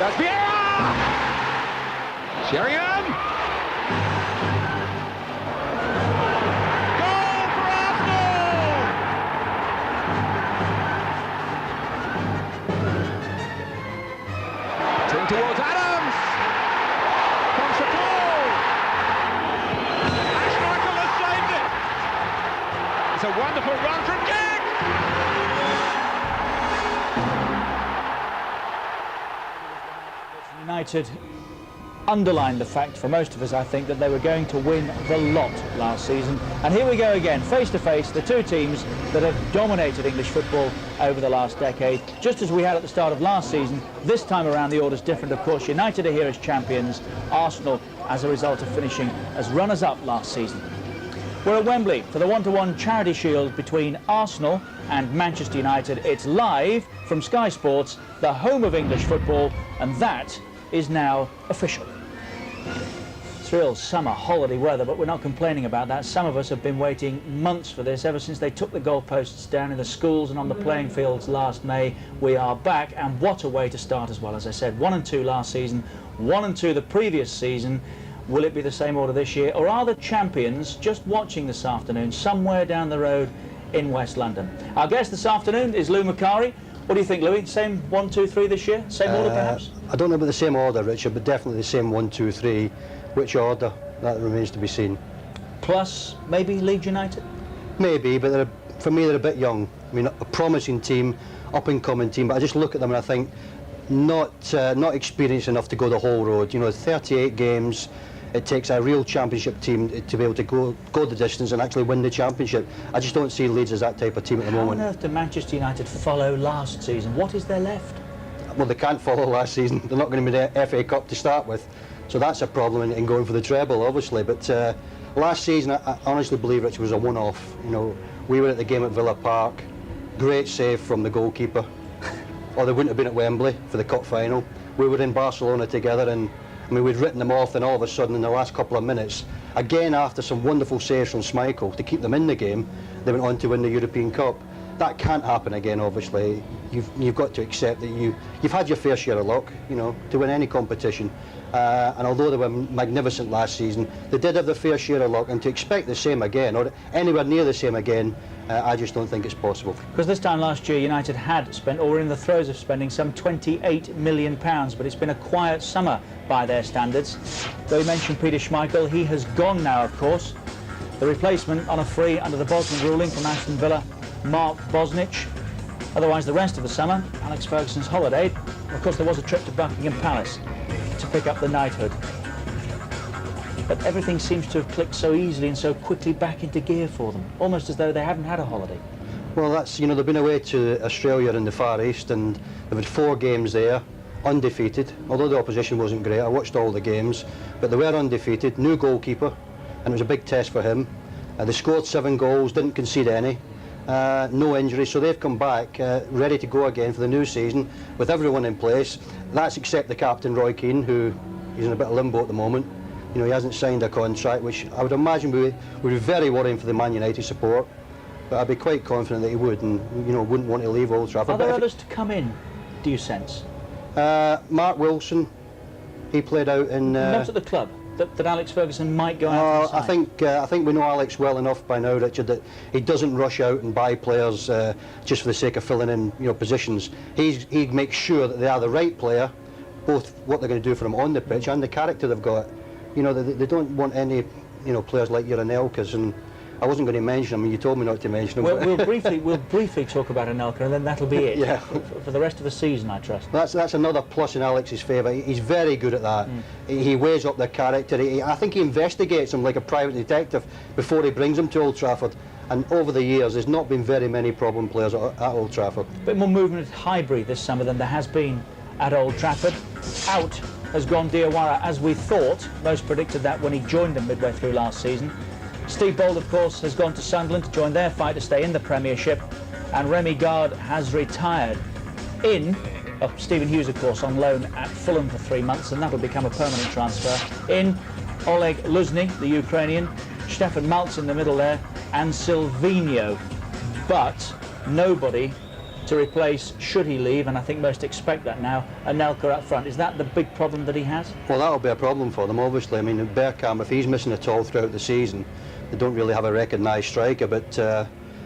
That's Vieira! Sheringham! Goal for Arsenal! Turn towards Adams! Comes the ball! Schmeichel has saved it! It's a wonderful run from Giggs! United underlined the fact for most of us, I think, that they were going to win the lot last season. And here we go again, face to face, the two teams that have dominated English football over the last decade. Just as we had at the start of last season, this time around the order's different, of course. United are here as champions, Arsenal as a result of finishing as runners-up last season. We're at Wembley for the 1-to-1 Charity Shield between Arsenal and Manchester United. It's live from Sky Sports, the home of English football, and that is now official. It's real summer holiday weather, but we're not complaining about that. Some of us have been waiting months for this, ever since they took the goalposts down in the schools and on the playing fields last May. We are back, and what a way to start as well. As I said, 1-2 last season, 1-2 the previous season. Will it be the same order this year, or are the champions just watching this afternoon somewhere down the road in West London? Our guest this afternoon is Lou Macari. What do you think, Louis? Same 1, 2, 3 this year? Same order, perhaps? I don't know about the same order, Richard, but definitely the same 1, 2, 3. Which order? That remains to be seen. Plus, maybe Leeds United? Maybe, but for me, they're a bit young. I mean, a promising team, up-and-coming team, but I just look at them and I think not experienced enough to go the whole road. You know, 38 games. It takes a real championship team to be able to go the distance and actually win the championship. I just don't see Leeds as that type of team at the moment. How on earth did Manchester United follow last season? What is there left? Well, they can't follow last season. They're not going to be the FA Cup to start with. So that's a problem in going for the treble, obviously. But last season, I honestly believe it was a one-off. You know, we were at the game at Villa Park. Great save from the goalkeeper. Or they wouldn't have been at Wembley for the cup final. We were in Barcelona together, and I mean, we'd written them off, and all of a sudden, in the last couple of minutes, again after some wonderful saves from Schmeichel to keep them in the game, they went on to win the European Cup. That can't happen again, obviously. You've got to accept that you've had your fair share of luck, you know, to win any competition. And although they were magnificent last season, they did have their fair share of luck, and to expect the same again, or anywhere near the same again, I just don't think it's possible. Because this time last year, United had spent, or were in the throes of spending, some £28 million, but it's been a quiet summer by their standards. Though you mentioned Peter Schmeichel, he has gone now, of course. The replacement on a free under the Bosnian ruling from Aston Villa, Mark Bosnich. Otherwise, the rest of the summer, Alex Ferguson's holiday. Of course, there was a trip to Buckingham Palace to pick up the knighthood. But everything seems to have clicked so easily and so quickly back into gear for them, almost as though they haven't had a holiday. Well, that's, you know, they've been away to Australia in the Far East, and they've had 4 games there, undefeated. Although the opposition wasn't great, I watched all the games, but they were undefeated. New goalkeeper, and it was a big test for him. They scored 7 goals, didn't concede any. No injuries, so they've come back ready to go again for the new season with everyone in place. That's except the captain, Roy Keane, who is in a bit of limbo at the moment. You know, he hasn't signed a contract, which I would imagine would be very worrying for the Man United support. But I'd be quite confident that he would, and you know, wouldn't want to leave Old Trafford. Are there others to come in, do you sense? Mark Wilson, he played out in... Not at the club, that Alex Ferguson might go out to the side. I think we know Alex well enough by now, Richard, that he doesn't rush out and buy players just for the sake of filling in, you know, positions. He makes sure that they are the right player, both what they're going to do for him on the pitch and the character they've got. You know, they don't want any, you know, players like Anelkas, and I wasn't going to mention him, and you told me not to mention him. We'll briefly talk about Anelka, and then that'll be it. Yeah. For the rest of the season, I trust. That's another plus in Alex's favour. He's very good at that. He weighs up their character. I think he investigates them like a private detective before he brings them to Old Trafford. And over the years, there's not been very many problem players at Old Trafford. A bit more movement at Highbury this summer than there has been at Old Trafford. Out has gone Diawara, as we thought. Most predicted that when he joined them midway through last season. Steve Bold, of course, has gone to Sunderland to join their fight to stay in the Premiership. And Remy Gard has retired. Stephen Hughes, of course, on loan at Fulham for 3 months, and that'll become a permanent transfer. In Oleg Luzny, the Ukrainian, Stefan Maltz in the middle there, and Silvinho. But nobody to replace, should he leave, and I think most expect that now, Anelka up front. Is that the big problem that he has? Well, that'll be a problem for them, obviously. I mean, Bergkamp, if he's missing at all throughout the season, they don't really have a recognised striker, but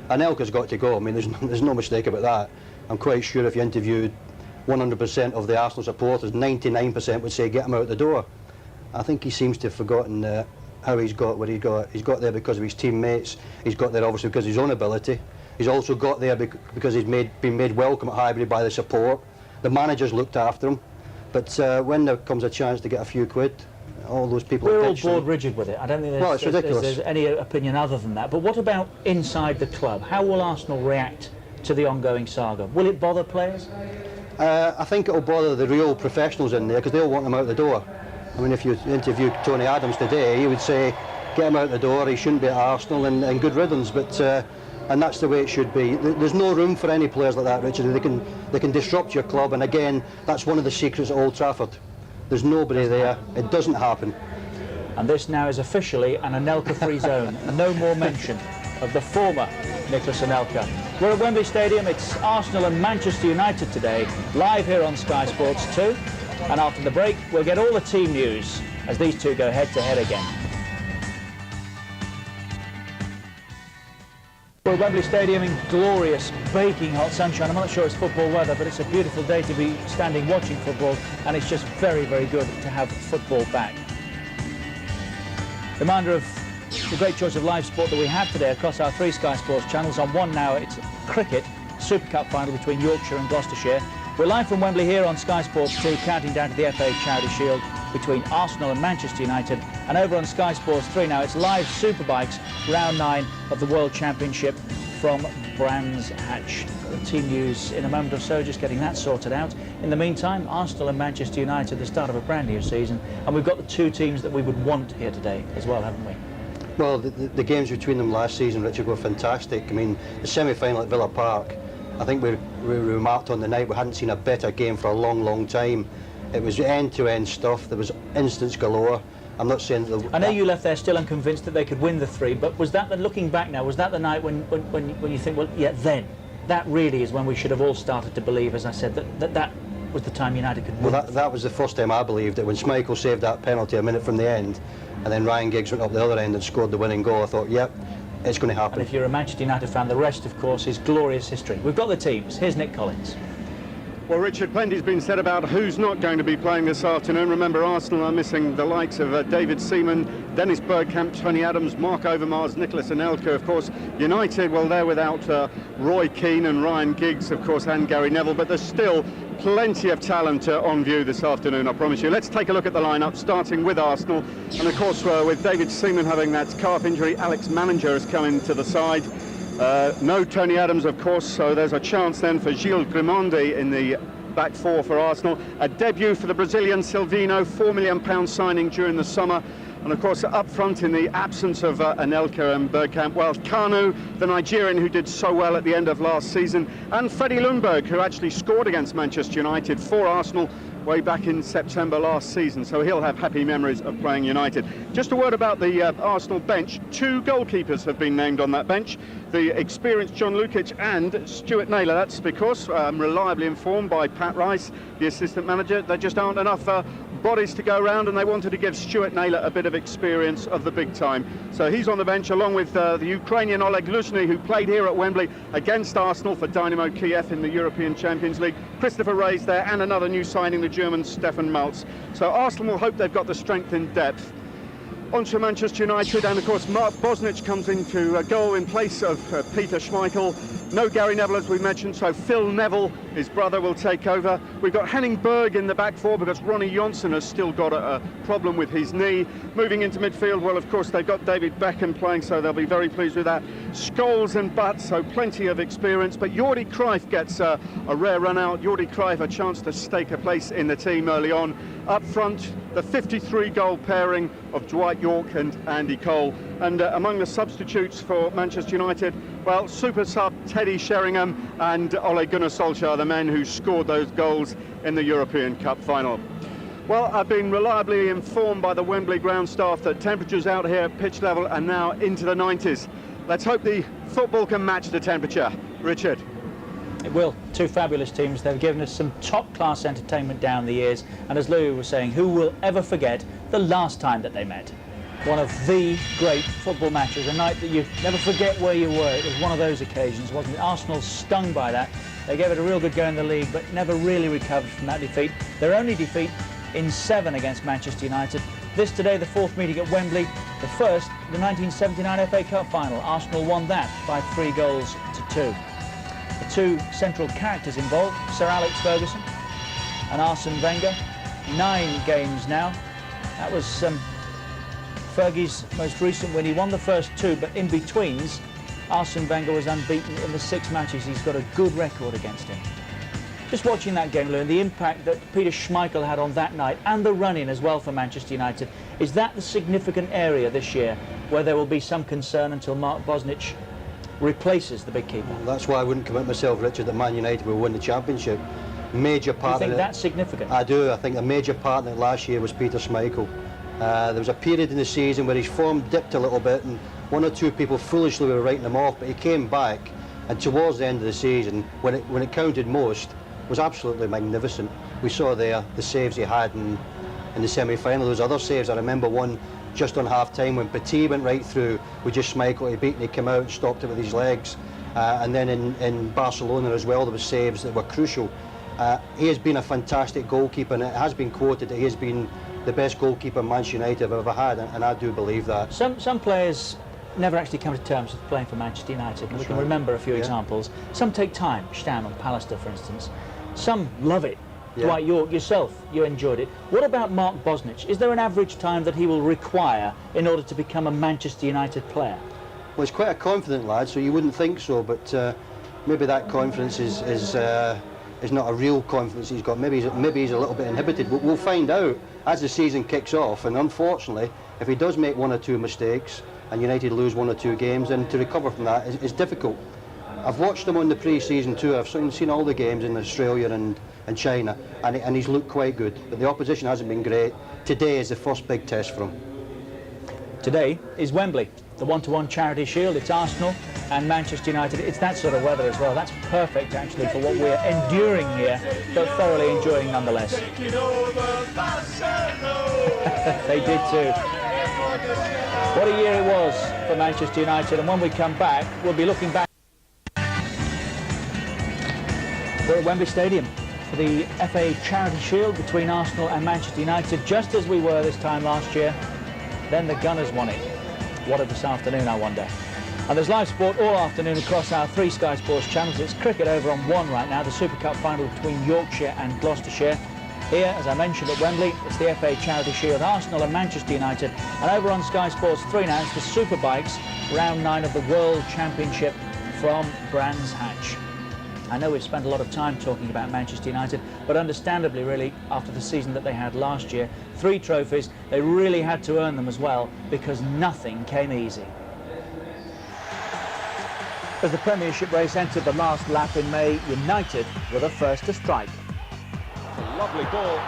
Anelka's got to go. I mean, there's no mistake about that. I'm quite sure if you interviewed 100% of the Arsenal supporters, 99% would say get him out the door. I think he seems to have forgotten how he's got where he got. He's got there because of his teammates. He's got there obviously because of his own ability. He's also got there because he's been made welcome at Highbury by the support. The managers looked after him. But when there comes a chance to get a few quid, all those people... We're all bored rigid with it. I don't think there's any opinion other than that. But what about inside the club? How will Arsenal react to the ongoing saga? Will it bother players? I think it'll bother the real professionals in there because they'll want them out the door. I mean, if you interview Tony Adams today, he would say, get him out the door, he shouldn't be at Arsenal, and good riddance. But and that's the way it should be. There's no room for any players like that, Richard. They can disrupt your club, and again, that's one of the secrets at Old Trafford. There's nobody there. It doesn't happen. And this now is officially an Anelka-free zone. No more mention of the former Nicolas Anelka. We're at Wembley Stadium. It's Arsenal and Manchester United today, live here on Sky Sports 2. And after the break, we'll get all the team news as these two go head-to-head again. We're at Wembley Stadium in glorious, baking hot sunshine. I'm not sure it's football weather, but it's a beautiful day to be standing watching football, and it's just very, very good to have football back. Reminder of the great choice of live sport that we have today across our 3 Sky Sports channels. On one now, it's cricket, Super Cup final between Yorkshire and Gloucestershire. We're live from Wembley here on Sky Sports 2, counting down to the FA Charity Shield between Arsenal and Manchester United. And over on Sky Sports 3 now, it's live Superbikes, round 9 of the World Championship from Brands Hatch. The team news in a moment or so, just getting that sorted out. In the meantime, Arsenal and Manchester United, the start of a brand new season. And we've got the 2 teams that we would want here today as well, haven't we? Well, the games between them last season, Richard, were fantastic. I mean, the semi-final at Villa Park, I think we remarked on the night we hadn't seen a better game for a long, long time. It was end-to-end stuff. There was instants galore. I'm not saying that... I know you left there still unconvinced that they could win the 3, but was that, looking back now, was that the night when you think, well, yeah, then, that really is when we should have all started to believe, as I said, that was the time United could win? Well, that was the first time I believed it. When Schmeichel saved that penalty a minute from the end, and then Ryan Giggs went up the other end and scored the winning goal, I thought, yep, it's going to happen. And if you're a Manchester United fan, the rest, of course, is glorious history. We've got the teams. Here's Nick Collins. Well, Richard, plenty's been said about who's not going to be playing this afternoon. Remember, Arsenal are missing the likes of David Seaman, Dennis Bergkamp, Tony Adams, Mark Overmars, Nicolas Anelka. Of course, United, well, they're without Roy Keane and Ryan Giggs, of course, and Gary Neville, but there's still plenty of talent on view this afternoon, I promise you. Let's take a look at the lineup, starting with Arsenal. And, of course, with David Seaman having that calf injury, Alex Manninger has come into the side. No Tony Adams, of course, so there's a chance then for Gilles Grimondi in the back 4 for Arsenal. A debut for the Brazilian Silvino, £4 million signing during the summer. And of course, up front in the absence of Anelka and Bergkamp, well, Kanu, the Nigerian who did so well at the end of last season, and Freddie Ljungberg, who actually scored against Manchester United for Arsenal way back in September last season, so he'll have happy memories of playing United. Just a word about the Arsenal bench. 2 goalkeepers have been named on that bench, the experienced John Lukic and Stuart Naylor. That's because, reliably informed by Pat Rice, the assistant manager, there just aren't enough bodies to go around, and they wanted to give Stuart Naylor a bit of experience of the big time. So he's on the bench along with the Ukrainian Oleg Luzhny, who played here at Wembley against Arsenal for Dynamo Kiev in the European Champions League. Christopher Ray's there, and another new signing, the German Stefan Maltz. So Arsenal will hope they've got the strength in depth. On to Manchester United, and of course Mark Bosnich comes into goal in place of Peter Schmeichel. No Gary Neville, as we mentioned, so Phil Neville, his brother, will take over. We've got Henning Berg in the back 4 because Ronnie Johnson has still got a problem with his knee. Moving into midfield, well, of course, they've got David Beckham playing, so they'll be very pleased with that. Scholes and Butt, so plenty of experience, but Jordi Cruyff gets a rare run out. Jordi Cruyff a chance to stake a place in the team early on. Up front, the 53-goal pairing of Dwight Yorke and Andy Cole. And among the substitutes for Manchester United, well, super sub Teddy Sheringham and Ole Gunnar Solskjaer, the men who scored those goals in the European Cup final. Well, I've been reliably informed by the Wembley ground staff that temperatures out here at pitch level are now into the 90s. Let's hope the football can match the temperature. Richard. It will. Two fabulous teams. They've given us some top-class entertainment down the years. And as Louis was saying, who will ever forget the last time that they met? One of the great football matches, a night that you never forget where you were. It was one of those occasions, wasn't it? Arsenal stung by that. They gave it a real good go in the league, but never really recovered from that defeat. Their only defeat in 7 against Manchester United. This today, the 4th meeting at Wembley. The first, the 1979 FA Cup final. Arsenal won that by 3 goals to 2. The two central characters involved, Sir Alex Ferguson and Arsene Wenger. 9 games now. That was Fergie's most recent win. He won the first 2, but in betweens, Arsene Wenger was unbeaten in the 6 matches. He's got a good record against him. Just watching that game, Lou, and the impact that Peter Schmeichel had on that night, and the run-in as well for Manchester United, is that the significant area this year where there will be some concern until Mark Bosnich replaces the big keeper? That's why I wouldn't commit myself, Richard, that Man United will win the championship. Major part Do you think of it, that's significant? I do. I think a major part in it last year was Peter Schmeichel. There was a period in the season where his form dipped a little bit and 1 or 2 people foolishly were writing him off, but he came back, and towards the end of the season, when it counted most, was absolutely magnificent. We saw there the saves he had in the semi-final. Those other saves, I remember one just on half-time when Petit went right through with just Schmeichel. He beat and he came out and stopped it with his legs. And then in Barcelona as well, there were saves that were crucial. He has been a fantastic goalkeeper, and it has been quoted that he has been the best goalkeeper Manchester United have ever had, and I do believe that. Some players never actually come to terms with playing for Manchester United. We can remember a few examples. Some take time, Stam and Pallister, for instance. Some love it. Dwight York, yourself, you enjoyed it. What about Mark Bosnich? Is there an average time that he will require in order to become a Manchester United player? Well, he's quite a confident lad, so you wouldn't think so, but maybe that confidence is not a real confidence he's got. Maybe he's a little bit inhibited. We'll find out as the season kicks off, and unfortunately, if he does make 1 or 2 mistakes and United lose 1 or 2 games, then to recover from that is difficult. I've watched him on the pre-season too. I've seen all the games in Australia and China, and he's looked quite good. But the opposition hasn't been great. Today is the first big test for him. Today is Wembley, the 1-to-1 Charity Shield. It's Arsenal and Manchester United. It's that sort of weather as well. That's perfect actually for what we're enduring here, but thoroughly enjoying nonetheless. They did too. What a year it was for Manchester United, and when we come back, we'll be looking back. We're at Wembley Stadium for the FA Charity Shield between Arsenal and Manchester United, just as we were this time last year. Then the Gunners won it. What of this afternoon, I wonder? And there's live sport all afternoon across our 3 Sky Sports channels. It's cricket over on 1 right now, the Super Cup final between Yorkshire and Gloucestershire. Here, as I mentioned, at Wembley, it's the FA Charity Shield, Arsenal and Manchester United. And over on Sky Sports 3 now, it's the Superbikes, round 9 of the World Championship from Brands Hatch. I know we've spent a lot of time talking about Manchester United, but understandably, really, after the season that they had last year, 3 trophies, they really had to earn them as well, because nothing came easy. As the Premiership race entered the last lap in May, United were the first to strike. A lovely ball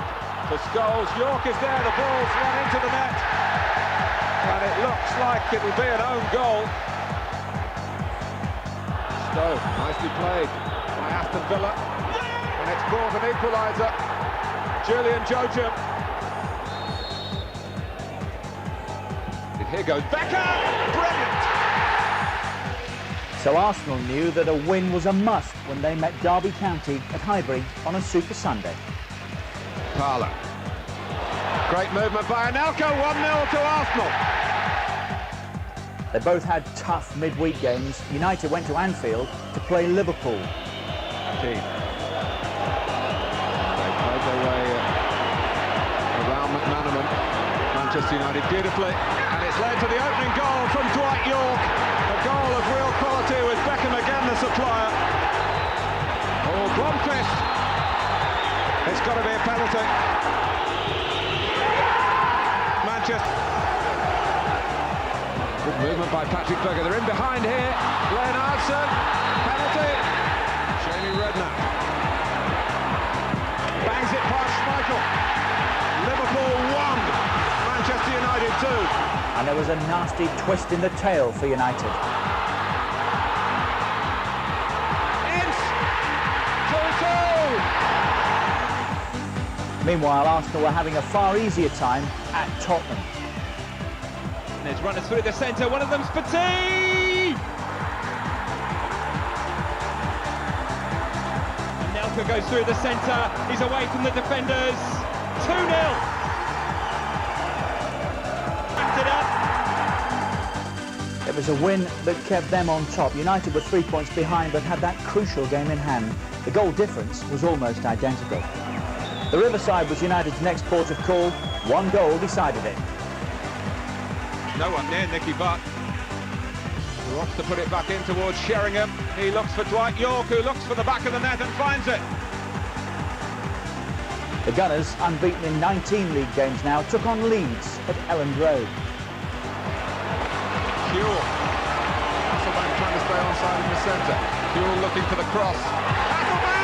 for Scholes. York is there, the ball's run into the net. And it looks like it'll be an own goal. Stowe, nicely played by Aston Villa. And it's brought an equaliser. Julian Joachim. Here goes Becker. Brilliant. So Arsenal knew that a win was a must when they met Derby County at Highbury on a Super Sunday. Parlour. Great movement by Anelka, 1-0 to Arsenal. They both had tough midweek games. United went to Anfield to play Liverpool. They played their way around McManaman. Manchester United beautifully, and it's led to the opening goal from Dwight York. A goal of real quality with Beckham again the supplier. Oh, Blomqvist. It's got to be a penalty. Manchester. Good movement by Patrick Berger. They're in behind here. Leonardson. Penalty. Jamie Redknapp. Bangs it past Schmeichel. Liverpool 1. Manchester United 2. And there was a nasty twist in the tail for United. Ince. Meanwhile, Arsenal were having a far easier time at Tottenham. There's runners through the centre, one of them's Petit! And Nelka goes through the centre, he's away from the defenders, 2-0! Wrapped it up! It was a win that kept them on top. United were 3 points behind but had that crucial game in hand. The goal difference was almost identical. The Riverside was United's next port of call. One goal decided it. No one near Nicky Butt, who wants to put it back in towards Sheringham. He looks for Dwight York, who looks for the back of the net and finds it. The Gunners, unbeaten in 19 league games now, took on Leeds at Elland Road. Kewell. Hasselbank trying to stay onside in the centre. Kewell looking for the cross. Hasselbank!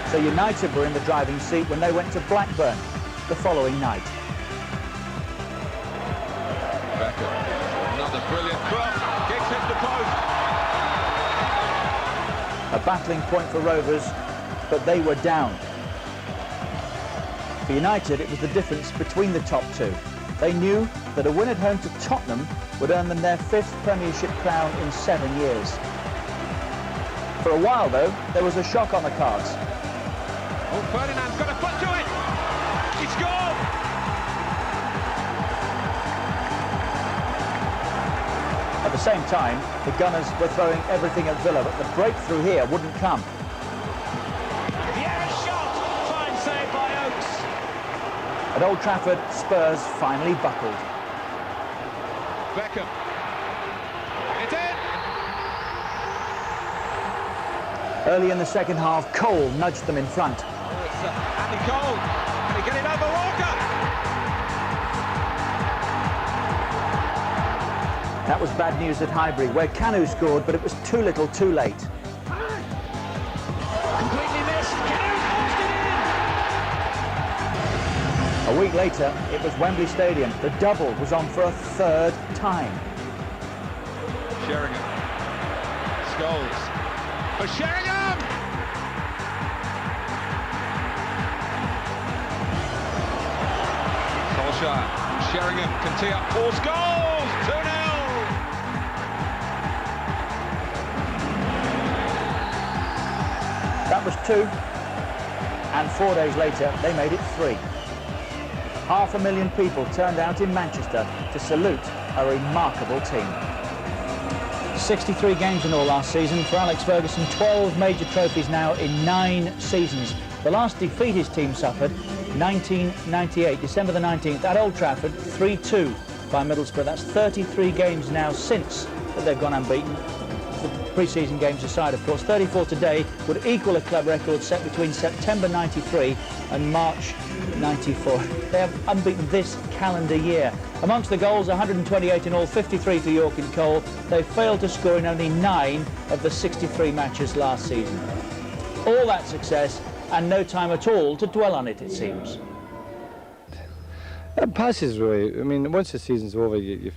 So United were in the driving seat when they went to Blackburn the following night. Beckham. Another brilliant cross. Kicks hit the post. A battling point for Rovers, but they were down. For United, it was the difference between the top two. They knew that a win at home to Tottenham would earn them their 5th Premiership crown in 7 years. For a while, though, there was a shock on the cards. Oh, Ferdinand's got a foot to it! He scored! At the same time, the Gunners were throwing everything at Villa, but the breakthrough here wouldn't come. Vieira's shot! Fine save by Oakes. At Old Trafford, Spurs finally buckled. Beckham. It's in! Early in the second half, Cole nudged them in front. Oh, it's Andy Cole. Can he get it over Walker? That was bad news at Highbury, where Kanu scored, but it was too little, too late. Completely missed. Kanu forced it in. A week later, it was Wembley Stadium. The double was on for a 3rd time. Sheringham. Scholes. For Sheringham! Solskjaer. Sheringham can tee up 4 goals! 2-0! That was 2, and 4 days later, they made it 3. 500,000 people turned out in Manchester to salute a remarkable team. 63 games in all last season for Alex Ferguson, 12 major trophies now in 9 seasons. The last defeat his team suffered, 1998, December the 19th, at Old Trafford, 3-2 by Middlesbrough. That's 33 games now since that they've gone unbeaten. The pre-season games aside, of course. 34 today would equal a club record set between September 93 and March 94. They have unbeaten this calendar year. Amongst the goals, 128 in all, 53 for York and Cole. They failed to score in only 9 of the 63 matches last season. All that success and no time at all to dwell on it, it seems. It passes really. I mean, once the season's over, you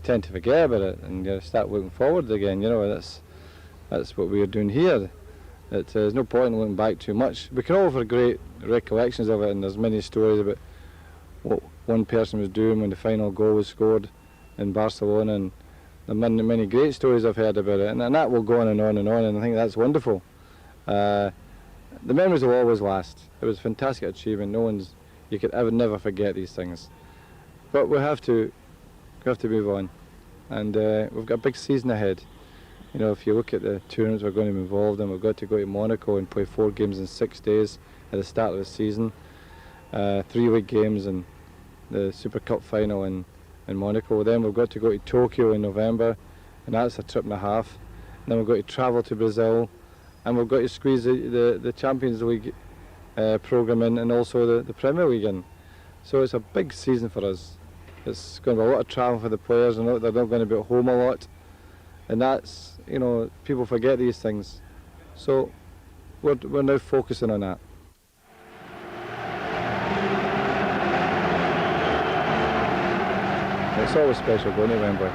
tend to forget about it and you start looking forward again. You know, that's what we are doing here. There's no point in looking back too much. We can all have great recollections of it, and there's many stories about what one person was doing when the final goal was scored in Barcelona, and the many great stories I've heard about it, and that will go on and on and on, and I think that's wonderful. The memories will always last. It was a fantastic achievement. You could never forget these things. But we have to move on, and we've got a big season ahead. You know, if you look at the tournaments we're going to be involved in, we've got to go to Monaco and play 4 games in 6 days at the start of the season. 3 league games and the Super Cup final in Monaco. Then we've got to go to Tokyo in November, and that's a trip and a half. And then we've got to travel to Brazil, and we've got to squeeze the Champions League programme in, and also the Premier League in. So it's a big season for us. It's going to be a lot of travel for the players, and they're not going to be at home a lot. And that's, you know, people forget these things. So we're now focusing on that. It's always special going to Wembley.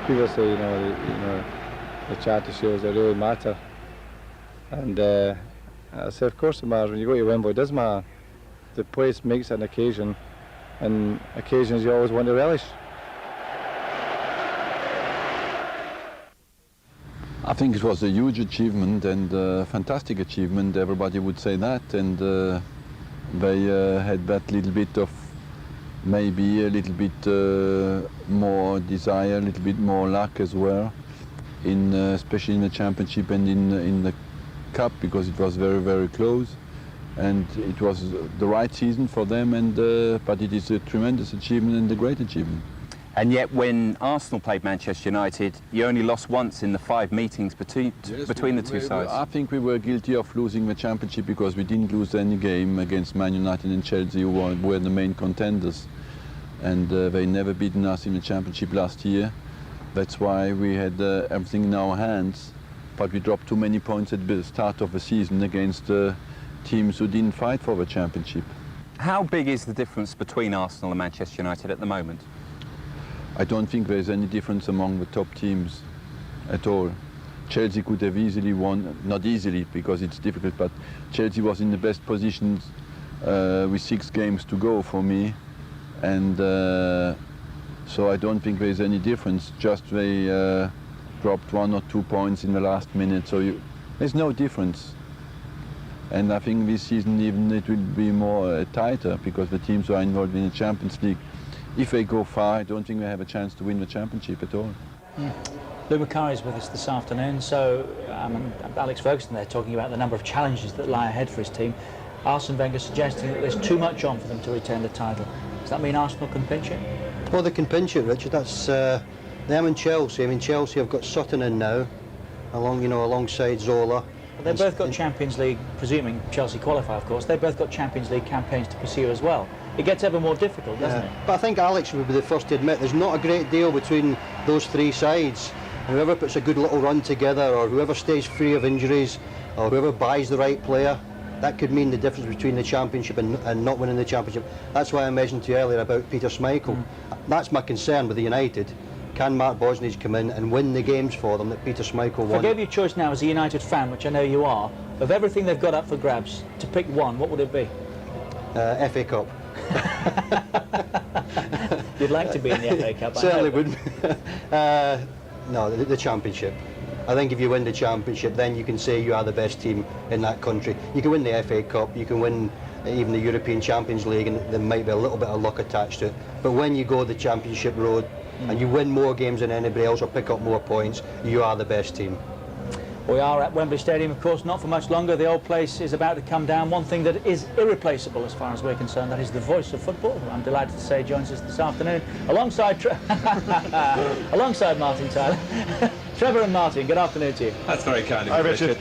People say, the charity shows that really matter. And I say, of course it matters. When you go to Wembley, it does matter. The place makes it an occasion, and occasions you always want to relish. I think it was a huge achievement and a fantastic achievement. Everybody would say that, and they had that little bit of maybe a little bit more desire, a little bit more luck as well, especially in the championship and in the cup, because it was very, very close, and it was the right season for them. And but it is a tremendous achievement and a great achievement. And yet, when Arsenal played Manchester United, you only lost once in the 5 meetings between the two sides. I think we were guilty of losing the championship because we didn't lose any game against Man United and Chelsea, who were the main contenders. And they never beaten us in the championship last year. That's why we had everything in our hands. But we dropped too many points at the start of the season against teams who didn't fight for the championship. How big is the difference between Arsenal and Manchester United at the moment? I don't think there's any difference among the top teams at all. Chelsea could have easily won, not easily because it's difficult, but Chelsea was in the best positions with 6 games to go for me. And so I don't think there's any difference, just they dropped 1 or 2 points in the last minute, so there's no difference. And I think this season even it will be more tighter because the teams who are involved in the Champions League, if they go far, I don't think they have a chance to win the championship at all. Lou Macari is with us this afternoon, so Alex Ferguson there talking about the number of challenges that lie ahead for his team. Arsene Wenger suggesting that there's too much on for them to retain the title. Does that mean Arsenal can pinch it? Well, they can pinch it, Richard. That's them and Chelsea. I mean, Chelsea have got Sutton in now, alongside Zola. They've both got Champions League, presuming Chelsea qualify, of course. They've both got Champions League campaigns to pursue as well. It gets ever more difficult, doesn't it? But I think Alex would be the first to admit there's not a great deal between those 3 sides. And whoever puts a good little run together, or whoever stays free of injuries, or whoever buys the right player, that could mean the difference between the championship and not winning the championship. That's why I mentioned to you earlier about Peter Schmeichel. That's my concern with the United. Can Mark Bosnich come in and win the games for them that Peter Schmeichel won? If I gave you a choice now as a United fan, which I know you are, of everything they've got up for grabs, to pick one, what would it be? FA Cup. You'd like to be in the FA Cup, I Certainly know, would. No, the championship. I think if you win the championship, then you can say you are the best team in that country. You can win the FA Cup, you can win even the European Champions League, and there might be a little bit of luck attached to it. But when you go the championship road and you win more games than anybody else or pick up more points, you are the best team. We are at Wembley Stadium, of course, not for much longer. The old place is about to come down. One thing that is irreplaceable as far as we're concerned, that is the voice of football, who I'm delighted to say joins us this afternoon, alongside alongside Martin Tyler. Trevor and Martin, good afternoon to you. That's very kind of you, Richard.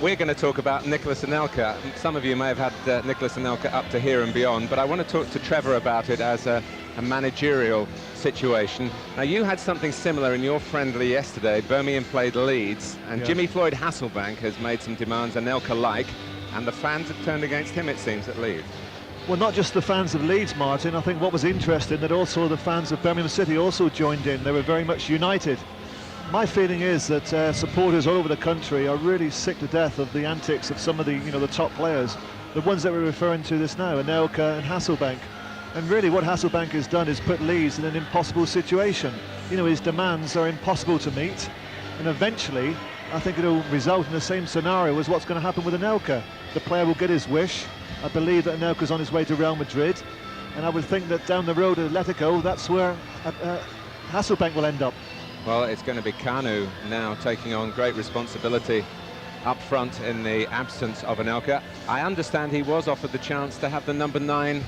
We're going to talk about Nicolas Anelka. Some of you may have had Nicolas Anelka up to here and beyond, but I want to talk to Trevor about it as a managerial situation. Now, you had something similar in your friendly yesterday. Birmingham played Leeds, and yes. Jimmy Floyd Hasselbank has made some demands Anelka-like, and the fans have turned against him, it seems, at Leeds. Well, not just the fans of Leeds, Martin. I think what was interesting that also the fans of Birmingham City also joined in. They were very much united. My feeling is that supporters all over the country are really sick to death of the antics of some of the, the top players, the ones that we're referring to this now, Anelka and Hasselbank. And really what Hasselbank has done is put Leeds in an impossible situation. His demands are impossible to meet, and eventually I think it'll result in the same scenario as what's going to happen with Anelka. The player will get his wish. I believe that Anelka's on his way to Real Madrid, and I would think that down the road at Atletico, that's where Hasselbank will end up. Well, it's going to be Kanu now taking on great responsibility up front in the absence of Anelka. I understand he was offered the chance to have the number 9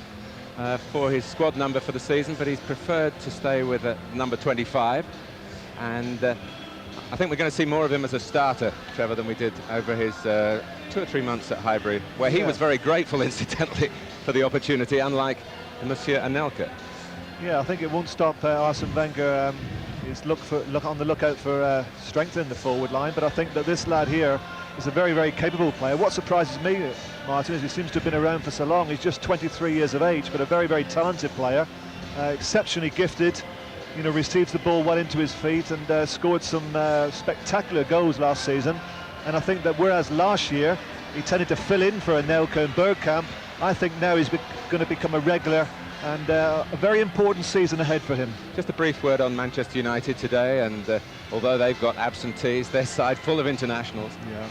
for his squad number for the season, but he's preferred to stay with number 25. And I think we're going to see more of him as a starter, Trevor, than we did over his 2 or 3 months at Highbury, where he was very grateful, incidentally, for the opportunity, unlike Monsieur Anelka. Yeah, I think it won't stop Arsene Wenger. He's on the lookout for strengthening the forward line, but I think that this lad here is a very, very capable player. What surprises me, Martin, is he seems to have been around for so long. He's just 23 years of age, but a very, very talented player, exceptionally gifted. Receives the ball well into his feet and scored some spectacular goals last season. And I think that whereas last year he tended to fill in for Anelka and Bergkamp, I think now he's going to become a regular, and a very important season ahead for him. Just a brief word on Manchester United today, and although they've got absentees, their side full of internationals. Yeah.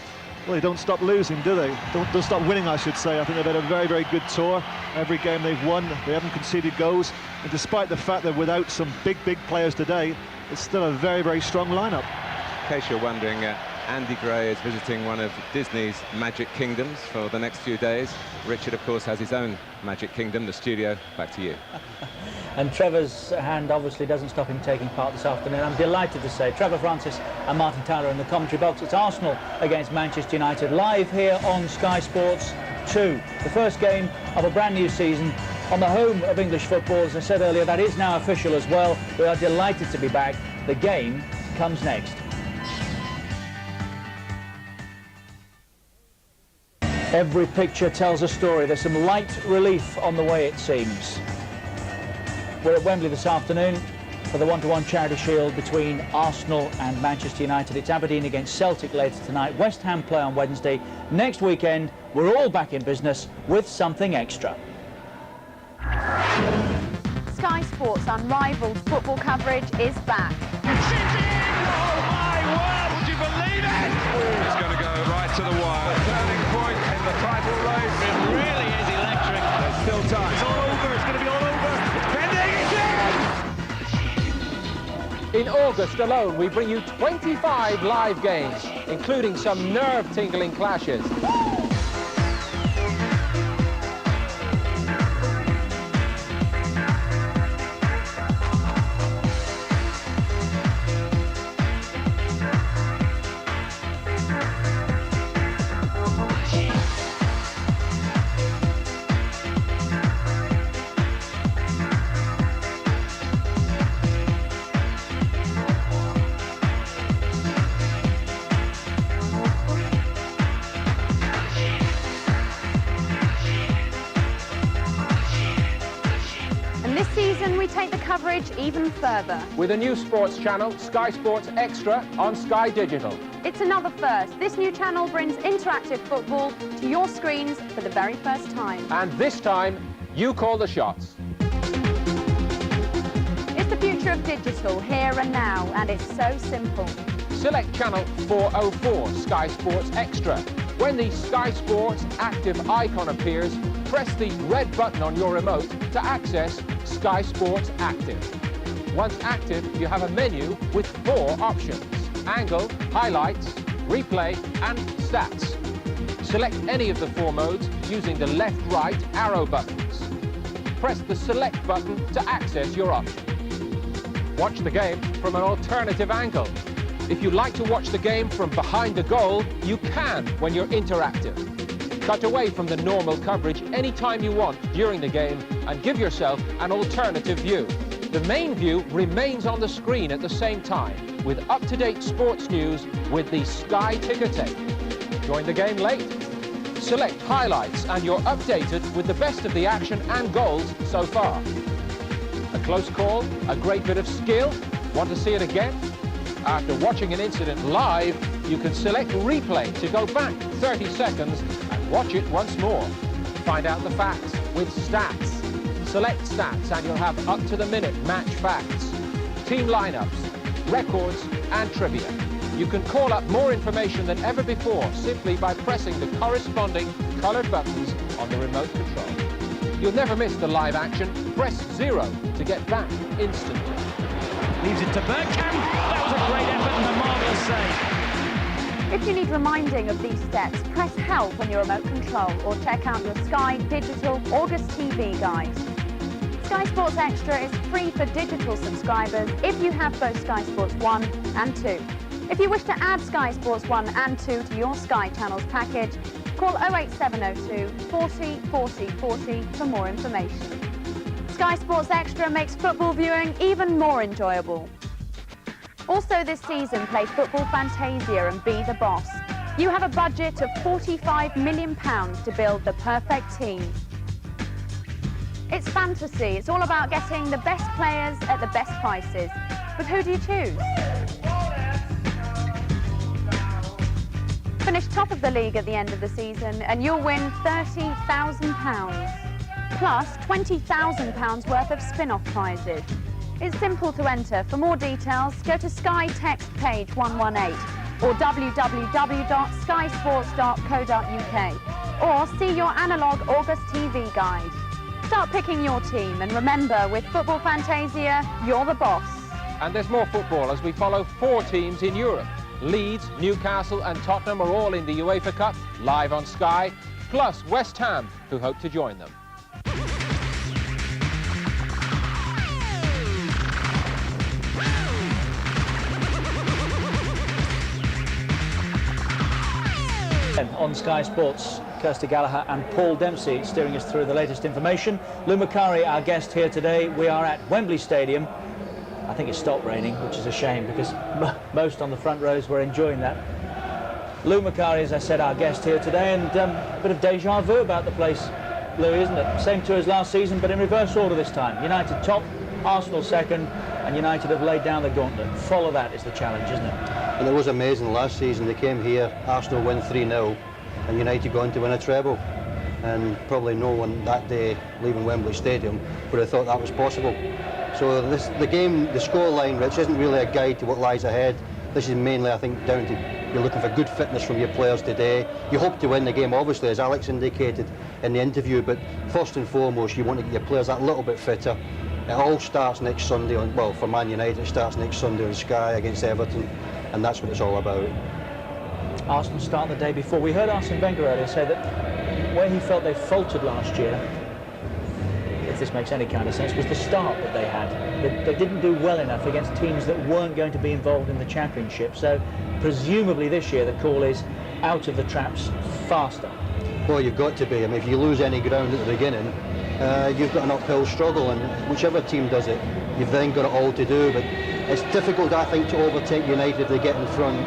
Well, they don't stop losing, do they? Don't stop winning, I should say. I think they've had a very, very good tour. Every game they've won, they haven't conceded goals. And despite the fact that without some big players today, it's still a very, very strong lineup. In case you're wondering, Andy Gray is visiting one of Disney's Magic Kingdoms for the next few days. Richard, of course, has his own Magic Kingdom, the studio. Back to you. And Trevor's hand obviously doesn't stop him taking part this afternoon. I'm delighted to say Trevor Francis and Martin Tyler in the commentary box. It's Arsenal against Manchester United, live here on Sky Sports 2. The first game of a brand new season on the home of English football. As I said earlier, that is now official as well. We are delighted to be back. The game comes next. Every picture tells a story. There's some light relief on the way, it seems. We're at Wembley this afternoon for the 1-to-1 Charity Shield between Arsenal and Manchester United. It's Aberdeen against Celtic later tonight. West Ham play on Wednesday. Next weekend, we're all back in business with something extra. Sky Sports' unrivaled football coverage is back. Oh my word, would you believe it? It's going to go right to the wire. Turning point in the title race. It really is electric. There's still time. It's all over. It's going to be all over. In August alone, we bring you 25 live games, including some nerve-tingling clashes. Even further. With a new sports channel, Sky Sports Extra on Sky Digital. It's another first. This new channel brings interactive football to your screens for the very first time. And this time, you call the shots. It's the future of digital, here and now, and it's so simple. Select channel 404, Sky Sports Extra. When the Sky Sports Active icon appears, press the red button on your remote to access Sky Sports Active. Once active, you have a menu with 4 options: angle, highlights, replay and stats. Select any of the 4 modes using the left-right arrow buttons. Press the select button to access your option. Watch the game from an alternative angle. If you like to watch the game from behind the goal, you can when you're interactive. Cut away from the normal coverage anytime you want during the game and give yourself an alternative view. The main view remains on the screen at the same time with up-to-date sports news with the Sky Ticker Tape. Join the game late? Select highlights and you're updated with the best of the action and goals so far. A close call, a great bit of skill. Want to see it again? After watching an incident live, you can select replay to go back 30 seconds and watch it once more. Find out the facts with stats. Select stats and you'll have up-to-the-minute match facts, team lineups, records and trivia. You can call up more information than ever before simply by pressing the corresponding coloured buttons on the remote control. You'll never miss the live action. Press 0 to get back instantly. Leaves it to Bergkamp. That was a great effort and a marvellous save. If you need reminding of these steps, press help on your remote control or check out your Sky Digital August TV guide. Sky Sports Extra is free for digital subscribers if you have both Sky Sports 1 and 2. If you wish to add Sky Sports 1 and 2 to your Sky Channels package, call 08702 40 40 40 for more information. Sky Sports Extra makes football viewing even more enjoyable. Also this season, play Football Fantasia and be the boss. You have a budget of £45 million to build the perfect team. It's fantasy. It's all about getting the best players at the best prices. But who do you choose? Finish top of the league at the end of the season and you'll win £30,000. Plus £20,000 worth of spin-off prizes. It's simple to enter. For more details, go to Sky text page 118 or www.skysports.co.uk or see your analogue August TV guide. Start picking your team and remember, with Football Fantasia, you're the boss. And there's more football as we follow 4 teams in Europe. Leeds, Newcastle and Tottenham are all in the UEFA Cup, live on Sky, plus West Ham, who hope to join them. On Sky Sports, Kirsty Gallagher and Paul Dempsey steering us through the latest information. Lou Macari, our guest here today. We are at Wembley Stadium. I think it stopped raining, which is a shame because most on the front rows were enjoying that. Lou Macari, as I said, our guest here today, and a bit of deja vu about the place, Lou, isn't it? Same tour as last season, but in reverse order this time. United top, Arsenal second, and United have laid down the gauntlet. Follow that is the challenge, isn't it? And it was amazing last season. They came here, Arsenal win 3-0, and United go on to win a treble. And probably no one that day leaving Wembley Stadium would have thought that was possible. So the game, the scoreline, Rich, isn't really a guide to what lies ahead. This is mainly, I think, down to you're looking for good fitness from your players today. You hope to win the game, obviously, as Alex indicated in the interview, but first and foremost, you want to get your players that little bit fitter. It all starts next Sunday, for Man United, it starts next Sunday on Sky against Everton, and that's what it's all about. Arsenal start the day before. We heard Arsene Wenger earlier say that where he felt they faltered last year, if this makes any kind of sense, was the start that they had. They didn't do well enough against teams that weren't going to be involved in the Championship. So presumably this year the call is out of the traps faster. Well, you've got to be. I mean, if you lose any ground at the beginning, you've got an uphill struggle, and whichever team does it, you've then got it all to do. But it's difficult, I think, to overtake United if they get in front.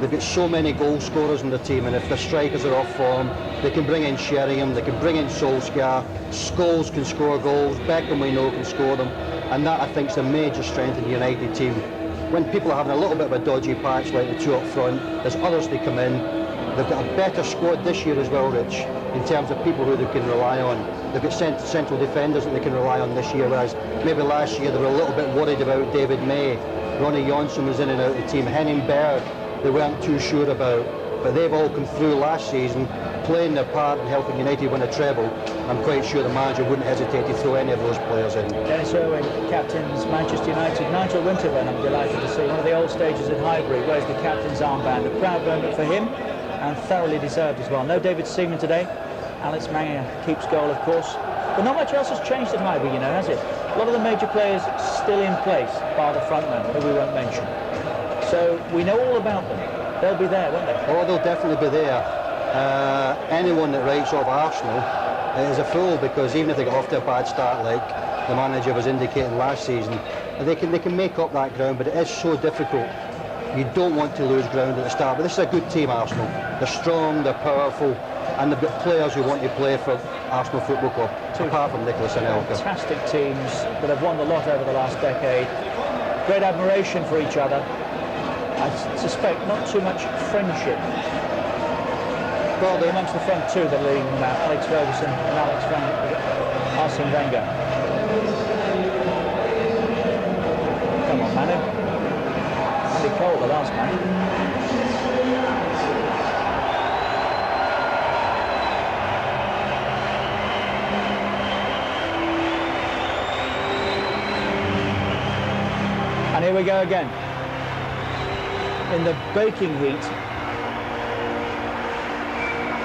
They've got so many goal scorers in the team, and if the strikers are off form, they can bring in Sheringham, they can bring in Solskjaer, Scholes can score goals, Beckham we know can score them, and that I think is a major strength in the United team. When people are having a little bit of a dodgy patch like the two up front, there's others to come in. They've got a better squad this year as well, Rich, in terms of people who they can rely on. They've got central defenders that they can rely on this year, whereas maybe last year they were a little bit worried about David May. Ronnie Johnson was in and out of the team. Henning Berg, they weren't too sure about, but they've all come through last season, playing their part in helping United win a treble. I'm quite sure the manager wouldn't hesitate to throw any of those players in. Dennis Irwin captains Manchester United. Nigel Winterburn, I'm delighted to see, one of the old stages at Highbury, wears the captain's armband. A proud moment for him, and thoroughly deserved as well. No David Seaman today. Alex Manger keeps goal, of course. But not much else has changed at Highbury, you know, has it? A lot of the major players still in place, bar the frontman, who we won't mention. So we know all about them. They'll be there, won't they? Oh, they'll definitely be there. Anyone that writes off Arsenal is a fool, because even if they get off to a bad start, like the manager was indicating last season, they can make up that ground, but it is so difficult. You don't want to lose ground at the start, but this is a good team, Arsenal. They're strong, they're powerful, and they've got players who want to play for Arsenal Football Club, apart from Nicholas Anelka. Fantastic teams that have won the lot over the last decade. Great admiration for each other. I suspect not too much friendship. Well, they're amongst the front two that are leading them out, Alex Ferguson and Arsene Wenger. Come on, Manu. Andy Cole, the last man. And here we go again. In the baking heat,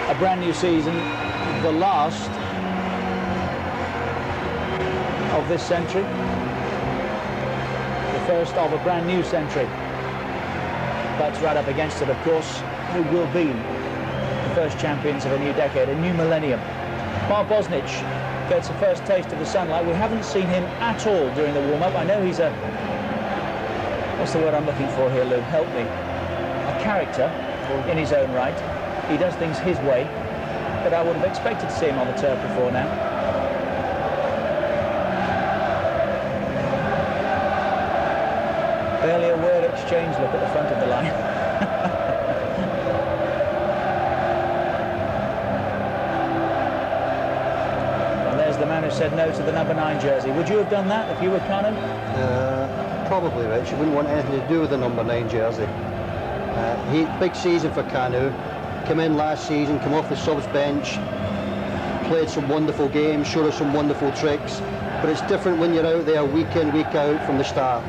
a brand new season, the last of this century, the first of a brand new century. But right up against it, of course, who will be the first champions of a new decade, a new millennium. Mark Bosnich gets a first taste of the sunlight. We haven't seen him at all during the warm-up. I know he's a, what's the word I'm looking for here, Lou? Help me. A character in his own right. He does things his way, but I would have expected to see him on the turf before now. Barely a word exchange look at the front of the line. who said no to the number 9 jersey. Would you have done that if you were Kanu? Probably, Rich. You wouldn't want anything to do with the number 9 jersey. Big season for Kanu. Came in last season, came off the subs bench, played some wonderful games, showed us some wonderful tricks. But it's different when you're out there week in, week out from the start.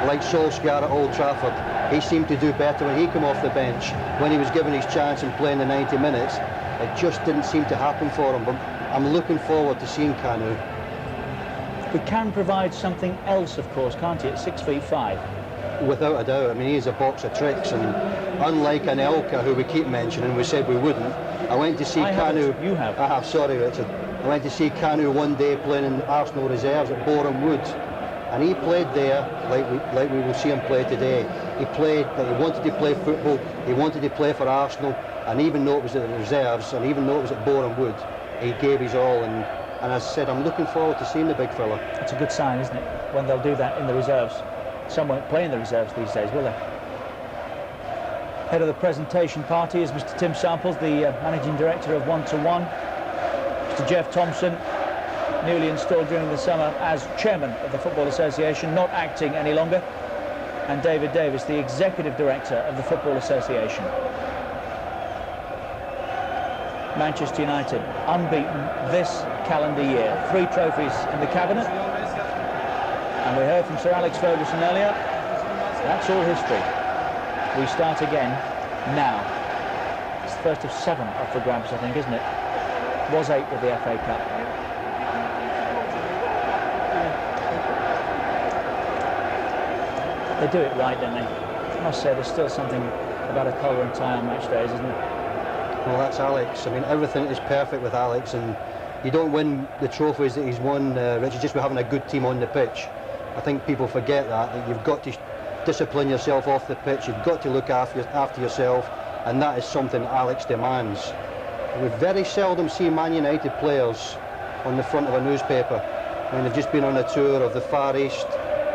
Like Solskjaer at Old Trafford. He seemed to do better when he came off the bench. When he was given his chance and playing the 90 minutes, it just didn't seem to happen for him. But I'm looking forward to seeing Kanu. He can provide something else, of course, can't he, at 6'5"? Without a doubt. I mean, he's a box of tricks, and unlike Anelka, who we keep mentioning, we said we wouldn't, I went to see Kanu. You have. I have, sorry, Richard. I went to see Kanu one day playing in Arsenal reserves at Boreham Wood, and he played there like we will see him play today. He played that he wanted to play football, he wanted to play for Arsenal, and even though it was at the reserves, and even though it was at Boreham Wood, he gave his all. And as I said, I'm looking forward to seeing the big fella. It's a good sign, isn't it, when they'll do that in the reserves? Some won't play in the reserves these days, will they? Head of the presentation party is Mr. Tim Samples, the managing director of 1-to-1. Mr. Jeff Thompson, newly installed during the summer as chairman of the Football Association, not acting any longer. And David Davis, the executive director of the Football Association. Manchester United, unbeaten this calendar year. 3 trophies in the cabinet. And we heard from Sir Alex Ferguson earlier. That's all history. We start again now. It's the first of 7 up for grabs, I think, isn't it? Was 8 with the FA Cup. They do it right, don't they? I must say, there's still something about a collar and tie on match days, isn't there? Well, that's Alex. I mean, everything is perfect with Alex, and you don't win the trophies that he's won, Richard, just by having a good team on the pitch. I think people forget that you've got to discipline yourself off the pitch, you've got to look after yourself, and that is something Alex demands. We very seldom see Man United players on the front of a newspaper. I mean, they've just been on a tour of the Far East,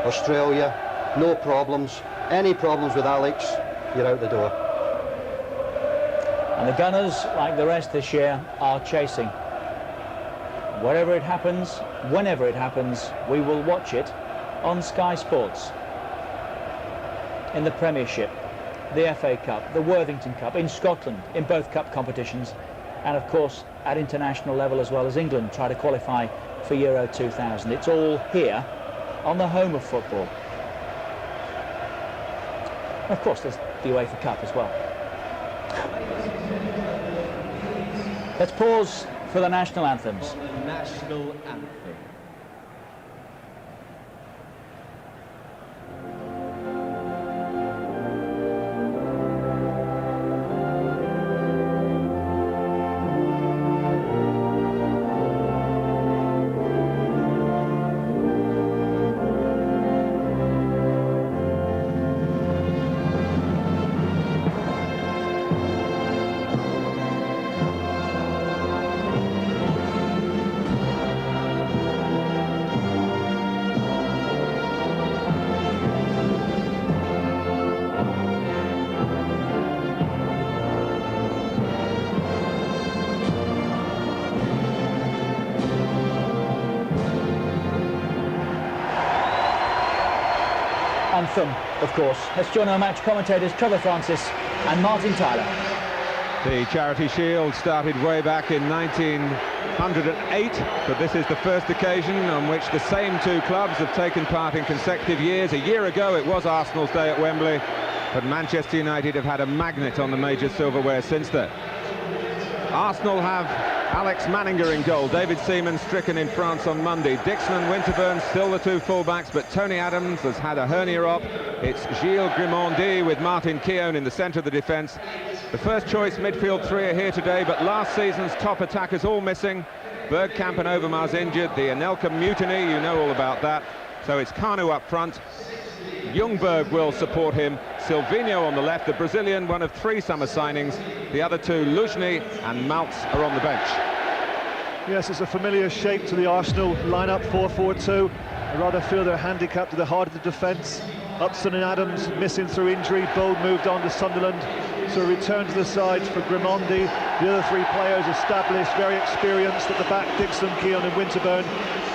Australia, no problems. Any problems with Alex, you're out the door. And the Gunners, like the rest this year, are chasing. Wherever it happens, whenever it happens, we will watch it on Sky Sports. In the Premiership, the FA Cup, the Worthington Cup, in Scotland, in both cup competitions, and of course at international level as well, as England try to qualify for Euro 2000. It's all here on the home of football. And of course there's the UEFA Cup as well. Let's pause for the national anthems. The national anthem. Anthem, of course. Let's join our match commentators Trevor Francis and Martin Tyler. The Charity Shield started way back in 1908, but this is the first occasion on which the same 2 clubs have taken part in consecutive years. A year ago it was Arsenal's day at Wembley, but Manchester United have had a magnet on the major silverware since then. Arsenal have Alex Manninger in goal, David Seaman stricken in France on Monday, Dixon and Winterburn still the 2 fullbacks, but Tony Adams has had a hernia op. It's Gilles Grimandi with Martin Keown in the centre of the defence. The first choice midfield 3 are here today, but last season's top attackers all missing. Bergkamp and Overmars injured, the Anelka mutiny, you know all about that. So it's Kanu up front. Ljungberg will support him. Silvinho on the left, the Brazilian, one of 3 summer signings. The other 2, Luzhny and Maltz, are on the bench. Yes, it's a familiar shape to the Arsenal lineup, 4-4-2. I rather feel they're handicapped to the heart of the defence. Upson and Adams missing through injury. Bold moved on to Sunderland. So a return to the side for Grimondi. The other three players established, very experienced at the back, Dixon, Keown and Winterburn.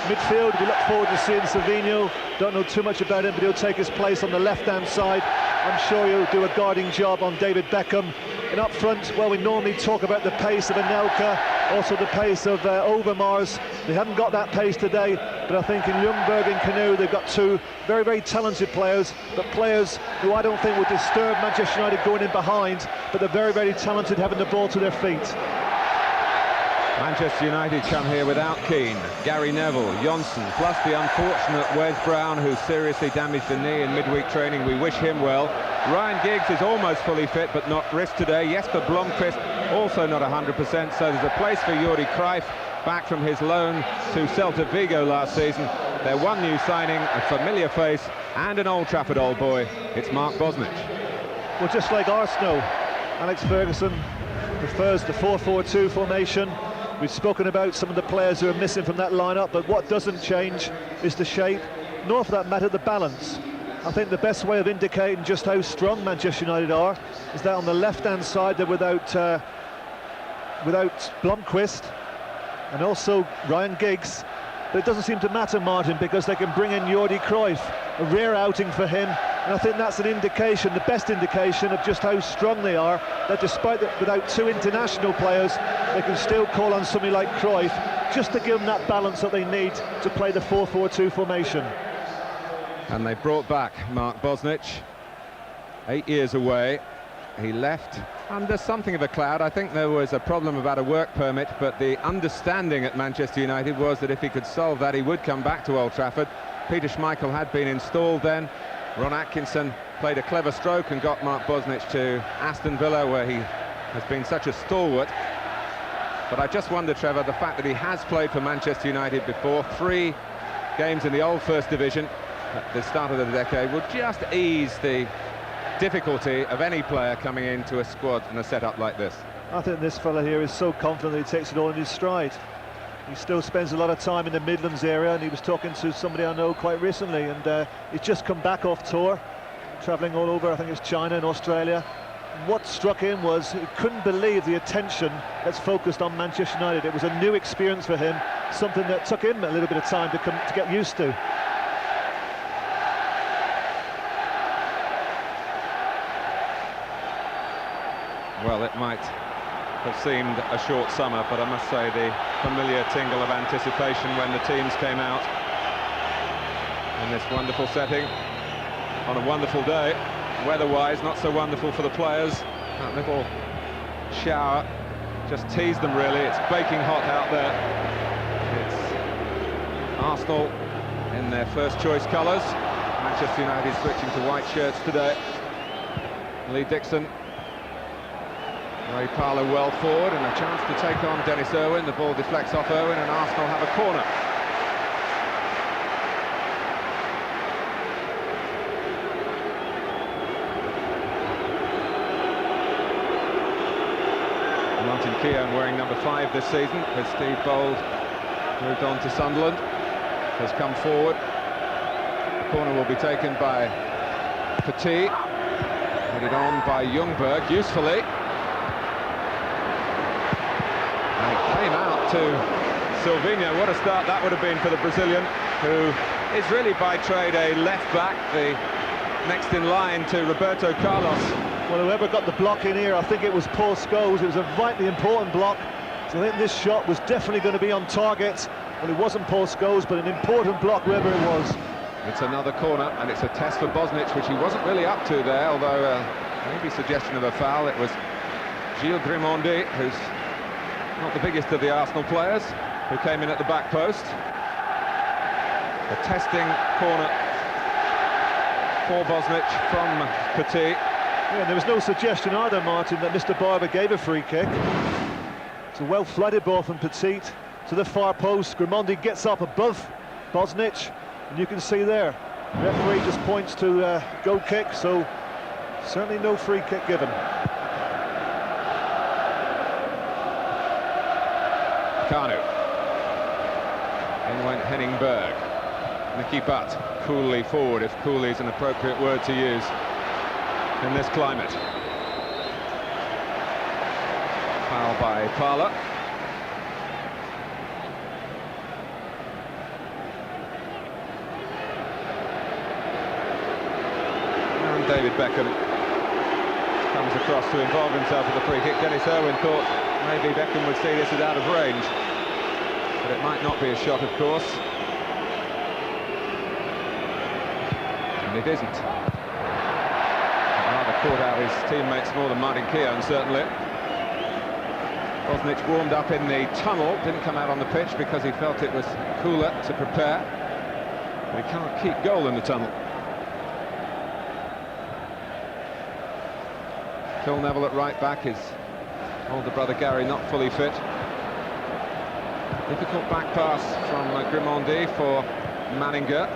Midfield, we look forward to seeing Silvino. Don't know too much about him, but he'll take his place on the left-hand side. I'm sure he'll do a guarding job on David Beckham. And up front, well, we normally talk about the pace of Anelka, also the pace of Overmars. They haven't got that pace today, but I think in Ljungberg and Canoe, they've got two very, very talented players, but players who I don't think would disturb Manchester United going in behind, but they're very, very talented having the ball to their feet. Manchester United come here without Keane, Gary Neville, Johnson, plus the unfortunate Wes Brown, who seriously damaged the knee in midweek training. We wish him well. Ryan Giggs is almost fully fit, but not wrist today. Jesper Blomqvist also not 100%, so there's a place for Jordi Cruyff, back from his loan to Celta Vigo last season. Their one new signing, a familiar face, and an Old Trafford old boy. It's Mark Bosnich. Well, just like Arsenal, Alex Ferguson prefers the 4-4-2 formation. We've spoken about some of the players who are missing from that lineup, but what doesn't change is the shape, nor for that matter the balance. I think the best way of indicating just how strong Manchester United are is that on the left-hand side they're without Blomqvist and also Ryan Giggs. But it doesn't seem to matter, Martin, because they can bring in Jordi Cruyff, a rare outing for him. And I think that's an indication, the best indication of just how strong they are, that despite that without two international players, they can still call on somebody like Cruyff just to give them that balance that they need to play the 4-4-2 formation. And they brought back Mark Bosnich, 8 years away. He left under something of a cloud. I think there was a problem about a work permit, but the understanding at Manchester United was that if he could solve that, he would come back to Old Trafford. Peter Schmeichel had been installed then. Ron Atkinson played a clever stroke and got Mark Bosnich to Aston Villa, where he has been such a stalwart. But I just wonder, Trevor, the fact that he has played for Manchester United before, 3 games in the old First Division at the start of the decade, would just ease the difficulty of any player coming into a squad and a setup like this. I think this fella here is so confident that he takes it all in his stride. He still spends a lot of time in the Midlands area, and he was talking to somebody I know quite recently, and he's just come back off tour, travelling all over, I think it's China and Australia. What struck him was he couldn't believe the attention that's focused on Manchester United. It was a new experience for him, something that took him a little bit of time to get used to. Well, it might have seemed a short summer, but I must say the familiar tingle of anticipation when the teams came out in this wonderful setting on a wonderful day. Weather-wise, not so wonderful for the players. That little shower just teased them, really. It's baking hot out there. It's Arsenal in their first choice colours. Manchester United switching to white shirts today. Lee Dixon, Ray Parlour well forward, and a chance to take on Dennis Irwin. The ball deflects off Irwin, and Arsenal have a corner. Martin Keown wearing number 5 this season, with Steve Bold moved on to Sunderland, has come forward. The corner will be taken by Petit, headed on by Ljungberg usefully. And it came out to Silvino. What a start that would have been for the Brazilian, who is really by trade a left-back, the next in line to Roberto Carlos. Well, whoever got the block in here, I think it was Paul Scholes. It was a vitally important block. So I think this shot was definitely going to be on target. Well, it wasn't Paul Scholes, but an important block, whoever it was. It's another corner, and it's a test for Bosnich, which he wasn't really up to there, although maybe suggestion of a foul. It was Gilles Grimondi, who's not the biggest of the Arsenal players, who came in at the back post. A testing corner for Bosnich from Petit. Yeah, there was no suggestion either, Martin, that Mr. Barber gave a free kick. It's a well-flooded ball from Petit to the far post. Grimondi gets up above Bosnich, and you can see there, the referee just points to goal kick, so certainly no free kick given. Kanu. In went Henning Berg. Nicky Butt coolly forward, if coolly is an appropriate word to use in this climate. Foul by Parlour. And David Beckham comes across to involve himself with the free kick. Dennis Irwin thought maybe Beckham would see this as out of range, but it might not be a shot, of course. And it isn't. Rather caught out his teammates more than Martin Keown, certainly. Bosnich warmed up in the tunnel, didn't come out on the pitch because he felt it was cooler to prepare. But he can't keep goal in the tunnel. Phil Neville at right back, his older brother Gary not fully fit. Difficult back pass from Grimandi for Manninger.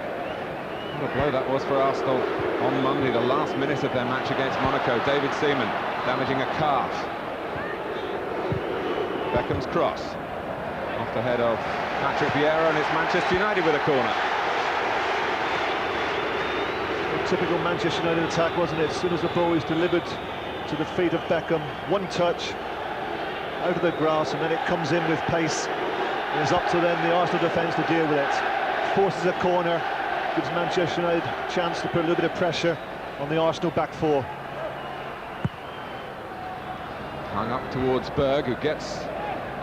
What a blow that was for Arsenal on Monday, the last minute of their match against Monaco. David Seaman damaging a calf. Beckham's cross off the head of Patrick Vieira, and it's Manchester United with a corner. A typical Manchester United attack, wasn't it? As soon as the ball is delivered to the feet of Beckham, one touch out of the grass, and then it comes in with pace. And it's up to then the Arsenal defence to deal with it. Forces a corner, gives Manchester United a chance to put a little bit of pressure on the Arsenal back four. Hung up towards Berg, who gets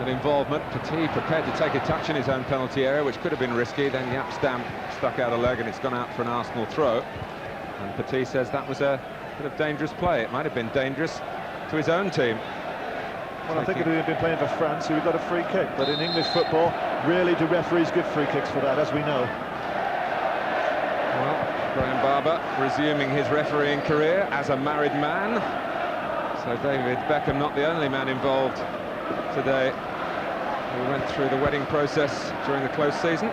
an involvement. Petit prepared to take a touch in his own penalty area, which could have been risky. Then Jaap Stam stuck out a leg, and it's gone out for an Arsenal throw. And Petit says that was a bit of dangerous play. It might have been dangerous to his own team. Well, I think if he had been playing for France, he would have got a free kick. But in English football, rarely do referees give free kicks for that, as we know. Well, Graham Barber resuming his refereeing career as a married man. So David Beckham not the only man involved today who went through the wedding process during the close season.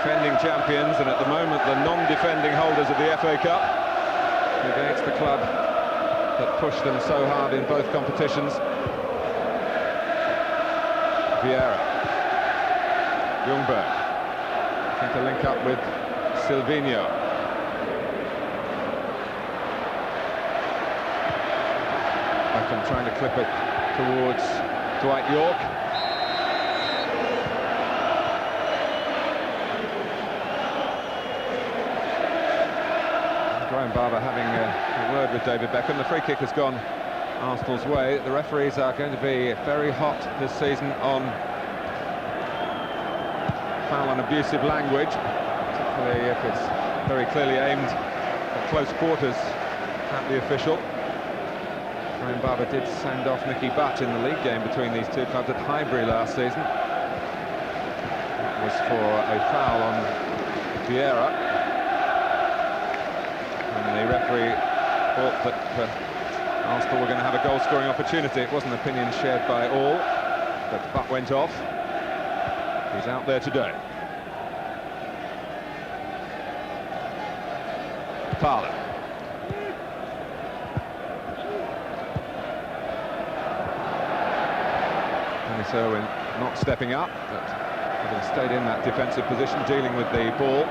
Defending champions, and at the moment the non-defending holders of the FA Cup, against the club that pushed them so hard in both competitions. Vieira, Ljungberg, looking to link up with Silvinho. Beckham trying to clip it towards Dwight York. Graham Barber having a word with David Beckham. The free kick has gone Arsenal's way. The referees are going to be very hot this season on foul and abusive language, particularly if it's very clearly aimed at close quarters at the official. Graham Barber did send off Nicky Butt in the league game between these two clubs at Highbury last season. That was for a foul on Vieira. And the referee thought that Arsenal were going to have a goal-scoring opportunity. It wasn't an opinion shared by all, but Butt went off. He's out there today. Parlour. Dennis Irwin not stepping up, but having stayed in that defensive position, dealing with the ball.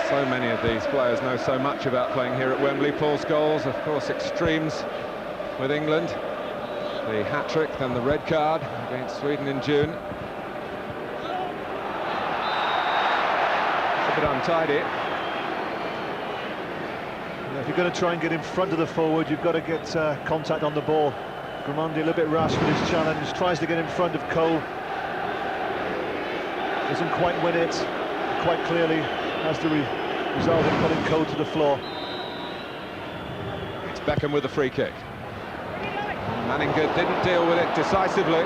So many of these players know so much about playing here at Wembley. Paul Scholes, of course, extremes with England. The hat-trick, then the red card against Sweden in June. A bit untidy. If you're going to try and get in front of the forward, you've got to get contact on the ball. Grimandi a little bit rash with his challenge, tries to get in front of Cole. Doesn't quite win it, quite clearly has the result of putting Cole to the floor. It's Beckham with the free kick. Manninger didn't deal with it decisively.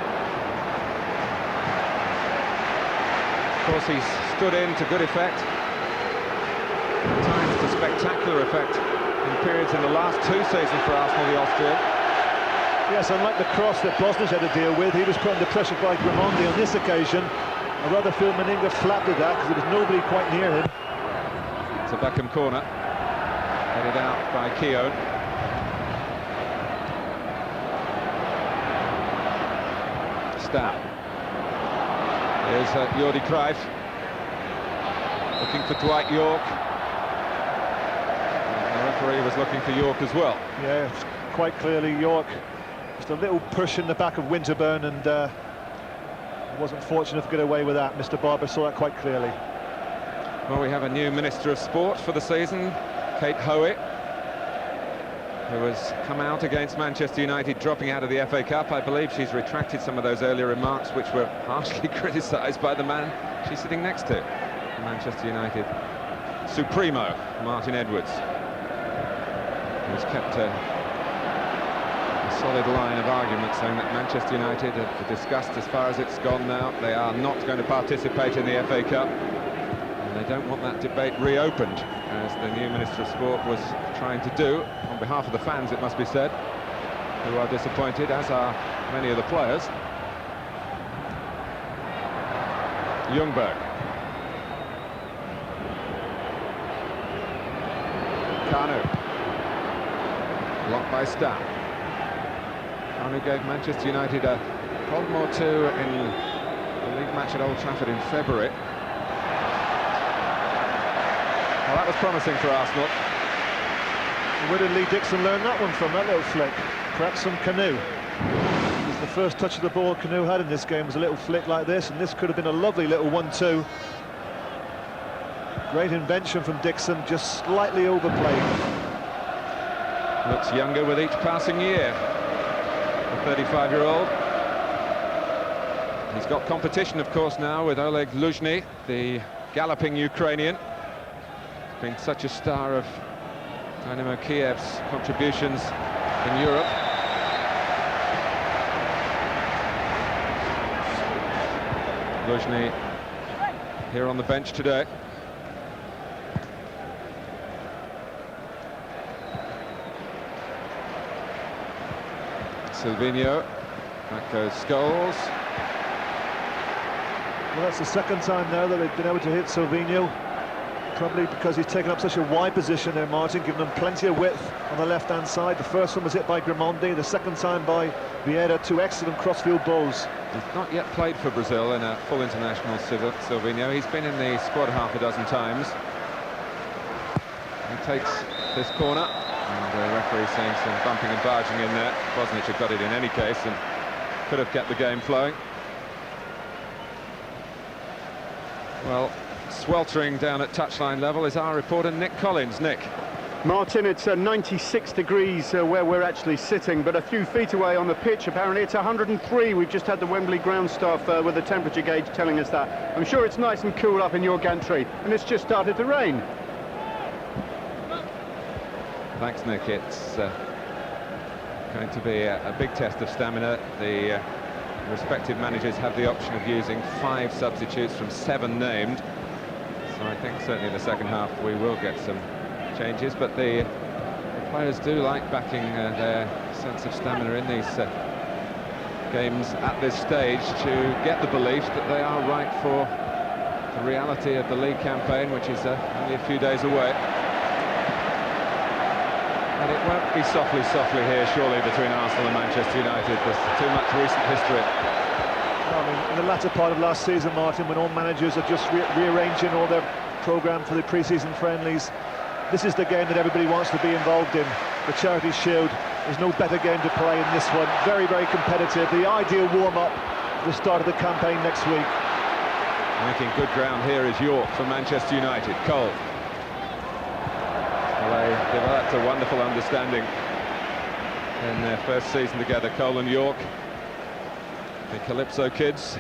Of course, he's stood in to good effect. At times to spectacular effect in periods in the last two seasons for Arsenal, the Austrian. Yes, unlike the cross that Bosnich had to deal with, he was put under pressure by Grimandi on this occasion. I rather feel Meninga flapped at that because there was nobody quite near him. It's a Beckham corner, headed out by Keown. Stam. Here's Jordi Cruijff, looking for Dwight York. And the referee was looking for York as well. Yeah, quite clearly York. Just a little push in the back of Winterburn, and wasn't fortunate to get away with that. Mr. Barber saw that quite clearly. Well, we have a new Minister of Sport for the season, Kate Hoey, who has come out against Manchester United dropping out of the FA Cup. I believe she's retracted some of those earlier remarks which were harshly criticised by the man she's sitting next to, Manchester United Supremo, Martin Edwards, who's kept a solid line of argument saying that Manchester United have discussed as far as it's gone now. They are not going to participate in the FA Cup. They don't want that debate reopened, as the new Minister of Sport was trying to do, on behalf of the fans, it must be said, who are disappointed, as are many of the players. Ljungberg. Kanu. Blocked by Stam. Kanu gave Manchester United a problem or two in the league match at Old Trafford in February. Well, that was promising for Arsenal. Where did Lee Dixon learn that one from, that little flick? Perhaps from Kanu. It was the first touch of the ball Kanu had in this game, was a little flick like this, and this could have been a lovely little 1-2. Great invention from Dixon, just slightly overplayed. Looks younger with each passing year, the 35-year-old. He's got competition, of course, now with Oleg Luzhny, the galloping Ukrainian. Been such a star of Dynamo Kiev's contributions in Europe. Luzhny here on the bench today. Silvinho, back goes Scholes. Well, that's the second time now that they've been able to hit Silvinho. Probably because he's taken up such a wide position there, Martin, giving them plenty of width on the left-hand side. The first one was hit by Grimandi, the second time by Vieira, two excellent crossfield balls. He's not yet played for Brazil in a full international, Silvinho. He's been in the squad half a dozen times. He takes this corner, and the referee seeing some bumping and barging in there. Bosnich had got it in any case and could have kept the game flowing. Well, sweltering down at touchline level is our reporter Nick Collins. Nick. Martin, it's 96 degrees where we're actually sitting, but a few feet away on the pitch, apparently it's 103. We've just had the Wembley ground staff with the temperature gauge telling us that. I'm sure it's nice and cool up in your gantry, and it's just started to rain. Thanks, Nick. It's going to be a big test of stamina. The respective managers have the option of using 5 substitutes from 7 named. So I think certainly in the second half we will get some changes, but the players do like backing their sense of stamina in these games at this stage to get the belief that they are right for the reality of the league campaign, which is only a few days away. And it won't be softly here, surely, between Arsenal and Manchester United. There's too much recent history. I mean, in the latter part of last season, Martin, when all managers are just rearranging all their programme for the pre-season friendlies, this is the game that everybody wants to be involved in. The Charity Shield. There's no better game to play in this one. Very, very competitive. The ideal warm-up at the start of the campaign next week. Making good ground here is York for Manchester United. Cole. Well, they developed a wonderful understanding in their first season together, Cole and York, the Calypso kids.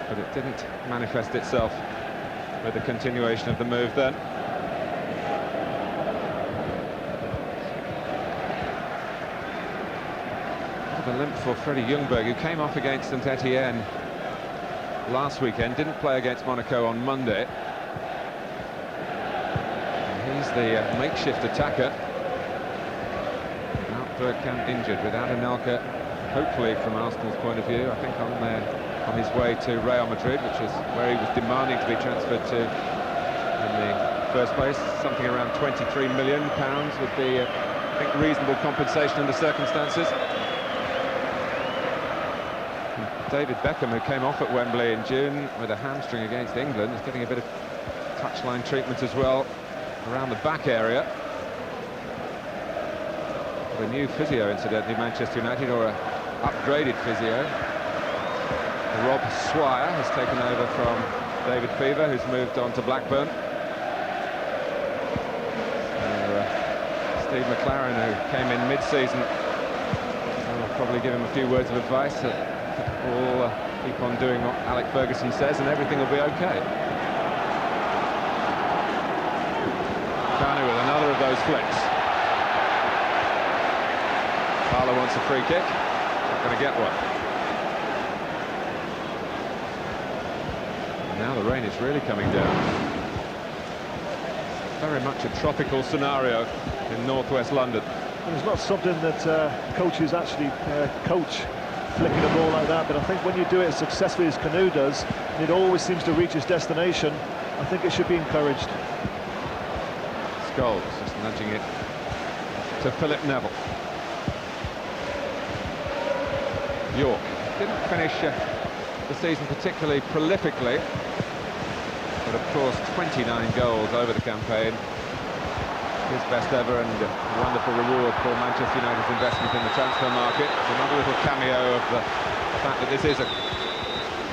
But it didn't manifest itself with the continuation of the move then. The limp for Freddie Ljungberg, who came off against St Etienne last weekend, didn't play against Monaco on Monday. And he's the makeshift attacker, out Bergkamp injured, without Anelka, hopefully from Arsenal's point of view, I think on his way to Real Madrid, which is where he was demanding to be transferred to in the first place. Something around £23 million would be, I think, reasonable compensation under circumstances. David Beckham, who came off at Wembley in June with a hamstring against England, is getting a bit of touchline treatment as well around the back area. A new physio, incidentally, Manchester United, or an upgraded physio. Rob Swire has taken over from David Fever, who's moved on to Blackburn. Steve McLaren, who came in mid-season, will probably give him a few words of advice. We'll keep on doing what Alec Ferguson says and everything will be okay. Kanu with another of those flicks. Fowler wants a free kick, not going to get one. And now the rain is really coming down. Very much a tropical scenario in northwest London. And it's not something that coaches actually coach, flicking a ball like that, but I think when you do it as successfully as Kanu does, and it always seems to reach its destination, I think it should be encouraged. Scholes just nudging it to Philip Neville. York didn't finish the season particularly prolifically, but of course 29 goals over the campaign, his best ever, and a wonderful reward for Manchester United's investment in the transfer market. It's another little cameo of the fact that this is a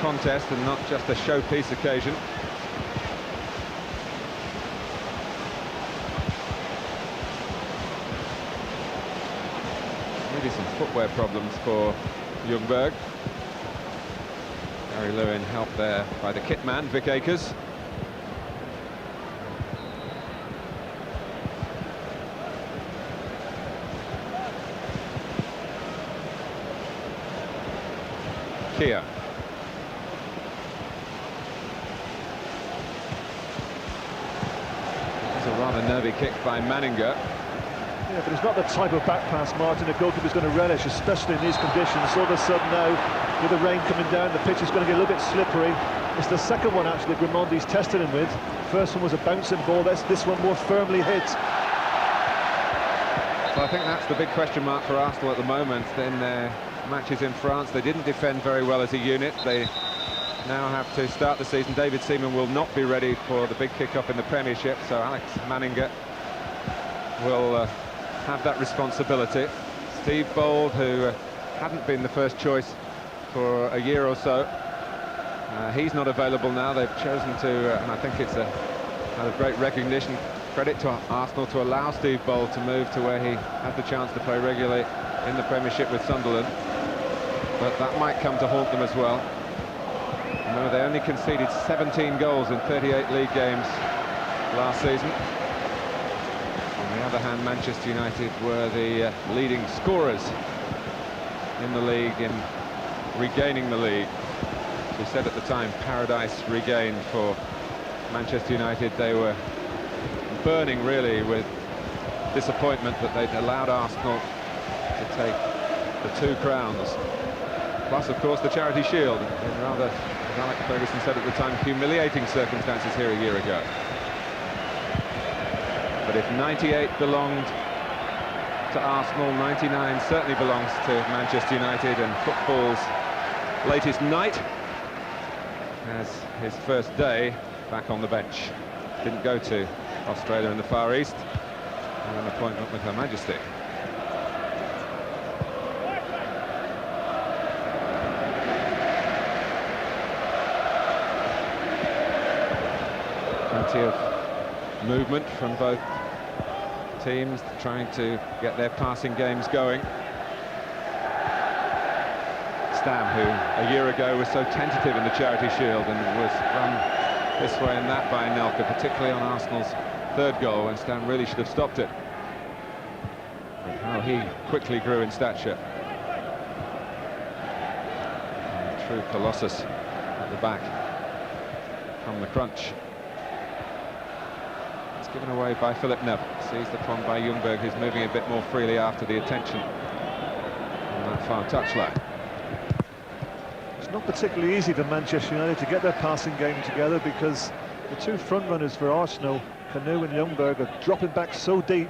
contest and not just a showpiece occasion. Maybe some footwear problems for Ljungberg. Gary Lewin helped there by the kit man, Vic Akers. Kia. This is a rather nervy kick by Manninger. Yeah, but it's not the type of back pass, Martin, a goalkeeper's going to relish, especially in these conditions. All of a sudden now, with the rain coming down, the pitch is going to get a little bit slippery. It's the second one, actually, Grimondi's tested him with. First one was a bouncing ball, this one more firmly hit. So I think that's the big question mark for Arsenal at the moment. In their matches in France, they didn't defend very well as a unit. They now have to start the season. David Seaman will not be ready for the big kick-off in the Premiership, so Alex Manninger will have that responsibility. Steve Bold, who hadn't been the first choice for a year or so, he's not available now. They've chosen to, and I think it's a kind of great recognition, credit to Arsenal, to allow Steve Bold to move to where he had the chance to play regularly in the Premiership with Sunderland. But that might come to haunt them as well. Remember, they only conceded 17 goals in 38 league games last season. On the other hand, Manchester United were the leading scorers in the league in regaining the league. As we said at the time, paradise regained for Manchester United. They were burning really with disappointment that they'd allowed Arsenal to take the 2 crowns. Plus, of course, the Charity Shield in rather, as Alec Ferguson said at the time, humiliating circumstances here a year ago. But if 98 belonged to Arsenal, 99 certainly belongs to Manchester United, and football's latest night has his first day back on the bench. Didn't go to Australia and the Far East, and an appointment with Her Majesty. Plenty of movement from both teams, trying to get their passing games going. Stam, who a year ago was so tentative in the Charity Shield and was run this way and that by Anelka, particularly on Arsenal's third goal, when Stam really should have stopped it. But how he quickly grew in stature. And true colossus at the back from the crunch. It's given away by Philip Neville. Seized upon by Ljungberg, who's moving a bit more freely after the attention on that far touchline. It's not particularly easy for Manchester United to get their passing game together, because the two front runners for Arsenal, Kanu and Ljungberg, are dropping back so deep.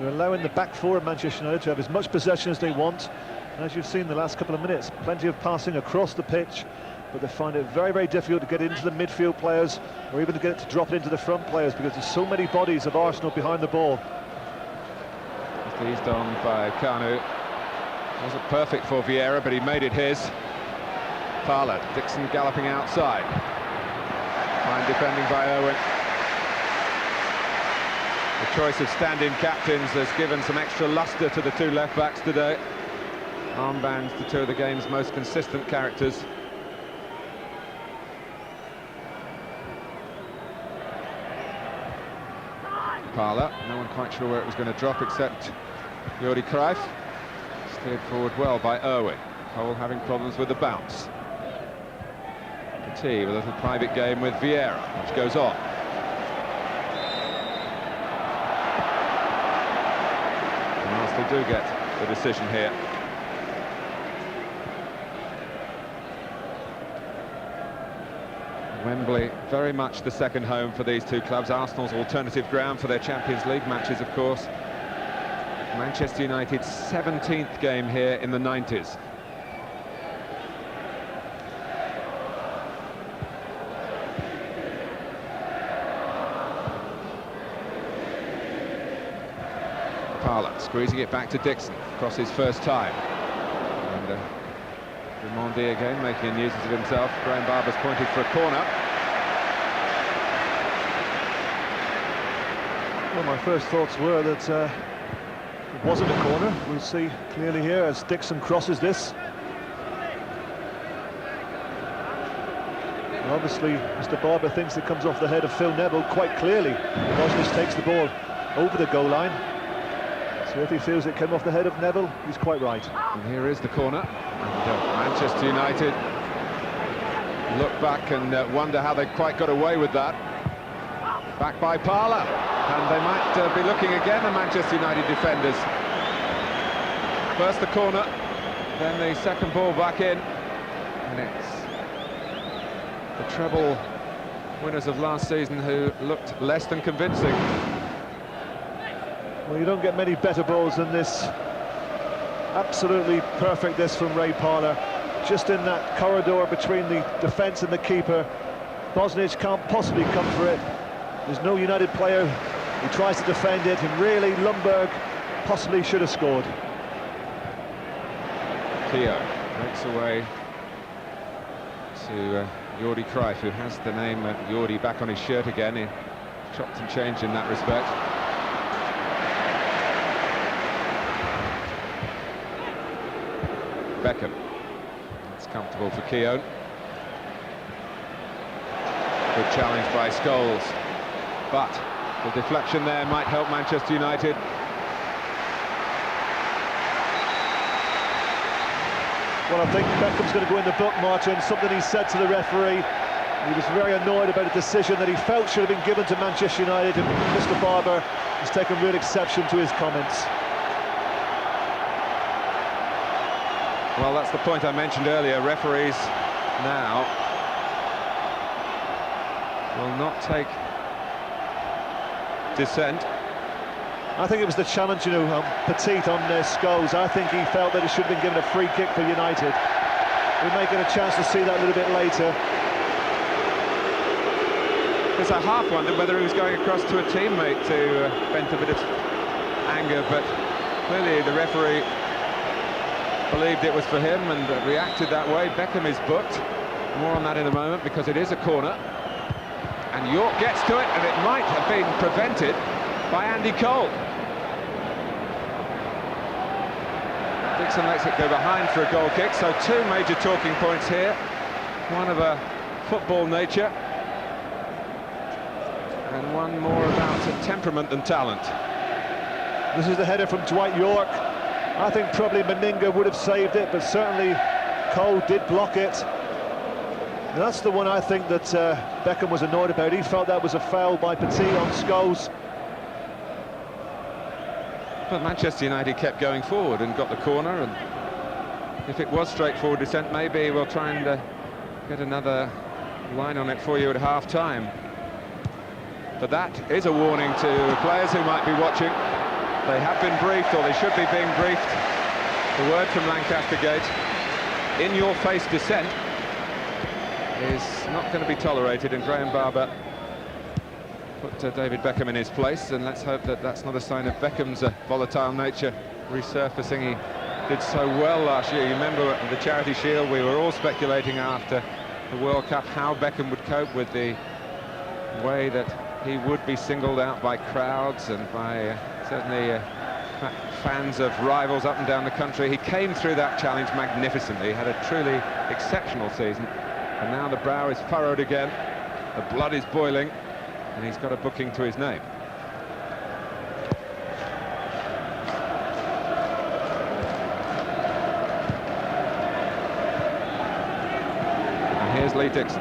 They're allowing the back four of Manchester United to have as much possession as they want. And as you've seen the last couple of minutes, plenty of passing across the pitch, but they find it very, very difficult to get into the midfield players, or even to get it to drop it into the front players, because there's so many bodies of Arsenal behind the ball. Eased on by Kanu. Wasn't perfect for Vieira, but he made it his. Parlour, Dixon galloping outside. Fine defending by Owen. The choice of stand-in captains has given some extra lustre to the two left-backs today. Armbands to two of the game's most consistent characters. Parlour, no one quite sure where it was going to drop except Jordi Cruyff. Steered forward well by Irwin. Cole having problems with the bounce. Petit with a little private game with Vieira, which goes on. And Arsenal do get the decision here. Wembley, very much the second home for these two clubs. Arsenal's alternative ground for their Champions League matches, of course. Manchester United's 17th game here in the 90s. Parlour squeezing it back to Dixon across his first time. And Raimondi again making a nuisance of himself. Graham Barber's pointed for a corner. Well, my first thoughts were that it wasn't a corner. We'll see clearly here as Dixon crosses this. And obviously, Mr. Barber thinks it comes off the head of Phil Neville quite clearly. Bosnich takes the ball over the goal line. So if he feels it came off the head of Neville, he's quite right. And here is the corner. And Manchester United look back and wonder how they quite got away with that. Back by Parlour. And they might be looking again, the Manchester United defenders. First the corner, then the second ball back in. And it's the treble winners of last season who looked less than convincing. Well, you don't get many better balls than this. Absolutely perfect this from Ray Parlour. Just in that corridor between the defence and the keeper. Bosnich can't possibly come for it. There's no United player who tries to defend it, and really Ljungberg possibly should have scored. Theo breaks away to Jordi Cruyff, who has the name Jordi back on his shirt again. He chopped and changed in that respect. Beckham. It's comfortable for Keown. Good challenge by Scholes. But the deflection there might help Manchester United. Well, I think Beckham's going to go in the book, Martin. Something he said to the referee. He was very annoyed about a decision that he felt should have been given to Manchester United, and Mr. Barber has taken real exception to his comments. Well, that's the point I mentioned earlier. Referees now will not take dissent. I think it was the challenge, Petit on Scholes. I think he felt that he should have been given a free kick for United. We may get a chance to see that a little bit later. Because I half wondered whether he was going across to a teammate to vent a bit of anger, but clearly the referee believed it was for him and reacted that way. Beckham is booked. More on that in a moment, because it is a corner. And York gets to it, and it might have been prevented by Andy Cole. Dixon lets it go behind for a goal kick, so two major talking points here. One of a football nature, and one more about temperament than talent. This is the header from Dwight York. I think probably Meninga would have saved it, but certainly Cole did block it. And that's the one I think that Beckham was annoyed about. He felt that was a foul by Petit on Scholes. But Manchester United kept going forward and got the corner, and if it was straightforward descent, maybe we'll try and get another line on it for you at half-time. But that is a warning to players who might be watching. They have been briefed, or they should be being briefed. The word from Lancaster Gate, in-your-face descent is not going to be tolerated, and Graham Barber put David Beckham in his place, and let's hope that that's not a sign of Beckham's volatile nature resurfacing. He did so well last year. You remember the Charity Shield, we were all speculating after the World Cup how Beckham would cope with the way that he would be singled out by crowds and by certainly fans of rivals up and down the country. He came through that challenge magnificently. He had a truly exceptional season, and now the brow is furrowed again, the blood is boiling, and he's got a booking to his name. And here's Lee Dixon.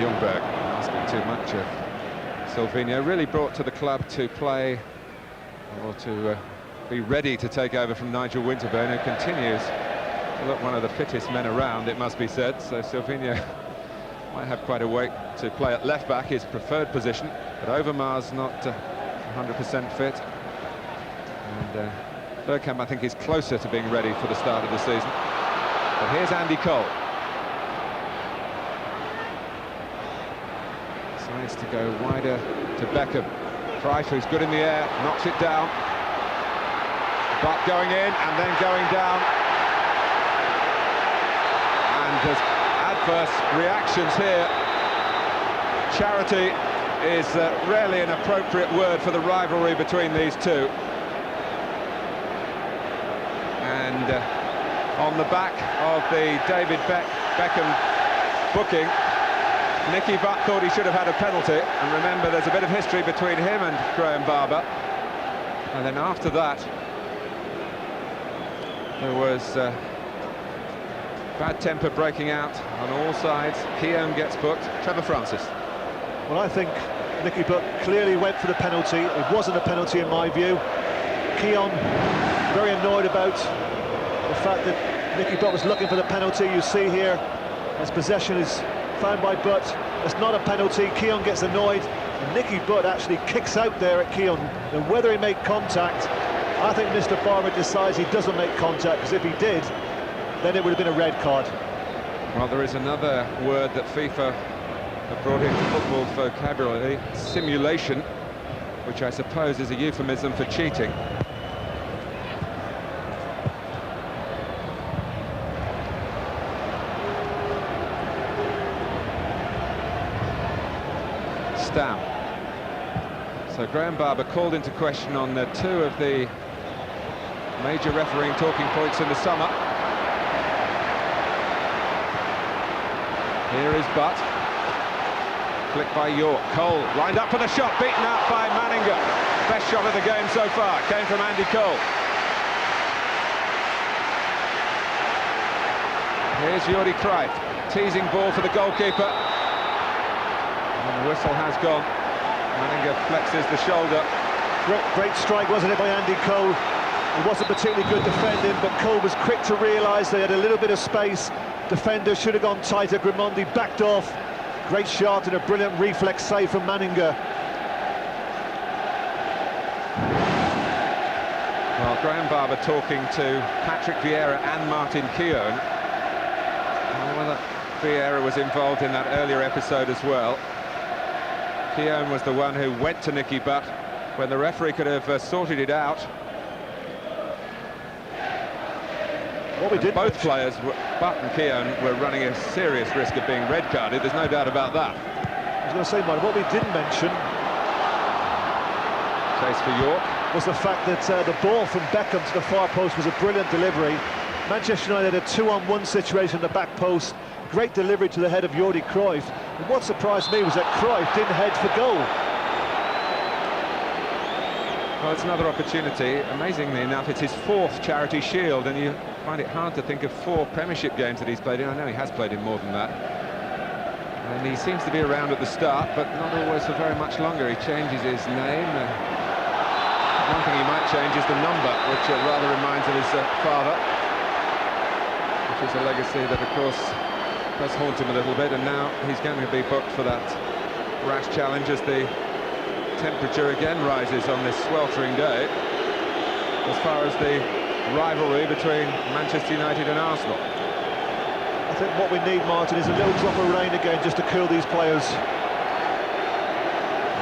Ljungberg asking too much of Sylvinho, really brought to the club to play, or to be ready to take over from Nigel Winterburn, who continues to look one of the fittest men around, it must be said. So Sylvinho might have quite a weight to play at left-back, his preferred position, but Overmars not 100% fit. And Bergkamp, I think, is closer to being ready for the start of the season. But here's Andy Cole. Decides to go wider to Beckham. Cruyff, who's good in the air, knocks it down. But going in and then going down. And there's adverse reactions here. Charity is rarely an appropriate word for the rivalry between these two. And on the back of the David Beckham booking, Nicky Butt thought he should have had a penalty, and remember there's a bit of history between him and Graham Barber. And then after that there was bad temper breaking out on all sides. Keown gets booked. Trevor Francis. Well, I think Nicky Butt clearly went for the penalty. It wasn't a penalty in my view. Keown very annoyed about the fact that Nicky Butt was looking for the penalty. You see here as possession is found by Butt. It's not a penalty. Keown gets annoyed, and Nicky Butt actually kicks out there at Keown. And whether he made contact, I think Mr. Barber decides he doesn't make contact, because if he did, then it would have been a red card. Well, there is another word that FIFA have brought into football vocabulary, simulation, which I suppose is a euphemism for cheating. Stam. So Graham Barber called into question on two of the major refereeing talking points in the summer. Here is Butt. Flicked by York. Cole lined up for the shot, beaten out by Manninger. Best shot of the game so far came from Andy Cole. Here's Jordi Cruyff, teasing ball for the goalkeeper. And the whistle has gone. Manninger flexes the shoulder. Great strike, wasn't it, by Andy Cole? It wasn't particularly good defending, but Cole was quick to realise they had a little bit of space. Defender should have gone tighter. Grimondi backed off. Great shot and a brilliant reflex save from Manninger. Well, Graham Barber talking to Patrick Vieira and Martin Keown. Whether Vieira was involved in that earlier episode as well. Keown was the one who went to Nicky Butt when the referee could have sorted it out. Both players, Butt and Keown, were running a serious risk of being red carded. There's no doubt about that. I was going to say, Martin, what we didn't mention, chase for York, was the fact that the ball from Beckham to the far post was a brilliant delivery. Manchester United had a 2-on-1 situation at the back post. Great delivery to the head of Jordi Cruyff. And what surprised me was that Cruyff didn't head for goal. Well, it's another opportunity. Amazingly enough, it's his fourth Charity Shield, and you find it hard to think of 4 Premiership games that he's played in. I know he has played in more than that. And he seems to be around at the start, but not always for very much longer. He changes his name. One thing he might change is the number, which rather reminds of his father, which is a legacy that, of course, does haunt him a little bit. And now he's going to be booked for that rash challenge as the temperature again rises on this sweltering day, as far as the rivalry between Manchester United and Arsenal. I think what we need, Martin, is a little drop of rain again just to cool these players.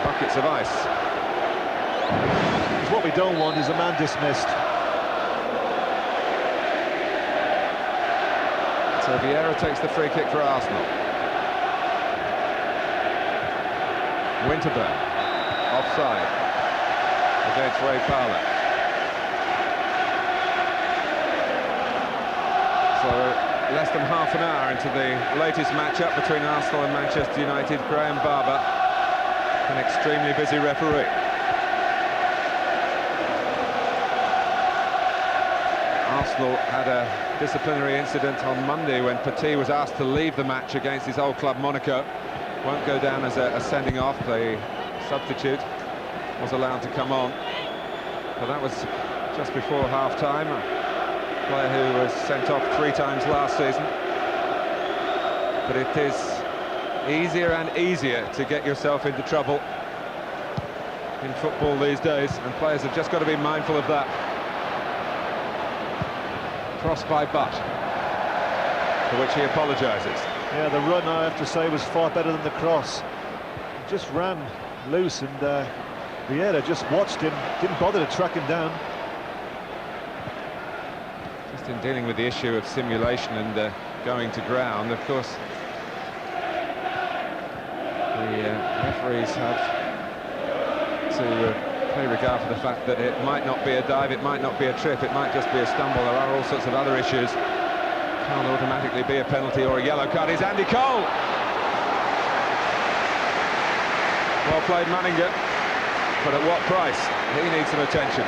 Buckets of ice. Because what we don't want is a man dismissed. So Vieira takes the free kick for Arsenal. Winterburn, offside against Ray Parlour. So less than half an hour into the latest match-up between Arsenal and Manchester United. Graham Barber, an extremely busy referee. Arsenal had a disciplinary incident on Monday when Petit was asked to leave the match against his old club Monaco. Won't go down as a sending off. The substitute was allowed to come on, but that was just before half-time. Player who was sent off 3 times last season. But it is easier and easier to get yourself into trouble in football these days, and players have just got to be mindful of that. Cross by Butt, for which he apologises. Yeah, the run, I have to say, was far better than the cross. He just ran loose, and Vieira just watched him, didn't bother to track him down. In dealing with the issue of simulation and going to ground, of course, the referees have to pay regard for the fact that it might not be a dive, it might not be a trip, it might just be a stumble. There are all sorts of other issues. Can't automatically be a penalty or a yellow card. Is Andy Cole. Well played, Manninger, but at what price? He needs some attention.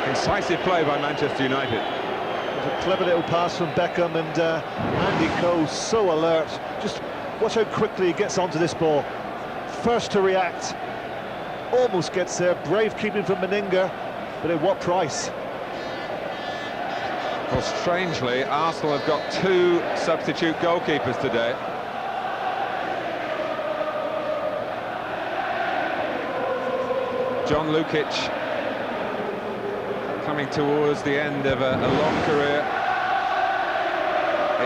Incisive play by Manchester United. A clever little pass from Beckham, and Andy Cole so alert. Just watch how quickly he gets onto this ball. First to react, almost gets there. Brave keeping from Manninger, but at what price? Well, strangely, Arsenal have got 2 substitute goalkeepers today. John Lukic, coming towards the end of a long career,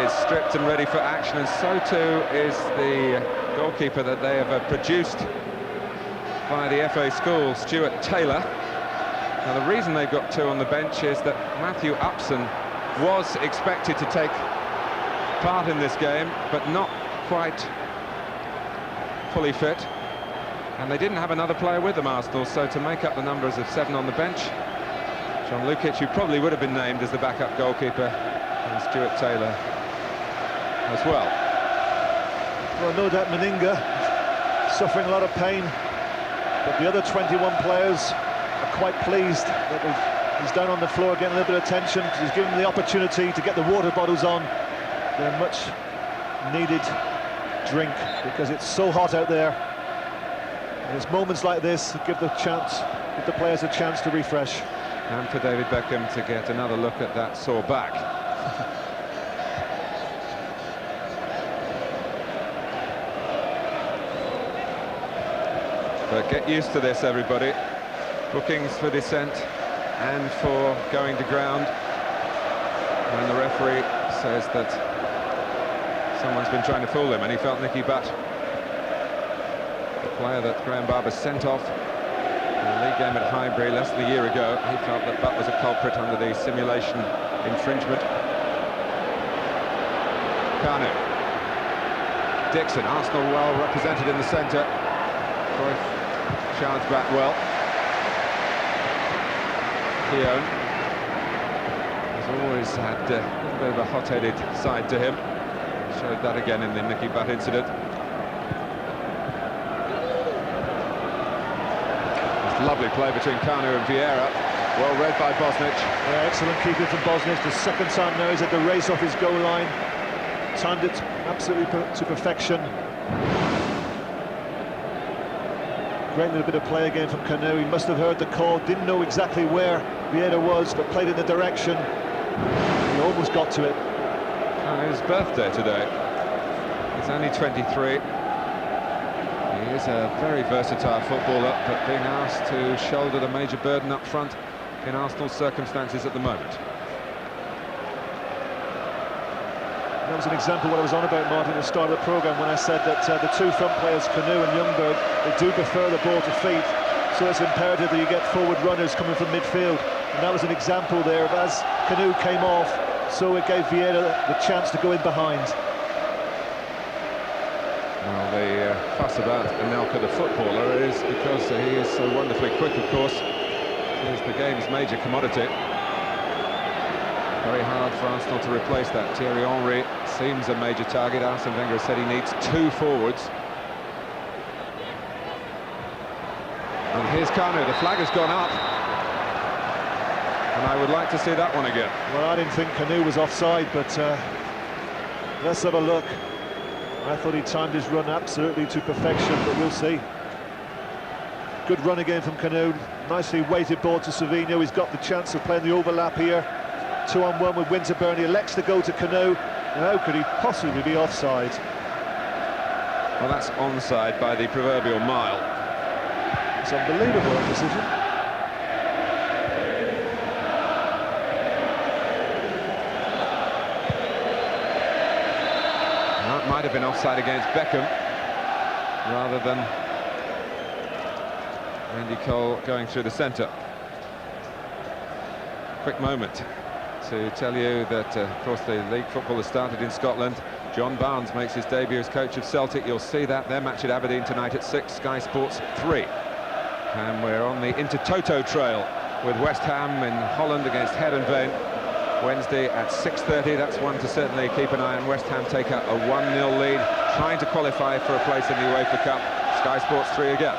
is stripped and ready for action, and so too is the goalkeeper that they have produced by the FA school, Stuart Taylor. Now, the reason they've got 2 on the bench is that Matthew Upson was expected to take part in this game, but not quite fully fit, and they didn't have another player with them, Arsenal, so to make up the numbers of 7 on the bench, John Lukic, who probably would have been named as the backup goalkeeper, and Stuart Taylor as well. Well, no doubt Manninger suffering a lot of pain, but the other 21 players are quite pleased that he's down on the floor getting a little bit of attention, because he's given them the opportunity to get the water bottles on. They're much needed drink, because it's so hot out there. And it's moments like this that give the players a chance to refresh. And for David Beckham to get another look at that sore back. But get used to this, everybody. Bookings for descent and for going to ground. And the referee says that someone's been trying to fool him, and he felt Nicky Butt, the player that Graham Barber sent off in the league game at Highbury less than a year ago. He felt that Butt was a culprit under the simulation infringement. Kanu. Dixon, Arsenal well represented in the centre. Cruyff charged back well. Keown has always had a little bit of a hot-headed side to him. Showed that again in the Nicky Butt incident. Lovely play between Kanu and Vieira. Well read by Bosnich. Yeah, excellent keeping from Bosnich. The second time now he's at the race off his goal line. Timed it absolutely to perfection. Great little bit of play again from Kanu. He must have heard the call, didn't know exactly where Vieira was, but played in the direction. He almost got to it. And his birthday today. He's only 23. He is a very versatile footballer, but being asked to shoulder the major burden up front in Arsenal's circumstances at the moment. That was an example of what I was on about, Martin, at the start of the programme when I said that the two front players, Kanu and Ljungberg, they do prefer the ball to feet, so it's imperative that you get forward runners coming from midfield. And that was an example there of as Kanu came off, so it gave Vieira the chance to go in behind. Well, the fuss about Anelka, the footballer, is because he is so wonderfully quick, of course. He is the game's major commodity. Very hard for Arsenal to replace that. Thierry Henry seems a major target. Arsene Wenger said he needs 2 forwards. And here's Kanu. The flag has gone up. And I would like to see that one again. Well, I didn't think Kanu was offside, but let's have a look. I thought he timed his run absolutely to perfection, but we'll see. Good run again from Kanu. Nicely weighted ball to Savinho. He's got the chance of playing the overlap here. 2-on-1 with Winterburn. He elects to go to Kanu. And how could he possibly be offside? Well, that's onside by the proverbial mile. It's unbelievable, that decision. That might have been offside against Beckham, rather than Andy Cole going through the centre. Quick moment to tell you that, of course, the league football has started in Scotland. John Barnes makes his debut as coach of Celtic. You'll see that their match at Aberdeen tonight at 6, Sky Sports 3. And we're on the Intertoto trail with West Ham in Holland against Heerenveen. Wednesday at 6:30. That's one to certainly keep an eye on. West Ham take out a 1-0 lead, trying to qualify for a place in the UEFA Cup. Sky Sports 3 again.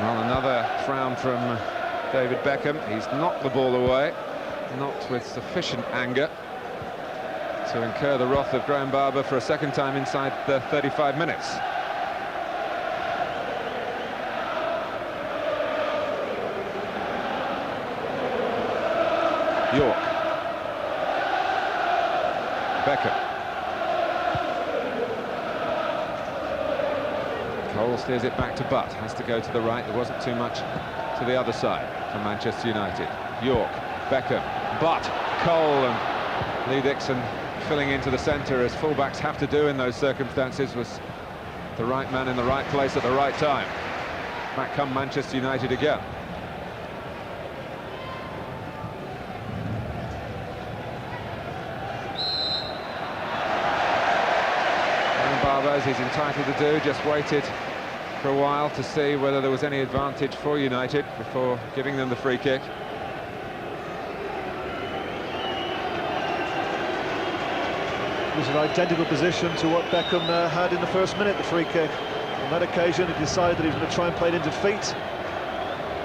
Well, another frown from David Beckham. He's knocked the ball away, not with sufficient anger to incur the wrath of Graham Barber for a second time inside the 35 minutes. York. Beckham. Cole steers it back to Butt. Has to go to the right. There wasn't too much to the other side for Manchester United. York. Beckham. Butt. Cole and Lee Dixon filling into the centre, as fullbacks have to do in those circumstances. Was the right man in the right place at the right time. Back come Manchester United again. As he's entitled to do, just waited for a while to see whether there was any advantage for United before giving them the free kick. It was an identical position to what Beckham had in the first minute, the free kick. On that occasion, he decided that he was going to try and play it into feet.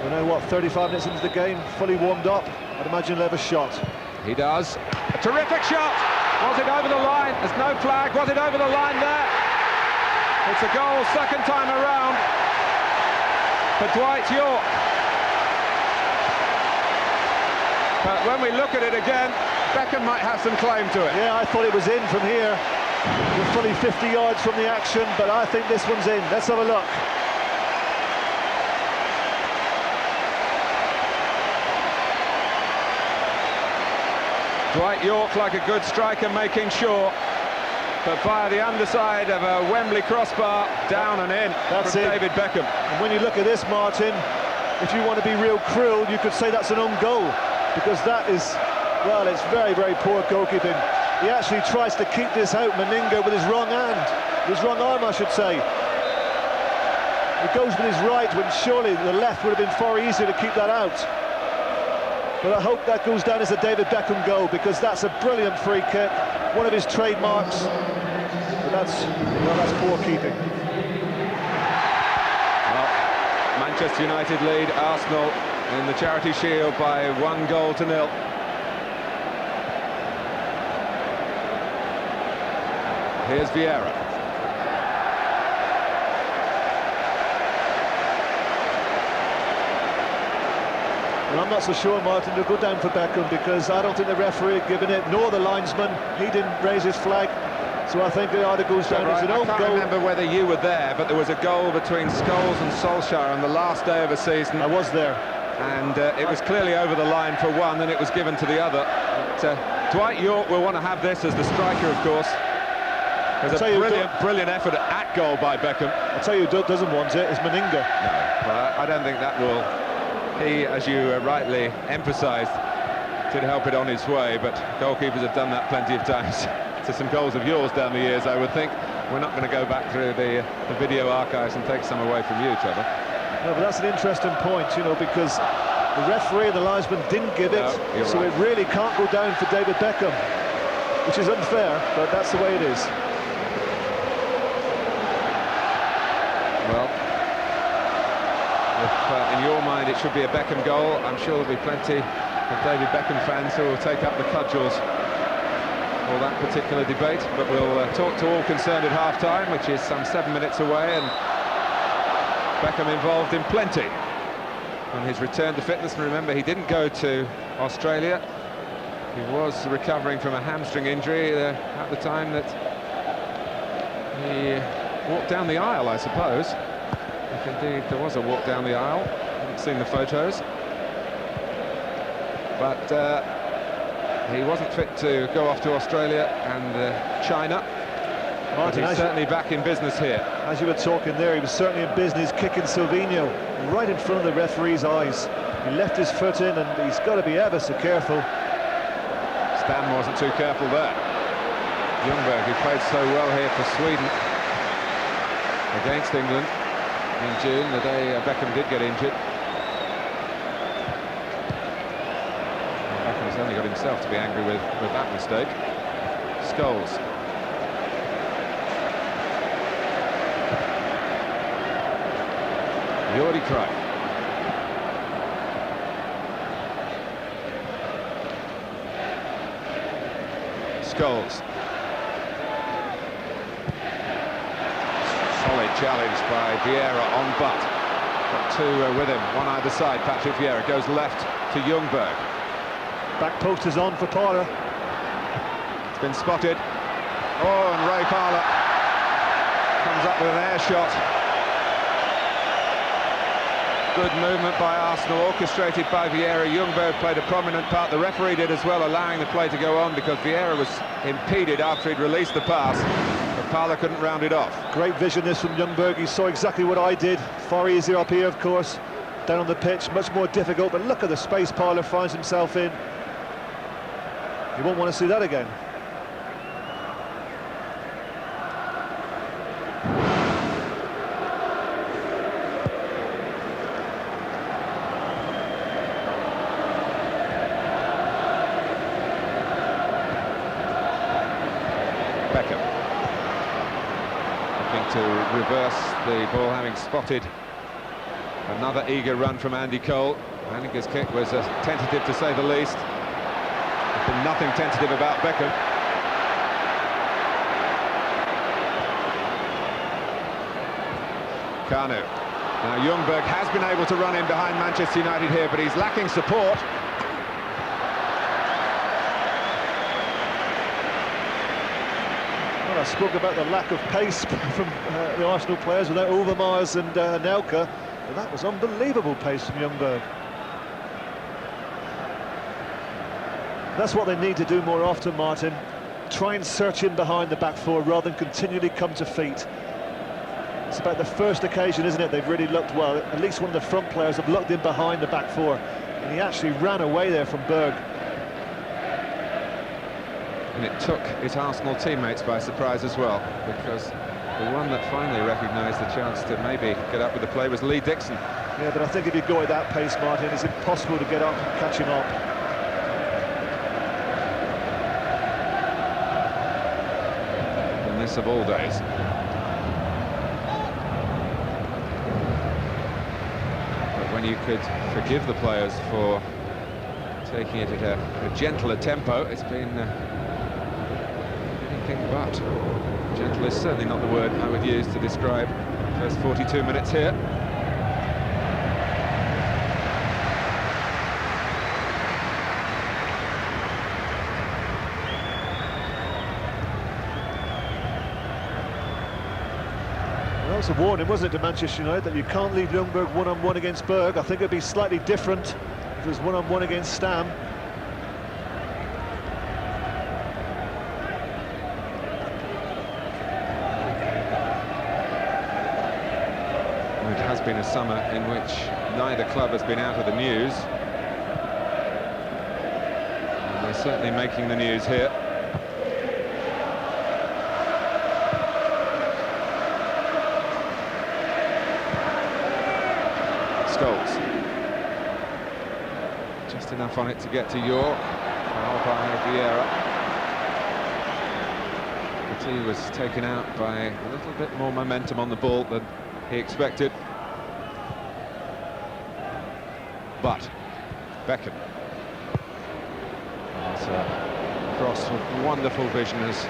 We're now, what, 35 minutes into the game, fully warmed up. I'd imagine he'll have a shot. He does. A terrific shot! Was it over the line? There's no flag. Was it over the line there? It's a goal second time around for Dwight York. But when we look at it again, Beckham might have some claim to it. Yeah, I thought it was in from here. We're fully 50 yards from the action, but I think this one's in. Let's have a look. Dwight York, like a good striker, making sure, but via the underside of a Wembley crossbar, down and in. That's from it. David Beckham. And when you look at this, Martin, if you want to be real cruel, you could say that's an own goal, because that is, well, it's very, very poor goalkeeping. He actually tries to keep this out, Meninga, with his wrong hand, his wrong arm, I should say. He goes with his right when surely the left would have been far easier to keep that out. But I hope that goes down as a David Beckham goal, because that's a brilliant free kick, one of his trademarks. But that's poor keeping. Well, Manchester United lead Arsenal in the Charity Shield by 1-0. Here's Vieira. Well, I'm not so sure, Martin, to go down for Beckham, because I don't think the referee had given it, nor the linesman. He didn't raise his flag, so I think it either goes down as an own goal. I can't remember whether you were there, but there was a goal between Scholes and Solskjaer on the last day of the season. I was there. And it was clearly over the line for one, and it was given to the other. But, Dwight Yorke will want to have this as the striker, of course. There's a brilliant effort at goal by Beckham. I'll tell you who doesn't want it, is Meninga. No, well, I don't think that will... He, as you rightly emphasised, did help it on its way, but goalkeepers have done that plenty of times. To some goals of yours down the years, I would think. We're not going to go back through the video archives and take some away from you, Trevor. No, but that's an interesting point, you know, because the referee and the linesman didn't give it, so right. It really can't go down for David Beckham, which is unfair, but that's the way it is. Well, if in your mind it should be a Beckham goal, I'm sure there'll be plenty of David Beckham fans who will take up the cudgels for that particular debate. But we'll talk to all concerned at half-time, which is some 7 minutes away, and Beckham involved in plenty on his return to fitness. And remember, he didn't go to Australia. He was recovering from a hamstring injury at the time that he walked down the aisle, I suppose. If indeed there was a walk down the aisle. I haven't seen the photos. But he wasn't fit to go off to Australia and China. Martin, he's certainly back in business here. As you were talking there, he was certainly in business, kicking Silvino right in front of the referee's eyes. He left his foot in, and he's got to be ever so careful. Stam wasn't too careful there. Ljungberg, who played so well here for Sweden against England in June, the day Beckham did get injured. Beckham's only got himself to be angry with that mistake. Scholes. Jordi Cruyff. Scholes. Solid challenge by Vieira on Butt. Got two with him, one either side. Patrick Vieira goes left to Ljungberg. Back post is on for Parler. It's been spotted. Oh, and Ray Parler comes up with an air shot. Good movement by Arsenal, orchestrated by Vieira. Ljungberg played a prominent part. The referee did as well, allowing the play to go on because Vieira was impeded after he'd released the pass. But Parler couldn't round it off. Great vision this from Ljungberg. He saw exactly what I did. Far easier up here, of course. Down on the pitch, much more difficult. But look at the space Parler finds himself in. You won't want to see that again. Beckham looking to reverse the ball, having spotted another eager run from Andy Cole. Anninger's kick was tentative to say the least. There's been nothing tentative about Beckham. Kanu. Now Ljungberg has been able to run in behind Manchester United here, but he's lacking support. I spoke about the lack of pace from the Arsenal players without Overmars and Anelka, but that was unbelievable pace from Ljungberg. That's what they need to do more often, Martin. Try and search in behind the back four rather than continually come to feet. It's about the first occasion, isn't it? They've really looked well. At least one of the front players have looked in behind the back four, and he actually ran away there from Berg. And it took his Arsenal teammates by surprise as well, because the one that finally recognised the chance to maybe get up with the play was Lee Dixon. Yeah, but I think if you go at that pace, Martin, it's impossible to get up and catch him up. The this of all days. But when you could forgive the players for taking it at a gentler tempo, it's been anything but. Gentle is certainly not the word I would use to describe the first 42 minutes here. Well, that was a warning, wasn't it, to Manchester United, that you can't leave Ljungberg one-on-one against Berg. I think it'd be slightly different if it was one-on-one against Stam. It has been a summer in which neither club has been out of the news. And they're certainly making the news here. Scholes. Just enough on it to get to York. Foul by Vieira. Petit was taken out by a little bit more momentum on the ball than he expected. But Beckham. It's a cross with wonderful vision, as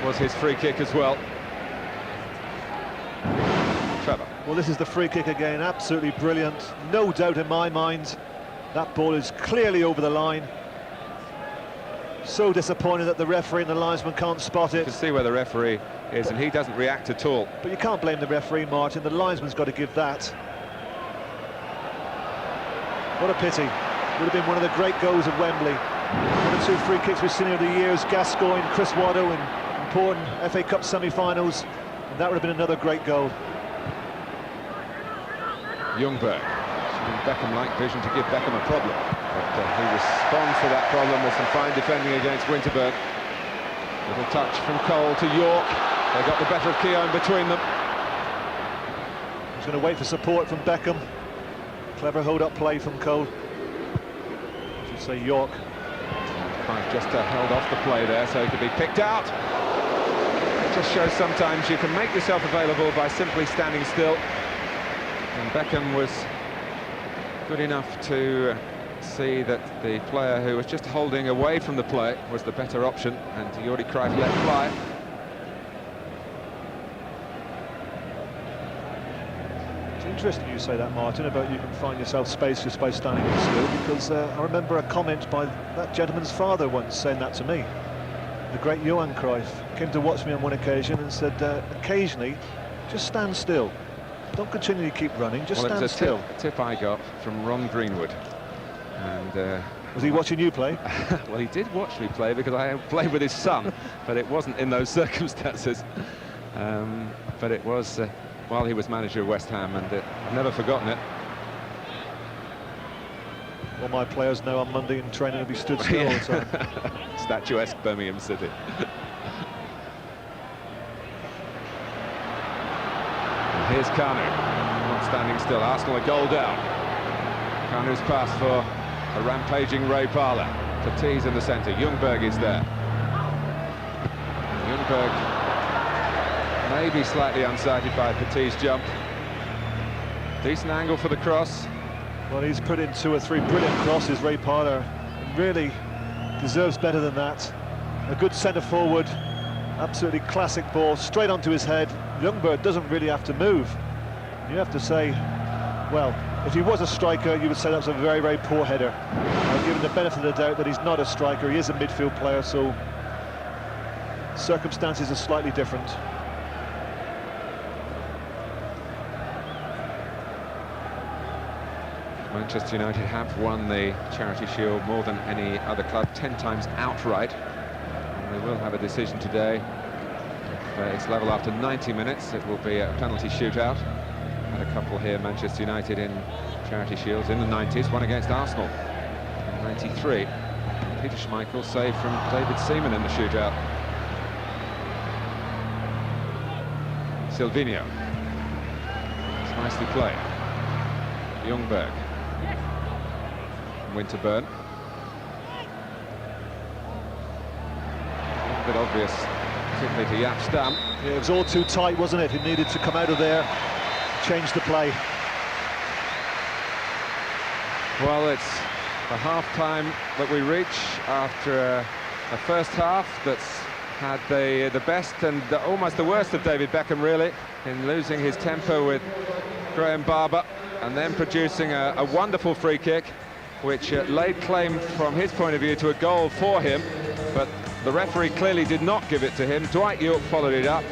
was his free kick as well. Trevor. Well, this is the free kick again, absolutely brilliant. No doubt in my mind, that ball is clearly over the line. So disappointed that the referee and the linesman can't spot it. You can see where the referee is, and he doesn't react at all. But you can't blame the referee, Martin. The linesman's got to give that. What a pity. Would have been one of the great goals of Wembley. One or two free kicks we've seen over the years, Gascoigne, Chris Watto in important FA Cup semi-finals, and that would have been another great goal. Ljungberg. Beckham-like vision to give Beckham a problem. But he responds to that problem with some fine defending against Winterberg. Little touch from Cole to York. They got the better of Keown between them. He's going to wait for support from Beckham. Clever hold-up play from Cole. I should say York. Just held off the play there so he could be picked out. It just shows sometimes you can make yourself available by simply standing still. And Beckham was good enough to see that the player who was just holding away from the play was the better option, and Jordi Cruyff let fly. It's interesting you say that, Martin, about you can find yourself space just by standing still, because I remember a comment by that gentleman's father once saying that to me. The great Johan Cruyff came to watch me on one occasion and said, occasionally, just stand still. Don't continually keep running, just stand still. A tip I got from Ron Greenwood. And was he watching you play? Well, he did watch me play because I played with his son, but it wasn't in those circumstances. But it was while he was manager of West Ham, and I've never forgotten it. All my players know on Monday in training to be stood still all the time. Statuesque Birmingham City. Here's Kanu, not standing still. Arsenal a goal down. Kanu's pass for a rampaging Ray Parlour. Petit's in the centre. Ljungberg is there. Ljungberg maybe slightly unsighted by Petit's jump. Decent angle for the cross. Well, he's put in 2 or 3 brilliant crosses, Ray Parlour. Really deserves better than that. A good centre forward. Absolutely classic ball, straight onto his head. Ljungberg doesn't really have to move. You have to say, well, if he was a striker, you would say that was a very, very poor header. I'll give him the benefit of the doubt that he's not a striker. He is a midfield player, so circumstances are slightly different. Manchester United have won the Charity Shield more than any other club, 10 times outright. And they will have a decision today. If it's level after 90 minutes, it will be a penalty shootout. Had a couple here, Manchester United in Charity Shields in the 90s, one against Arsenal in 93. Peter Schmeichel saved from David Seaman in the shootout. Silvinho. It's nicely played. Ljungberg. Winterburn. bit obvious, particularly to Jaap Stam. Yeah, it was all too tight, wasn't it? He needed to come out of there, change the play. Well, it's the half-time that we reach after a first half that's had the best and almost the worst of David Beckham, really, in losing his temper with Graham Barber and then producing a wonderful free kick, which laid claim from his point of view to a goal for him, but the referee clearly did not give it to him. Dwight Yorke followed it up,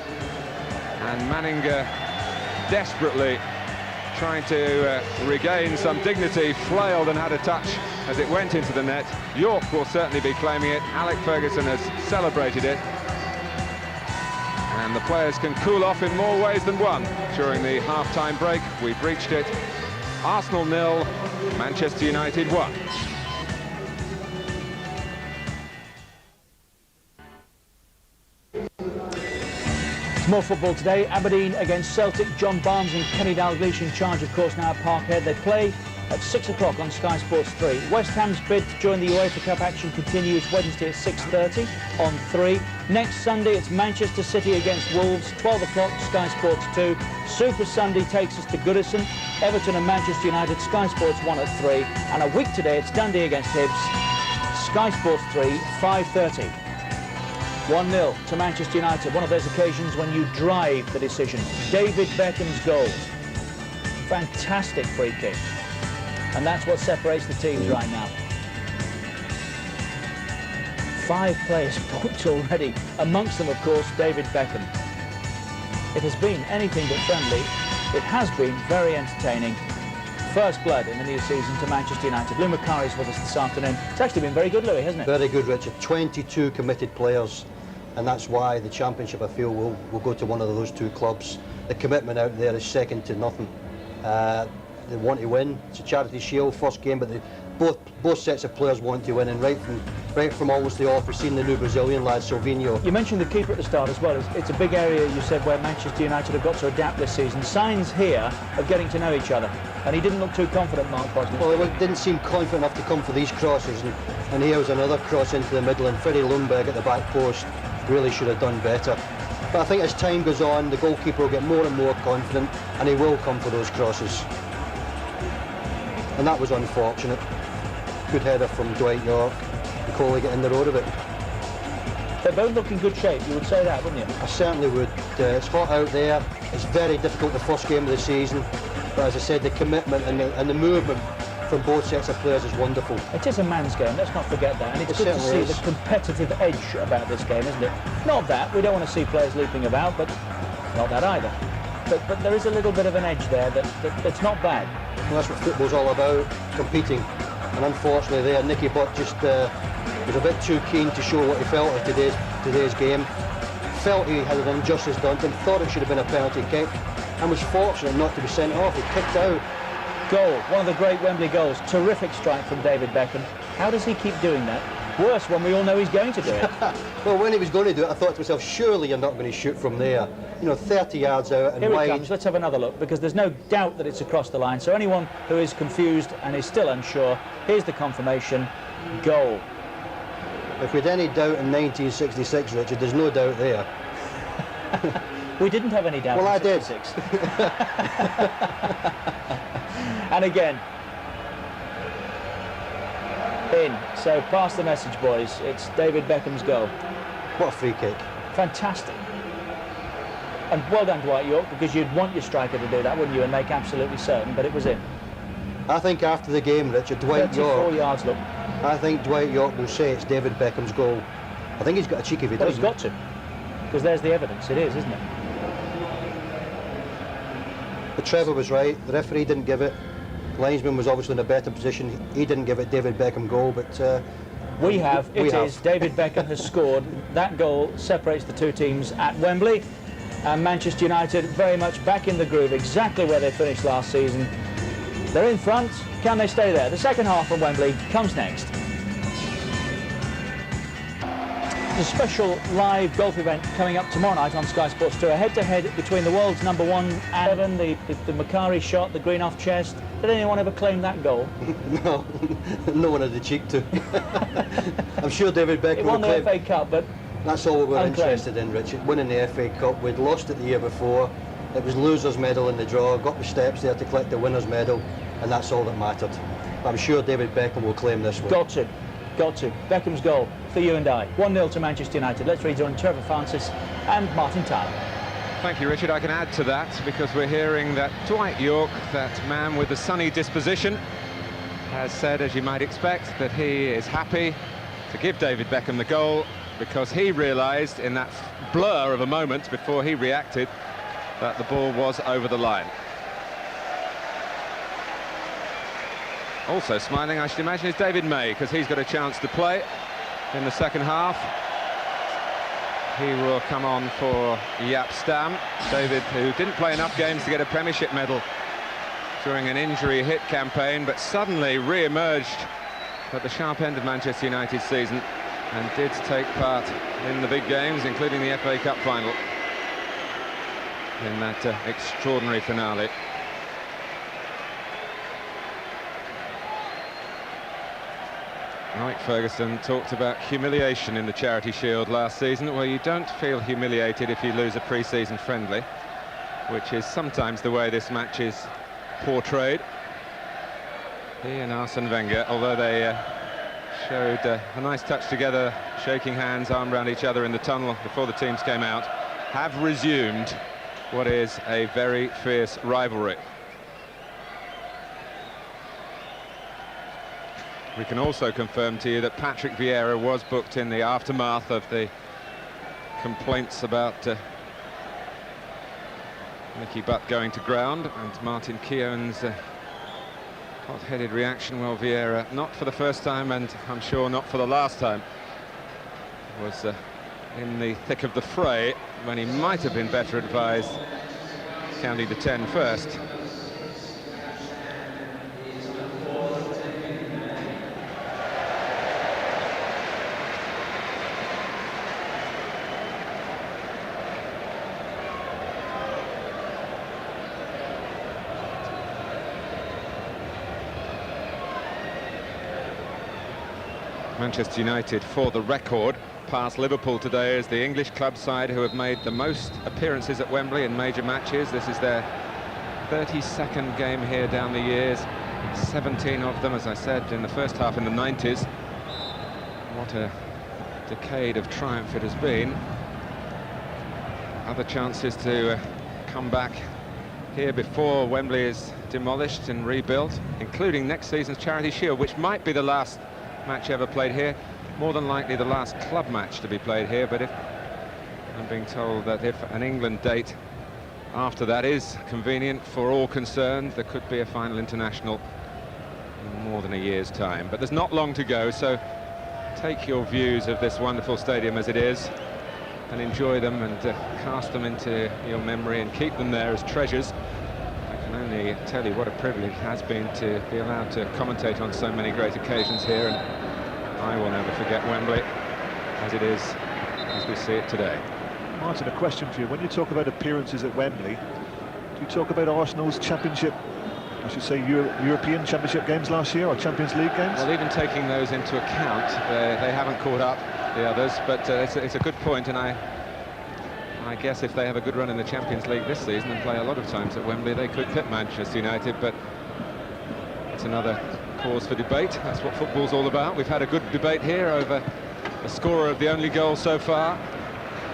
and Manning desperately trying to regain some dignity, flailed and had a touch as it went into the net. Yorke will certainly be claiming it. Alec Ferguson has celebrated it. And the players can cool off in more ways than one during the half-time break. We've reached it. Arsenal 0, Manchester United 1. More football today. Aberdeen against Celtic. John Barnes and Kenny Dalglish in charge, of course, now at Parkhead. They play at 6 o'clock on Sky Sports 3. West Ham's bid to join the UEFA Cup action continues Wednesday at 6:30 on 3. Next Sunday, it's Manchester City against Wolves, 12 o'clock, Sky Sports 2. Super Sunday takes us to Goodison. Everton and Manchester United, Sky Sports 1 at 3. And a week today, it's Dundee against Hibs, Sky Sports 3, 5:30. 1-0 to Manchester United, one of those occasions when you drive the decision. David Beckham's goal. Fantastic free kick. And that's what separates the teams right now. 5 players booked already, amongst them, of course, David Beckham. It has been anything but friendly. It has been very entertaining. First blood in the new season to Manchester United. Lou Macari's with us this afternoon. It's actually been very good, Louis, hasn't it? Very good, Richard. 22 committed players, and that's why the Championship, I feel, will go to one of those two clubs. The commitment out there is second to nothing. They want to win. It's a Charity Shield, first game, but both sets of players want to win, and right from almost the off, we've seen the new Brazilian lad, Silvinho. You mentioned the keeper at the start as well. It's a big area, you said, where Manchester United have got to adapt this season. Signs here of getting to know each other, and he didn't look too confident, Mark Bosnich. Well, he didn't seem confident enough to come for these crosses, and here was another cross into the middle, and Freddie Lundberg at the back post really should have done better. But I think as time goes on, the goalkeeper will get more and more confident, and he will come for those crosses. And that was unfortunate. Good header from Dwight Yorke. The Coley get in the road of it. They both look in good shape, you would say that, wouldn't you? I certainly would. It's hot out there. It's very difficult the first game of the season. But as I said, the commitment and the movement from both sets of players is wonderful. It is a man's game, let's not forget that. And it's good to see the competitive edge about this game, isn't it? Not that, we don't want to see players leaping about, but not that either. But there is a little bit of an edge there that's not bad. Well, that's what football's all about, competing. And unfortunately there, Nicky Butt just was a bit too keen to show what he felt of today's game. Felt he had an injustice done to him, thought it should have been a penalty kick, and was fortunate not to be sent off. He kicked out. Goal, one of the great Wembley goals. Terrific strike from David Beckham. How does he keep doing that? Worse when we all know he's going to do it. Well, when he was going to do it, I thought to myself, surely you're not going to shoot from there. You know, 30 yards out and Here wide. it comes. Let's have another look, because there's no doubt that it's across the line. So anyone who is confused and is still unsure, here's the confirmation. Goal. If we had any doubt in 1966, Richard, there's no doubt there. We didn't have any doubt. Well, I did. And again, in. So pass the message, boys. It's David Beckham's goal. What a free kick. Fantastic. And well done, Dwight Yorke, because you'd want your striker to do that, wouldn't you, and make absolutely certain, but it was in. I think after the game, Richard, Dwight 34 Yorke... yards, look. I think Dwight Yorke will say it's David Beckham's goal. I think he's got a cheek if he doesn't. He's got to, because there's the evidence. It is, isn't it? But Trevor was right. The referee didn't give it. Linesman was obviously in a better position. He didn't give it David Beckham goal, but... we have. It is. David Beckham has scored. That goal separates the two teams at Wembley. And Manchester United very much back in the groove, exactly where they finished last season. They're in front. Can they stay there? The second half from Wembley comes next. A special live golf event coming up tomorrow night on Sky Sports 2. A head-to-head between the world's #1 and the Macari shot, the green off chest. Did anyone ever claim that goal? No, no one had the cheek to. I'm sure David Beckham It won the FA Cup, but That's all we were Unclaimed. interested in, Richard. Winning the FA Cup. We'd lost it the year before. It was loser's medal in the draw. Got the steps there to collect the winner's medal, and that's all that mattered. I'm sure David Beckham will claim this one. Got to. Beckham's goal for you and I. 1-0 to Manchester United. Let's rejoin Trevor Francis and Martin Tyler. Thank you, Richard. I can add to that because we're hearing that Dwight Yorke, that man with the sunny disposition, has said, as you might expect, that he is happy to give David Beckham the goal because he realised in that blur of a moment before he reacted that the ball was over the line. Also smiling, I should imagine, is David May, because he's got a chance to play in the second half. He will come on for Jaap Stam. David, who didn't play enough games to get a Premiership medal during an injury-hit campaign, but suddenly re-emerged at the sharp end of Manchester United's season and did take part in the big games, including the FA Cup final in that extraordinary finale. Mike Ferguson talked about humiliation in the Charity Shield last season. Well, you don't feel humiliated if you lose a pre-season friendly, which is sometimes the way this match is portrayed. He and Arsene Wenger, although they showed a nice touch together, shaking hands, arm around each other in the tunnel before the teams came out, have resumed what is a very fierce rivalry. We can also confirm to you that Patrick Vieira was booked in the aftermath of the complaints about Nicky Butt going to ground and Martin Keown's hot-headed reaction. Well, Vieira, not for the first time and I'm sure not for the last time, was in the thick of the fray when he might have been better advised counting to 10 first. Manchester United, for the record, passed Liverpool today as the English club side who have made the most appearances at Wembley in major matches. This is their 32nd game here down the years, 17 of them, as I said, in the first half in the 90s. What a decade of triumph it has been. Other chances to come back here before Wembley is demolished and rebuilt, including next season's Charity Shield, which might be the last match ever played here, more than likely the last club match to be played here. But if I'm being told that if an England date after that is convenient for all concerned, there could be a final international in more than a year's time. But there's not long to go, so take your views of this wonderful stadium as it is and enjoy them and cast them into your memory and keep them there as treasures. I can only tell you what a privilege it has been to be allowed to commentate on so many great occasions here, and I will never forget Wembley as it is, as we see it today. Martin, a question for you. When you talk about appearances at Wembley, do you talk about Arsenal's championship, I should say European Championship games last year, or Champions League games? Well, even taking those into account, they haven't caught up, the others, but it's a good point, and I guess if they have a good run in the Champions League this season and play a lot of times at Wembley, they could fit Manchester United, but it's another cause for debate. That's what football's all about. We've had a good debate here over the scorer of the only goal so far.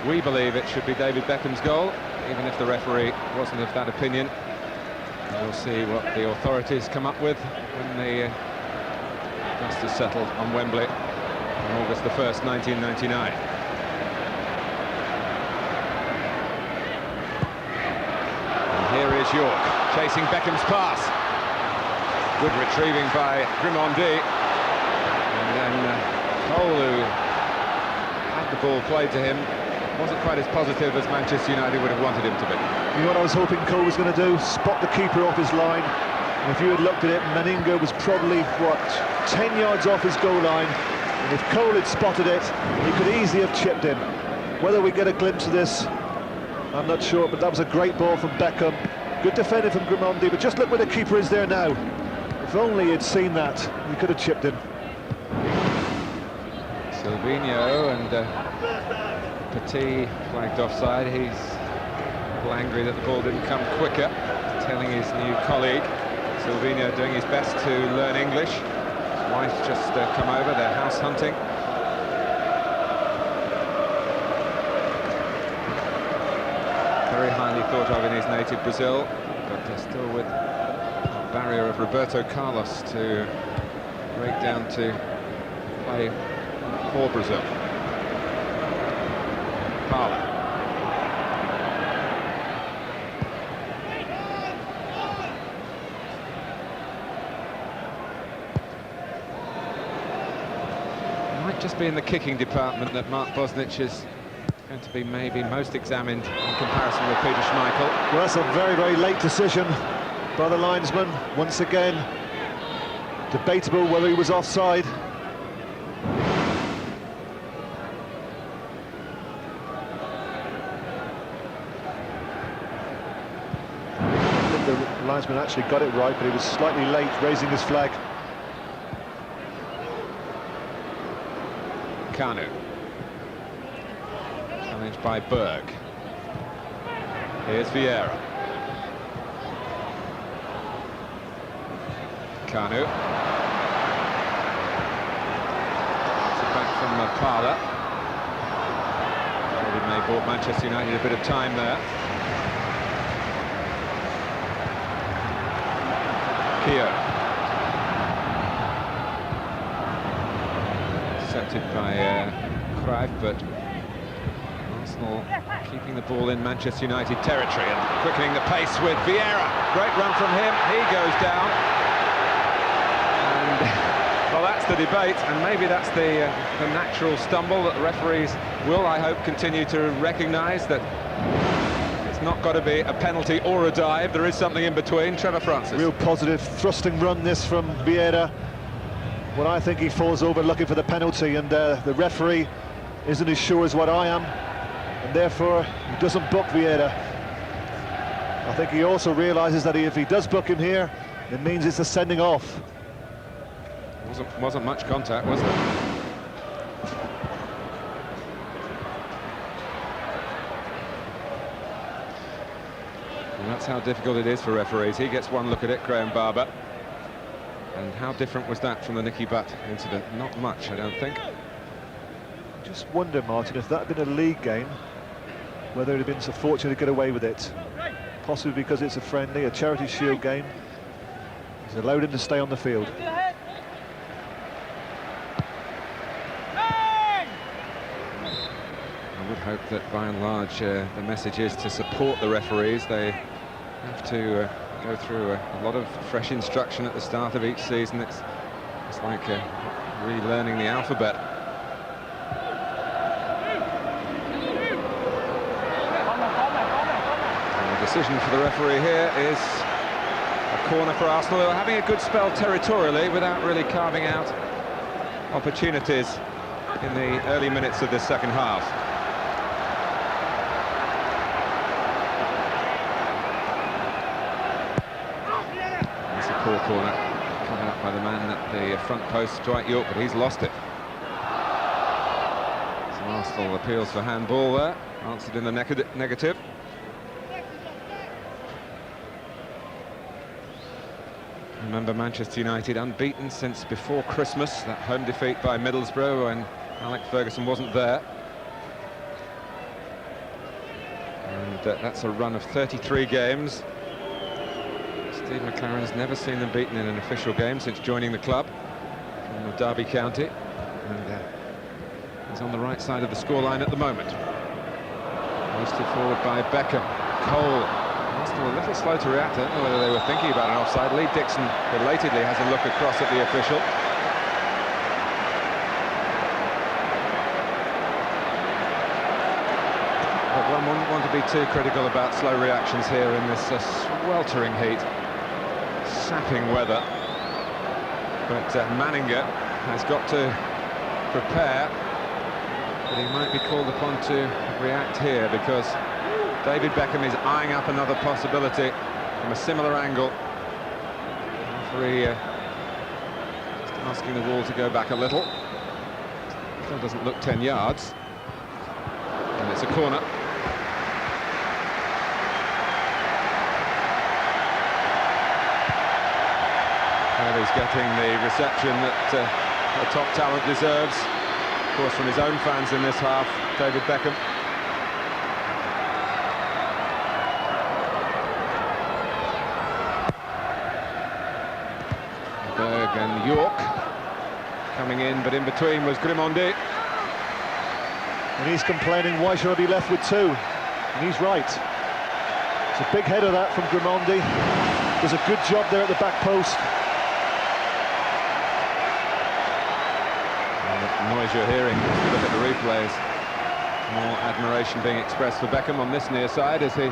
We believe it should be David Beckham's goal, even if the referee wasn't of that opinion. We'll see what the authorities come up with when the dust is settled on Wembley on August the 1st, 1999. And here is Yorke chasing Beckham's pass. Good retrieving by Grimandi, and then Cole, who had the ball played to him, wasn't quite as positive as Manchester United would have wanted him to be. You know what I was hoping Cole was going to do? Spot the keeper off his line. And if you had looked at it, Meninga was probably, what, 10 yards off his goal line. And if Cole had spotted it, he could easily have chipped in. Whether we get a glimpse of this, I'm not sure, but that was a great ball from Beckham. Good defending from Grimandi, but just look where the keeper is there now. If only he'd seen that, he could have chipped in. Silvinho and Petit flagged offside. He's a little angry that the ball didn't come quicker. He's telling his new colleague, Silvino, doing his best to learn English. His wife's just come over, they're house hunting. Very highly thought of in his native Brazil, but they're still with a barrier of Roberto Carlos to break down to play for Brazil. Parla. It might just be in the kicking department that Mark Bosnich is going to be maybe most examined in comparison with Peter Schmeichel. Well, that's a very, very late decision by the linesman. Once again, debatable whether he was offside. I think the linesman actually got it right, but he was slightly late raising his flag. Kanu. Challenged by Berg. Here's Vieira. Kanu. It's it back from Parla. David May bought Manchester United a bit of time there. Keogh. Intercepted by Cruyff, but Arsenal keeping the ball in Manchester United territory and quickening the pace with Vieira. Great run from him, he goes down. And, well, that's the debate, and maybe that's the natural stumble that the referees will, I hope, continue to recognise, that it's not got to be a penalty or a dive, there is something in between. Trevor Francis. Real positive thrusting run this from Vieira. Well, I think he falls over looking for the penalty, and the referee isn't as sure as what I am, and therefore he doesn't book Vieira. I think he also realises that if he does book him here, it means it's a sending off. Wasn't much contact, was there? And that's how difficult it is for referees. He gets one look at it, Graham Barber. And how different was that from the Nicky Butt incident? Not much, I don't think. Just wonder, Martin, if that had been a league game, whether it had been so fortunate to get away with it. Possibly because it's a friendly, a Charity Shield game. He's allowed him to stay on the field. I would hope that by and large the message is to support the referees. They have to go through a lot of fresh instruction at the start of each season. It's like relearning the alphabet. And the decision for the referee here is a corner for Arsenal, who are having a good spell territorially without really carving out opportunities in the early minutes of this second half. Poor corner, coming up by the man at the front post, Dwight York, but he's lost it. So Arsenal appeals for handball there, answered in the negative. Remember, Manchester United unbeaten since before Christmas, that home defeat by Middlesbrough when Alex Ferguson wasn't there. And that's a run of 33 games. Steve McLaren's never seen them beaten in an official game since joining the club from Derby County, and he's on the right side of the scoreline at the moment. Hoisted forward by Beckham. Cole. Arsenal a little slow to react. I don't know whether they were thinking about an offside. Lee Dixon belatedly has a look across at the official. But one wouldn't want to be too critical about slow reactions here in this sweltering heat. Sapping weather, but Manninger has got to prepare, but he might be called upon to react here because David Beckham is eyeing up another possibility from a similar angle. Referee just asking the wall to go back a little. Still doesn't look 10 yards, and it's a corner. Well, he's getting the reception that a top talent deserves. Of course, from his own fans in this half, David Beckham. Berg and York coming in, but in between was Grimandi. And he's complaining, why should I be left with two? And he's right. It's a big header that from Grimandi. Does a good job there at the back post. Noise you're hearing, if you look at the replays, more admiration being expressed for Beckham on this near side as he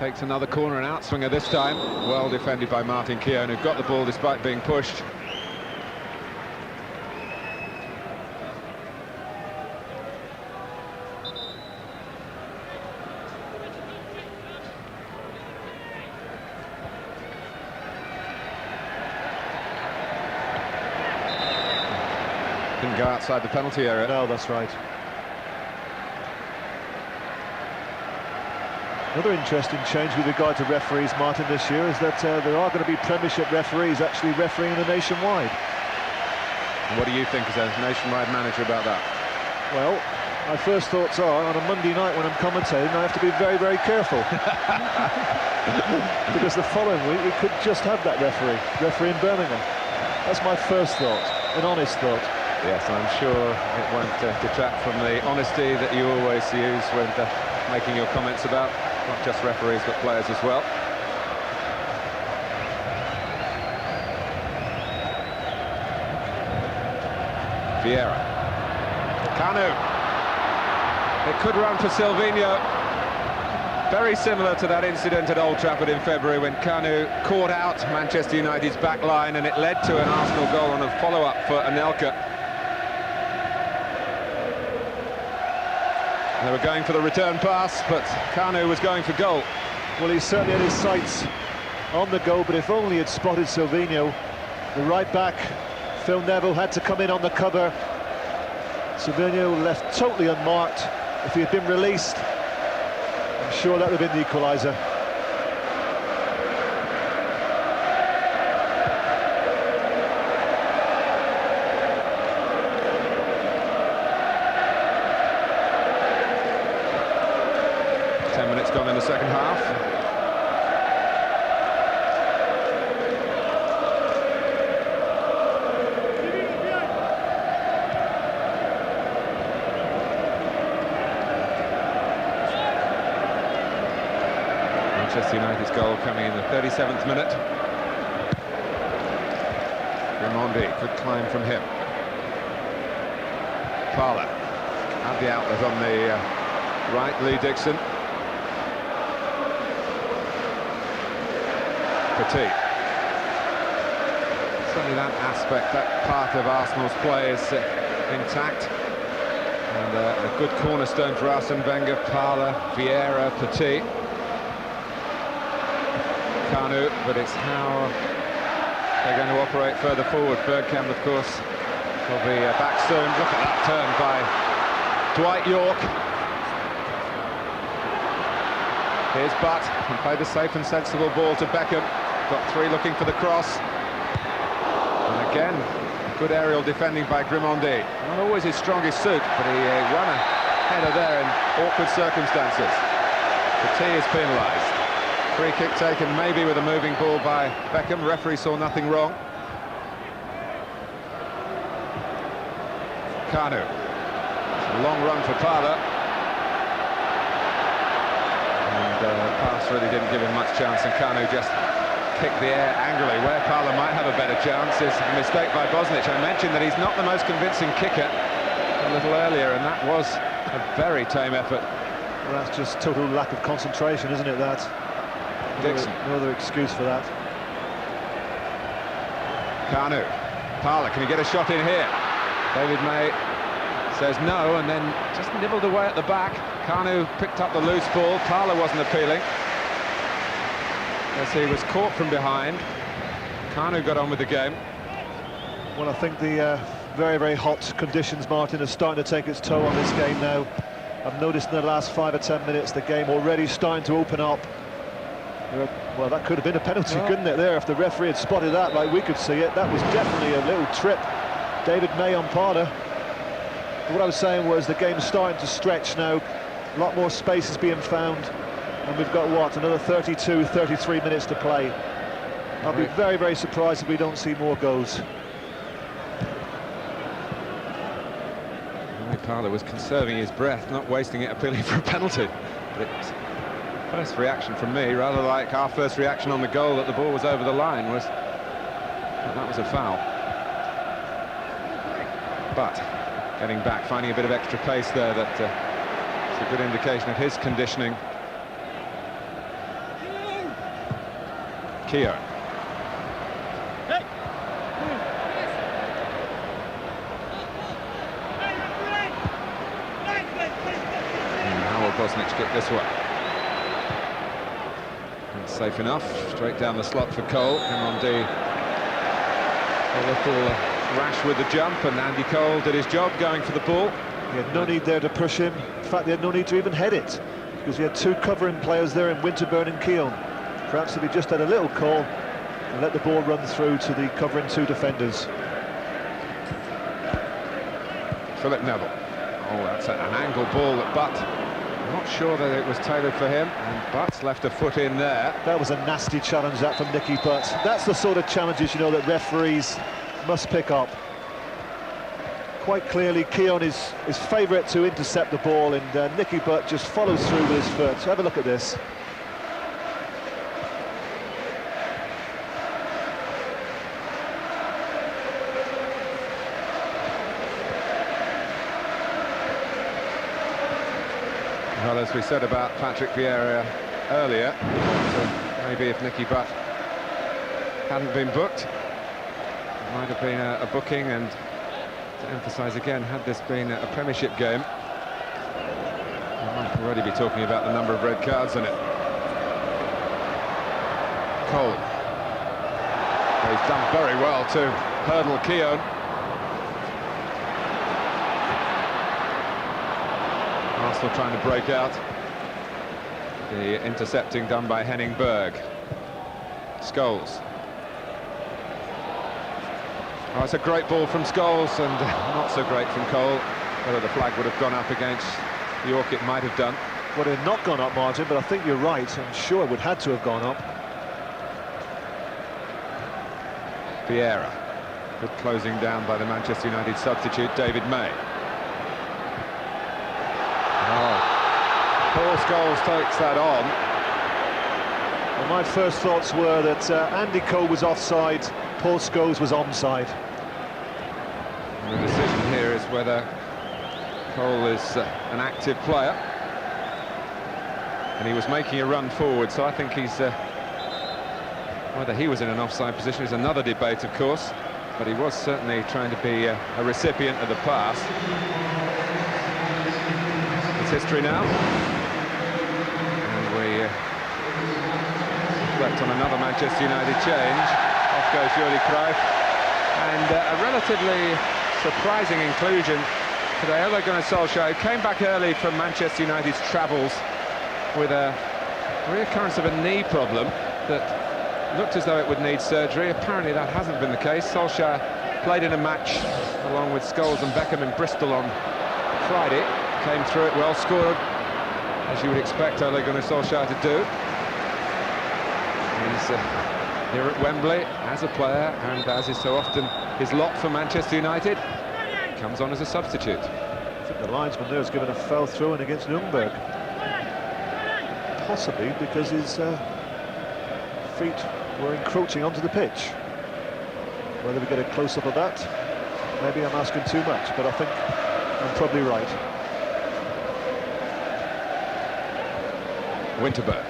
takes another corner and outswinger this time. Well defended by Martin Keown, who got the ball despite being pushed. Didn't go outside the penalty area. No, that's right. Another interesting change with regard to referees, Martin, this year is that there are going to be Premiership referees actually refereeing the Nationwide. What do you think as a Nationwide manager about that? Well, my first thoughts are, on a Monday night when I'm commentating, I have to be very, very careful. Because the following week we could just have that referee in Birmingham. That's my first thought, an honest thought. Yes, I'm sure it won't detract from the honesty that you always use when making your comments about not just referees but players as well. Vieira. Kanu. It could run for Silvinho. Very similar to that incident at Old Trafford in February when Kanu caught out Manchester United's back line and it led to an Arsenal goal on a follow-up for Anelka. They were going for the return pass, but Kanu was going for goal. Well, he certainly had his sights on the goal, but if only he'd spotted Silvinho. The right back, Phil Neville, had to come in on the cover. Silvinho left totally unmarked. If he had been released, I'm sure that would have been the equaliser. Gone in the second half. Manchester United's goal coming in the 37th minute. Grimandi, good climb from him. Parlour had the outlet on the right, Lee Dixon. Petit. Certainly that aspect, that part of Arsenal's play is intact. And a good cornerstone for Arsene Wenger, Parlour, Vieira, Petit. Kanu, but it's how they're going to operate further forward. Bergkamp, of course, will be back soon. Look at that turn by Dwight York. Here's Butt, and played a safe and sensible ball to Beckham. Got three looking for the cross. And again, good aerial defending by Grimandi. Not always his strongest suit, but he won a header there in awkward circumstances. Petit is penalised. Free kick taken maybe with a moving ball by Beckham. Referee saw nothing wrong. Kanu. A long run for Parlour. And pass really didn't give him much chance, and Kanu just kicked the air angrily. Where Parlour might have a better chance is a mistake by Bosnich. I mentioned that he's not the most convincing kicker a little earlier, and that was a very tame effort. Well, that's just total lack of concentration, isn't it, that? Dixon. No other excuse for that. Kanu. Parlour, can he get a shot in here? David May says no, and then just nibbled away at the back. Kanu picked up the loose ball. Parlour wasn't appealing, as he was caught from behind. Kanu got on with the game. Well, I think the very, very hot conditions, Martin, are starting to take its toll on this game now. I've noticed in the last 5 or 10 minutes the game already starting to open up. Well, that could have been a penalty, couldn't it, there? If the referee had spotted that like we could see it, that was definitely a little trip. David May on Parder. What I was saying was the game's starting to stretch now. A lot more space is being found. And we've got, what, another 32, 33 minutes to play. I'll be very, very surprised if we don't see more goals. Parler was conserving his breath, not wasting it appealing for a penalty. But it's first reaction from me, rather like our first reaction on the goal that the ball was over the line, was that was a foul. But getting back, finding a bit of extra pace there, that is a good indication of his conditioning. Keown. Bosnich get this one. That's safe enough. Straight down the slot for Cole. Raimondi a little rash with the jump, and Andy Cole did his job going for the ball. He had no need there to push him. In fact, he had no need to even head it, because he had 2 covering players there in Winterburn and Keown. Perhaps if he just had a little call and let the ball run through to the covering 2 defenders. Philip Neville. Oh, that's an angle ball at Butt. I'm not sure that it was tailored for him, and Butt's left a foot in there. That was a nasty challenge, that, from Nicky Butt. That's the sort of challenges, you know, that referees must pick up. Quite clearly, Keown is favourite to intercept the ball, and Nicky Butt just follows through with his foot. Have a look at this. Well, as we said about Patrick Vieira earlier, maybe if Nicky Butt hadn't been booked, it might have been a booking, and to emphasise again, had this been a Premiership game, we might already be talking about the number of red cards in it. Cole. He's done very well to hurdle Keown. Arsenal trying to break out. The intercepting done by Henning Berg. Scholes. Oh, it's a great ball from Scholes, and not so great from Cole. Whether the flag would have gone up against York, it might have done. Well, it had not gone up, Martin, but I think you're right. I'm sure it would have had to have gone up. Vieira. Good closing down by the Manchester United substitute, David May. Paul Scholes takes that on. Well, my first thoughts were that Andy Cole was offside, Paul Scholes was onside. And the decision here is whether Cole is an active player. And he was making a run forward, so I think he's... whether he was in an offside position is another debate, of course, but he was certainly trying to be a recipient of the pass. It's history now. And we reflect on another Manchester United change. Off goes Jordi Cruyff. And a relatively surprising inclusion today. Ole Gunnar Solskjaer came back early from Manchester United's travels with a reoccurrence of a knee problem that looked as though it would need surgery. Apparently that hasn't been the case. Solskjaer played in a match along with Scholes and Beckham in Bristol on Friday. Came through it well, scored, as you would expect Ole Gunnar Solskjaer to do. He's here at Wembley as a player, and as is so often his lot for Manchester United, comes on as a substitute. I think the linesman there has given a foul throw in against Nürnberg. Possibly because his feet were encroaching onto the pitch. Whether we get a close-up of that, maybe I'm asking too much, but I think I'm probably right. Winterburn.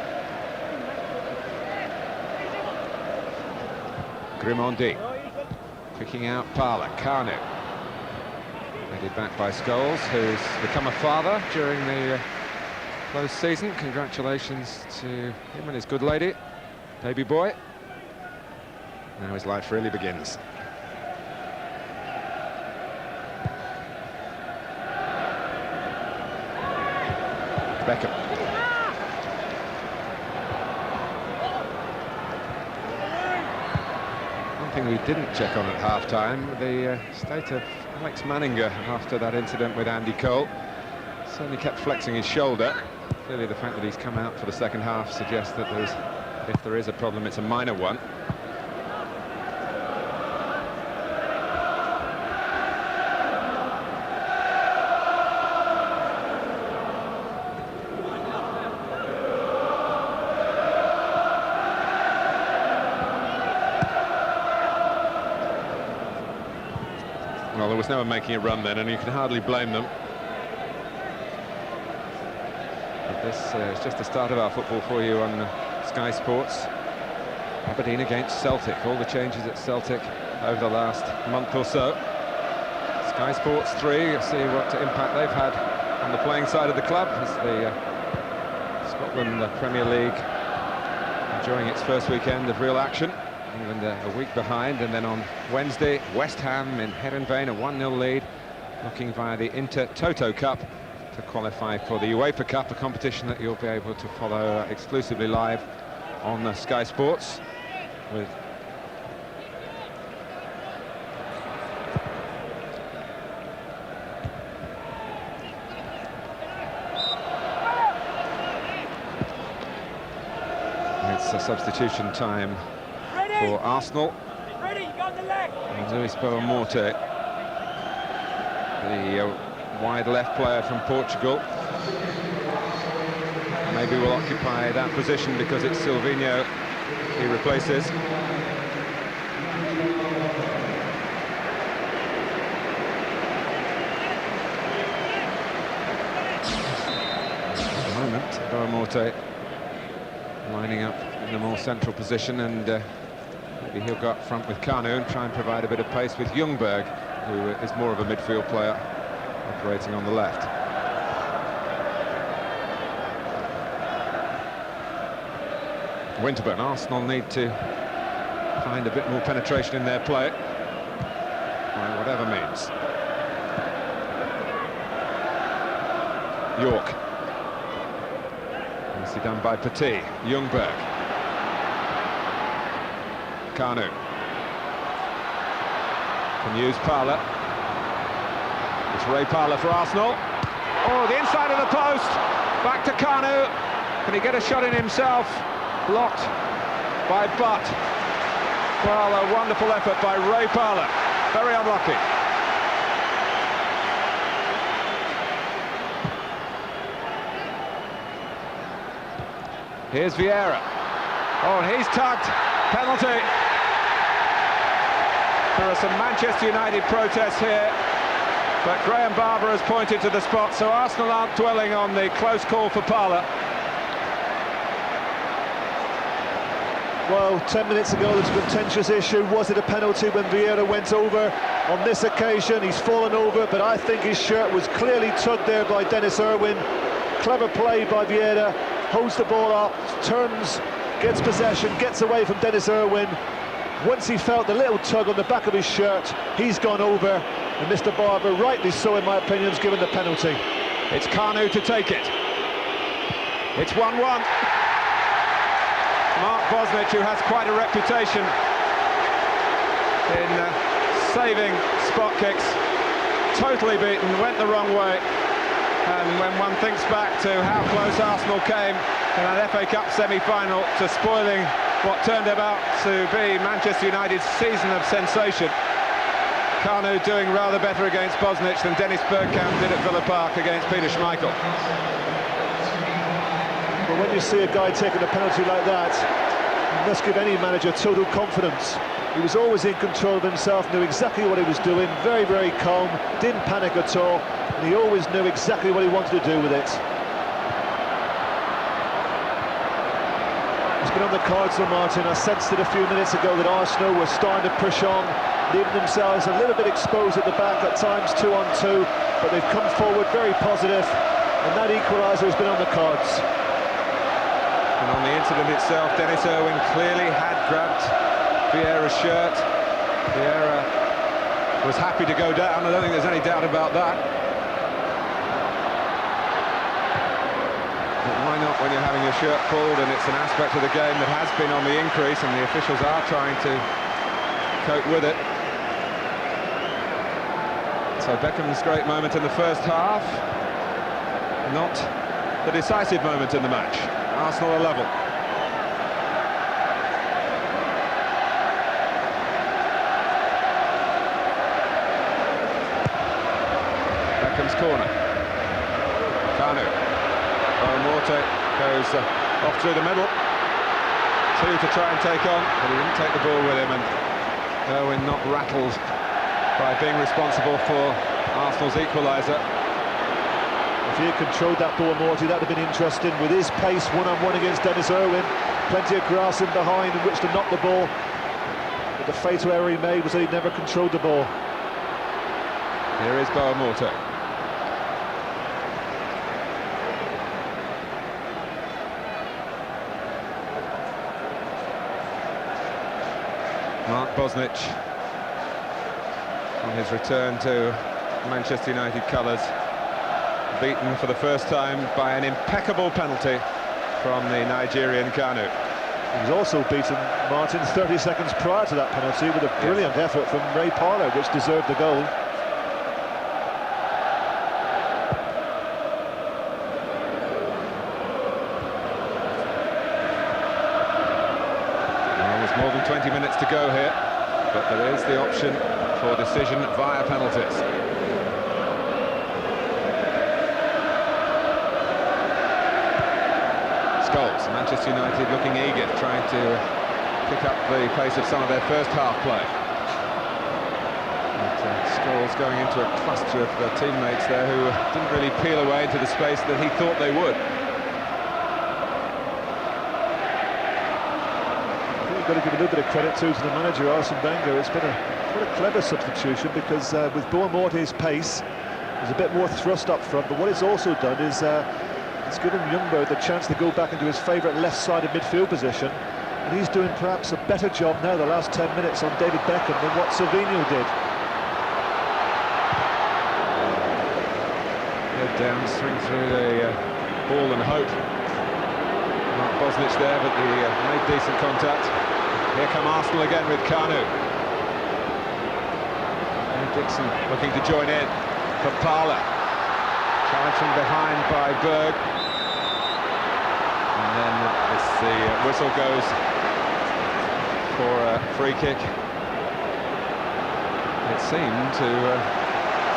Raimondi. Picking out Parler. Kanu. Headed back by Scholes, who's become a father during the close season. Congratulations to him and his good lady. Baby boy. Now his life really begins. Beckham. One thing we didn't check on at half-time, the state of Alex Manninger after that incident with Andy Cole. Certainly kept flexing his shoulder. Clearly the fact that he's come out for the second half suggests that if there is a problem, it's a minor one. Well, there was no one making a run then, and you can hardly blame them. But this is just the start of our football for you on Sky Sports. Aberdeen against Celtic, all the changes at Celtic over the last month or so. Sky Sports 3, you'll see what impact they've had on the playing side of the club as the Scotland Premier League enjoying its first weekend of real action. England a week behind, and then on Wednesday, West Ham in Heerenveen, a 1-0 lead, looking via the Inter-Toto Cup to qualify for the UEFA Cup, a competition that you'll be able to follow exclusively live on Sky Sports. With it's a substitution time for Arsenal. And Luis Boa-Morte, the wide left player from Portugal, maybe will occupy that position because it's Silvinho he replaces. At the moment, Boa-Morte lining up in the more central position, and maybe he'll go up front with Kanu and try and provide a bit of pace with Ljungberg, who is more of a midfield player, operating on the left. Winterburn, Arsenal need to find a bit more penetration in their play, by whatever means. York. Nicely done by Petit. Ljungberg. Kanu. Can use Parler. It's Ray Parler for Arsenal. Oh, the inside of the post. Back to Kanu. Can he get a shot in himself? Blocked by Butt. Well, a wonderful effort by Ray Parler. Very unlucky. Here's Vieira. Oh, and he's tugged. Penalty. There are some Manchester United protests here, but Graham Barber has pointed to the spot, so Arsenal aren't dwelling on the close call for Parler. Well, 10 minutes ago, there's a contentious issue. Was it a penalty when Vieira went over? On this occasion, he's fallen over, but I think his shirt was clearly tugged there by Dennis Irwin. Clever play by Vieira, holds the ball up, turns, gets possession, gets away from Dennis Irwin. Once he felt the little tug on the back of his shirt, he's gone over, and Mr. Barber, rightly so in my opinion, has given the penalty. It's Kanu to take it. It's 1-1. Mark Bosnich, who has quite a reputation in saving spot kicks, totally beaten, went the wrong way. And when one thinks back to how close Arsenal came in an FA Cup semi-final to spoiling what turned about to be Manchester United's season of sensation, Kanu doing rather better against Bosnich than Dennis Bergkamp did at Villa Park against Peter Schmeichel. But when you see a guy taking a penalty like that, you must give any manager total confidence. He was always in control of himself, knew exactly what he was doing, very, very calm, didn't panic at all, and he always knew exactly what he wanted to do with it. He's been on the cards for Martin. I sensed it a few minutes ago that Arsenal were starting to push on, leaving themselves a little bit exposed at the back, at times 2-on-2, but they've come forward very positive, and that equaliser has been on the cards. And on the incident itself, Dennis Irwin clearly had grabbed Vieira's shirt. Vieira was happy to go down. I don't think there's any doubt about that. when you're having your shirt pulled, and it's an aspect of the game that has been on the increase, and the officials are trying to cope with it. So Beckham's great moment in the first half, not the decisive moment in the match. Arsenal are level. Beckham's corner. Kanu. Morte goes off through the middle. Two to try and take on, but he didn't take the ball with him, and Irwin not rattled by being responsible for Arsenal's equaliser. If he had controlled that ball, Morty, that would have been interesting. With his pace, one-on-one against Dennis Irwin, plenty of grass in behind in which to knock the ball. But the fatal error he made was that he never controlled the ball. Here is Boa Morte. Mark Bosnich on his return to Manchester United colours, beaten for the first time by an impeccable penalty from the Nigerian Kanu. He was also beaten, Martin, 30 seconds prior to that penalty with a brilliant effort from Ray Parlour, which deserved the goal. There's more than 20 minutes to go here, but there is the option for decision via penalties. Scholes, Manchester United looking eager, trying to pick up the pace of some of their first half play. But Scholes going into a cluster of teammates there who didn't really peel away into the space that he thought they would. Got to give a little bit of credit to the manager, Arsene Wenger. It's been quite a clever substitution, because with Boa Morte's pace, there's a bit more thrust up front, but what it's also done is it's given Ljungberg the chance to go back into his favourite left-sided midfield position, and he's doing perhaps a better job now the last 10 minutes on David Beckham than what Silvino did. Head down, swing through the ball and hope. Mark Bosnich there, but he made decent contact. Here come Arsenal again with Kanu. And Dixon looking to join in for Parlour. Challenge from behind by Berg. And then the whistle goes for a free kick. It seemed to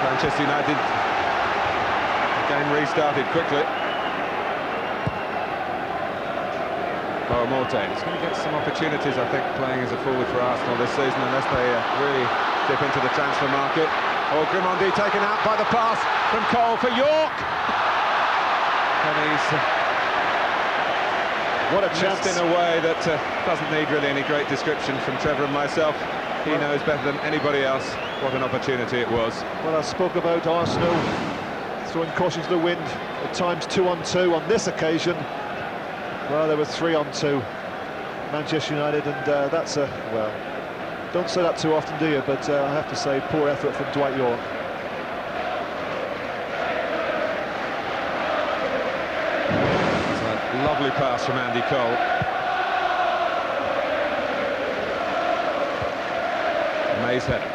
Manchester United. The game restarted quickly. Boa Morte is going to get some opportunities, I think, playing as a forward for Arsenal this season, unless they really dip into the transfer market. Oh, Grimandi taken out by the pass from Cole for York. And he's what a chance in a way that doesn't need really any great description from Trevor and myself. He knows better than anybody else what an opportunity it was. Well, I spoke about Arsenal throwing caution to the wind, at times 2-on-2. On this occasion, well, there were 3-on-2, Manchester United, and that's a, well, don't say that too often, do you? But I have to say, poor effort from Dwight York. It's a lovely pass from Andy Cole. May's header.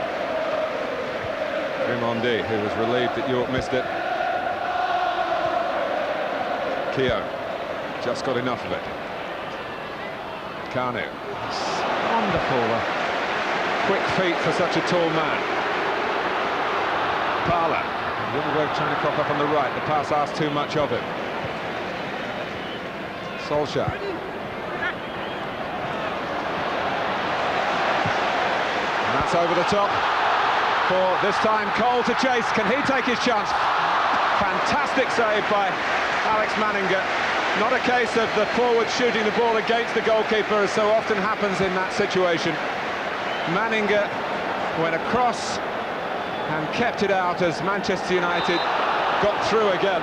Grimandi, who was relieved that York missed it. Keown. Just got enough of it. Kanu. Wonderful. Quick feet for such a tall man. Parlour. Ljungberg trying to crop up on the right. The pass asked too much of him. Solskjaer. And that's over the top for this time Cole to chase. Can he take his chance? Fantastic save by Alex Manninger. Not a case of the forward shooting the ball against the goalkeeper, as so often happens in that situation. Manninger went across and kept it out as Manchester United got through again.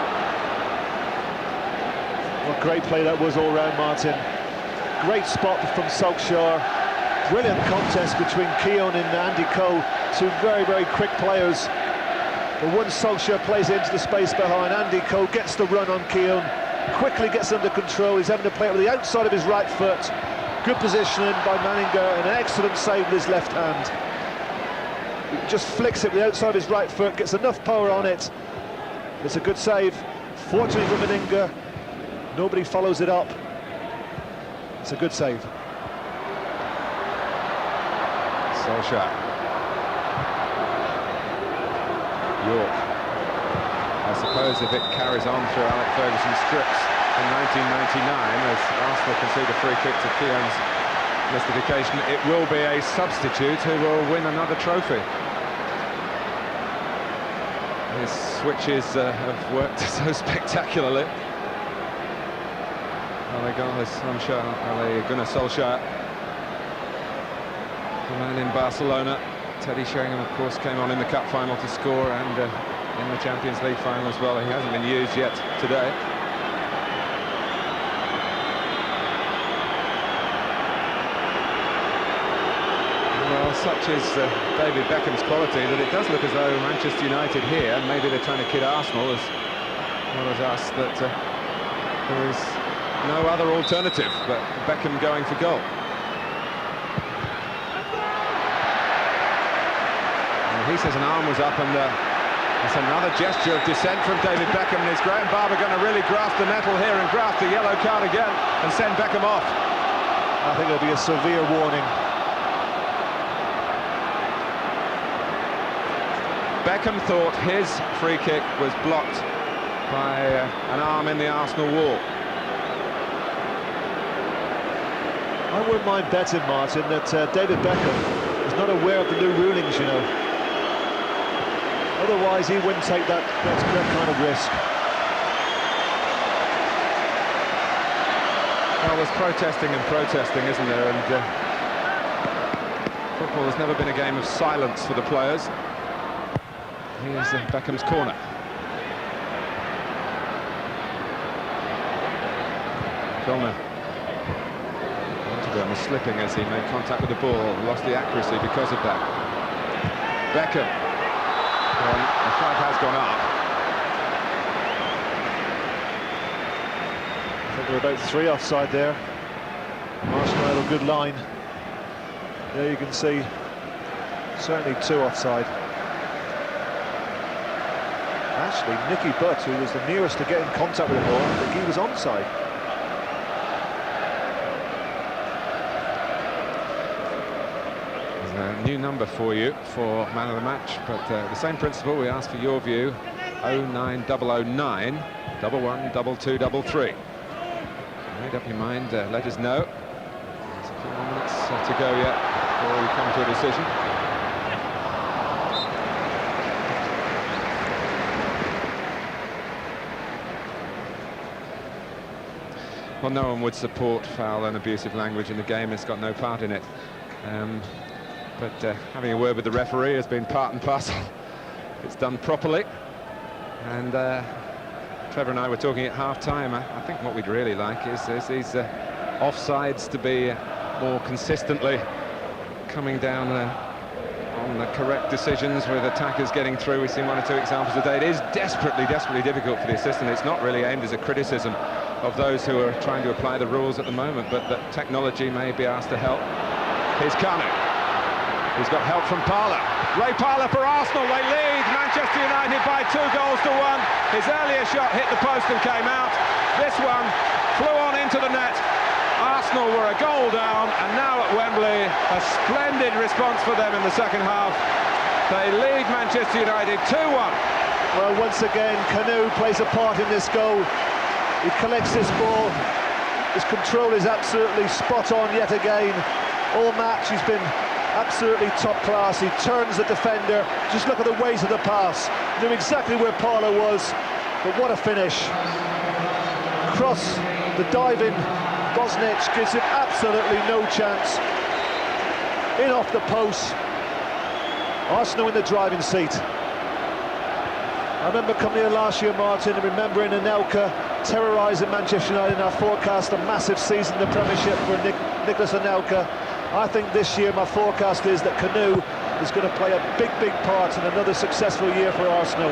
What great play that was all round, Martin. Great spot from Solskjaer. Brilliant contest between Keown and Andy Cole, two very, very quick players. But once Solskjaer plays into the space behind, Andy Cole gets the run on Keown, quickly gets under control. He's having to play it with the outside of his right foot. Good positioning by Manninger and an excellent save with his left hand. He just flicks it with the outside of his right foot, gets enough power on it. It's a good save. Fortunately for Manninger, nobody follows it up. It's a good save. Solskjaer. York. I suppose if it carries on through Alec Ferguson's strips in 1999, as Arsenal concede a free kick to Keown's mystification, it will be a substitute who will win another trophy. His switches have worked so spectacularly. Ole Gunnar Solskjaer, the man in Barcelona. Teddy Sheringham, of course, came on in the cup final to score, and in the Champions League final as well. He hasn't been used yet today. Well, such is David Beckham's quality that it does look as though Manchester United here, and maybe they're trying to kid Arsenal as well as us, that there is no other alternative but Beckham going for goal. And he says an arm was up, and it's another gesture of dissent from David Beckham. And is Graham Barber going to really grasp the nettle here and grasp the yellow card again and send Beckham off? I think it'll be a severe warning. Beckham thought his free kick was blocked by an arm in the Arsenal wall. I wouldn't mind betting, Martin, that David Beckham is not aware of the new rulings, you know. Otherwise, he wouldn't take that kind of risk. Well, there's protesting and protesting, isn't there? And football has never been a game of silence for the players. Here's Beckham's corner. Filner. Was slipping as he made contact with the ball, lost the accuracy because of that. Beckham. Well, the flag has gone up. I think there were about 3 offside there. Arsenal had a good line. There you can see certainly 2 offside. Actually, Nicky Butt, who was the nearest to getting contact with the ball, I think he was onside. New number for you for man of the match, but the same principle. We ask for your view. 09009 112233. Made up your mind, let us know. There's a few more minutes to go yet before we come to a decision. Well, no one would support foul and abusive language in the game. It's got no part in it. But having a word with the referee has been part and parcel. It's done properly. And Trevor and I were talking at half-time. I think what we'd really like is these offsides to be more consistently coming down on the correct decisions, with attackers getting through. We've seen 1 or 2 examples today. It is desperately difficult for the assistant. It's not really aimed as a criticism of those who are trying to apply the rules at the moment, but that technology may be asked to help. Here's Kanu. He's got help from Parlour. Ray Parlour for Arsenal. They lead Manchester United by 2 goals to 1. His earlier shot hit the post and came out. This one flew on into the net. Arsenal were a goal down, and now at Wembley, a splendid response for them in the second half. They lead Manchester United 2-1. Well, once again, Kanu plays a part in this goal. He collects this ball. His control is absolutely spot on yet again. All match he's been absolutely top class. He turns the defender. Just look at the weight of the pass. Knew exactly where Parlour was, but what a finish. Cross, the diving Bosnich gives him absolutely no chance. In off the post. Arsenal in the driving seat. I remember coming here last year, Martin, and remembering Anelka terrorising Manchester United, and I forecast a massive season in the Premiership for Nicolas Anelka. I think this year my forecast is that Kanu is going to play a big part in another successful year for Arsenal.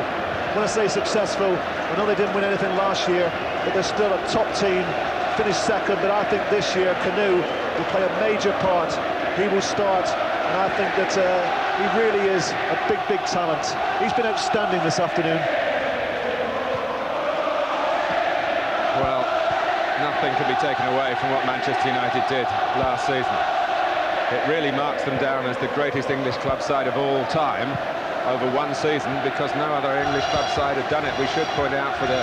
when I say successful, I know they didn't win anything last year, but they're still a top team, finished second, but I think this year Kanu will play a major part. He will start, and I think that he really is a big talent. He's been outstanding this afternoon. Well, nothing can be taken away from what Manchester United did last season. It really marks them down as the greatest English club side of all time over one season, because no other English club side had done it. We should point out, for the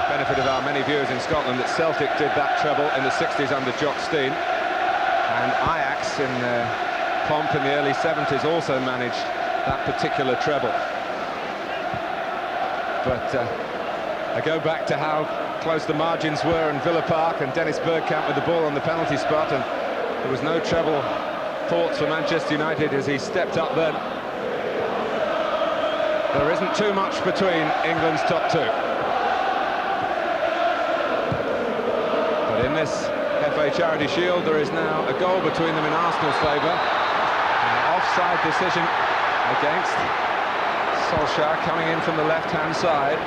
benefit of our many viewers in Scotland, that Celtic did that treble in the 60s under Jock Stein, and Ajax in their pomp in the early 70s also managed that particular treble. But I go back to how close the margins were in Villa Park, and Dennis Bergkamp with the ball on the penalty spot, and there was no treble thoughts for Manchester United as he stepped up then. There isn't too much between England's top two. But in this FA Charity Shield, there is now a goal between them in Arsenal's favour. An offside decision against Solskjaer, coming in from the left-hand side.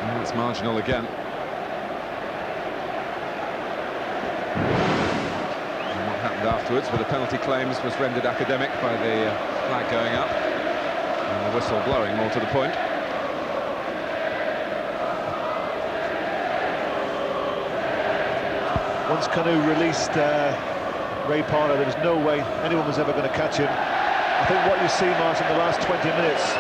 And it's marginal again. Afterwards, with the penalty claims, was rendered academic by the flag going up and the whistle blowing, more to the point. Once Kanu released Ray Parlour, there was no way anyone was ever going to catch him. I think what you see, Martin, the last 20 minutes,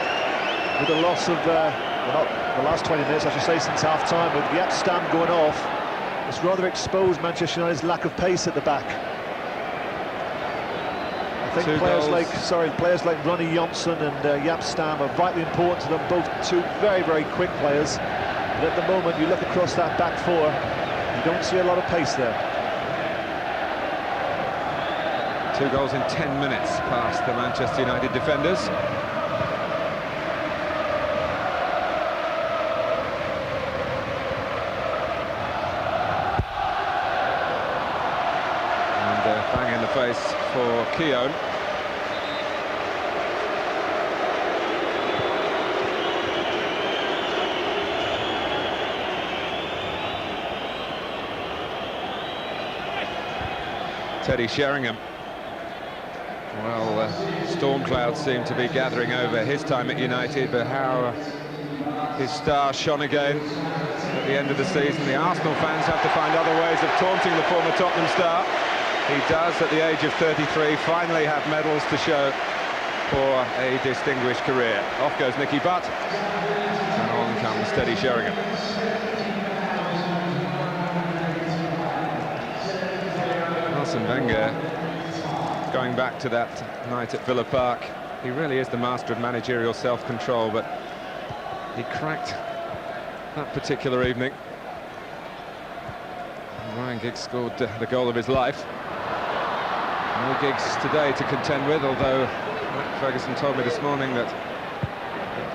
with the loss of, well, not the last 20 minutes, I should say, since half-time, with Jaap Stam going off, it's rather exposed Manchester United's lack of pace at the back. I think players like Ronnie Johnson and Jaap Stam are vitally important to them, both two very quick players. But at the moment, you look across that back four, you don't see a lot of pace there. 2 goals in 10 minutes past the Manchester United defenders. And bang in the face for Keown. Teddy Sheringham. Well, storm clouds seem to be gathering over his time at United, but how his star shone again at the end of the season. The Arsenal fans have to find other ways of taunting the former Tottenham star. He does, at the age of 33, finally have medals to show for a distinguished career. Off goes Nicky Butt, and on comes Teddy Sheringham. Arsene Wenger, going back to that night at Villa Park, he really is the master of managerial self-control, but he cracked that particular evening. And Ryan Giggs scored the goal of his life. No Giggs today to contend with, although Matt Ferguson told me this morning that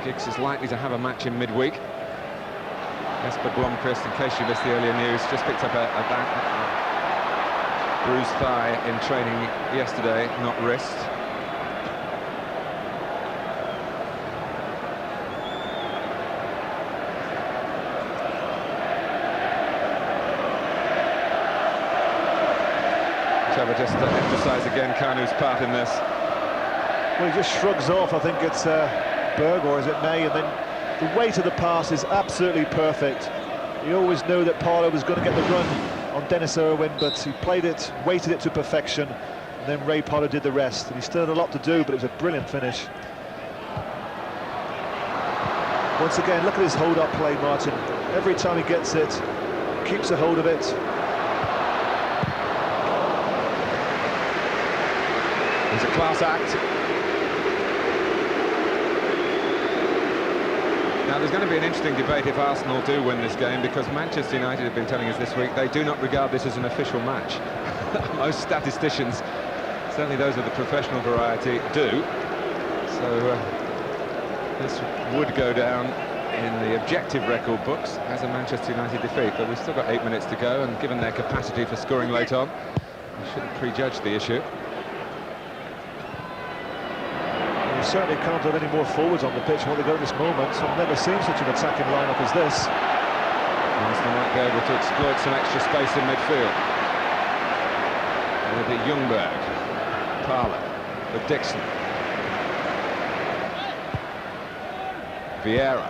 Giggs is likely to have a match in midweek. Jesper Blomqvist, in case you missed the earlier news, just picked up a bruised thigh in training yesterday, not wrist. Trevor, just to emphasise again Kanu's part in this. Well, he just shrugs off, I think it's Berg, or is it May, and then the weight of the pass is absolutely perfect. He always knew that Parlour was going to get the run on Dennis Irwin, but he played it, weighted it to perfection, and then Ray Parlour did the rest. And he still had a lot to do, but it was a brilliant finish. Once again, look at his hold-up play, Martin. Every time he gets it, keeps a hold of it. It's a class act. Now, there's going to be an interesting debate if Arsenal do win this game, because Manchester United have been telling us this week they do not regard this as an official match. Most statisticians, certainly those of the professional variety, do. So this would go down in the objective record books as a Manchester United defeat, but we've still got 8 minutes to go, and given their capacity for scoring late on, I shouldn't prejudge the issue. You certainly can't have any more forwards on the pitch than what they've got at this moment. I've never seen such an attacking lineup as this. Arsenal might be able to exploit some extra space in midfield. With the Ljungberg, Parlour, with Dixon, Vieira.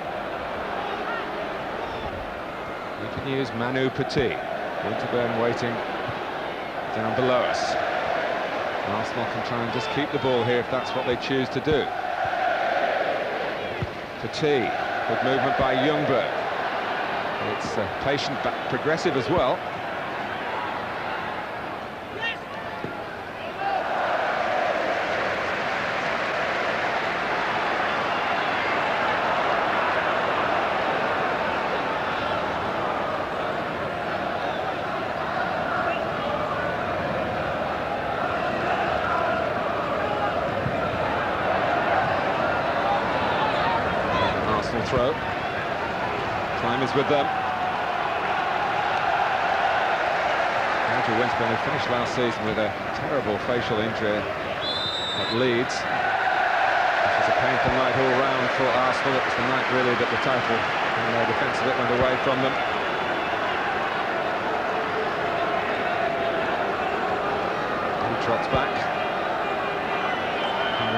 We can use Manu Petit. Winterburn waiting down below us. Arsenal can try and just keep the ball here if that's what they choose to do. Petit, good movement by Ljungberg. It's patient but progressive as well. Throw. Time is with them. Andrew Winterburn, who finished last season with a terrible facial injury at Leeds. It was a painful night all round for Arsenal. It was the night really that the title and their defence of it went away from them. He trots back.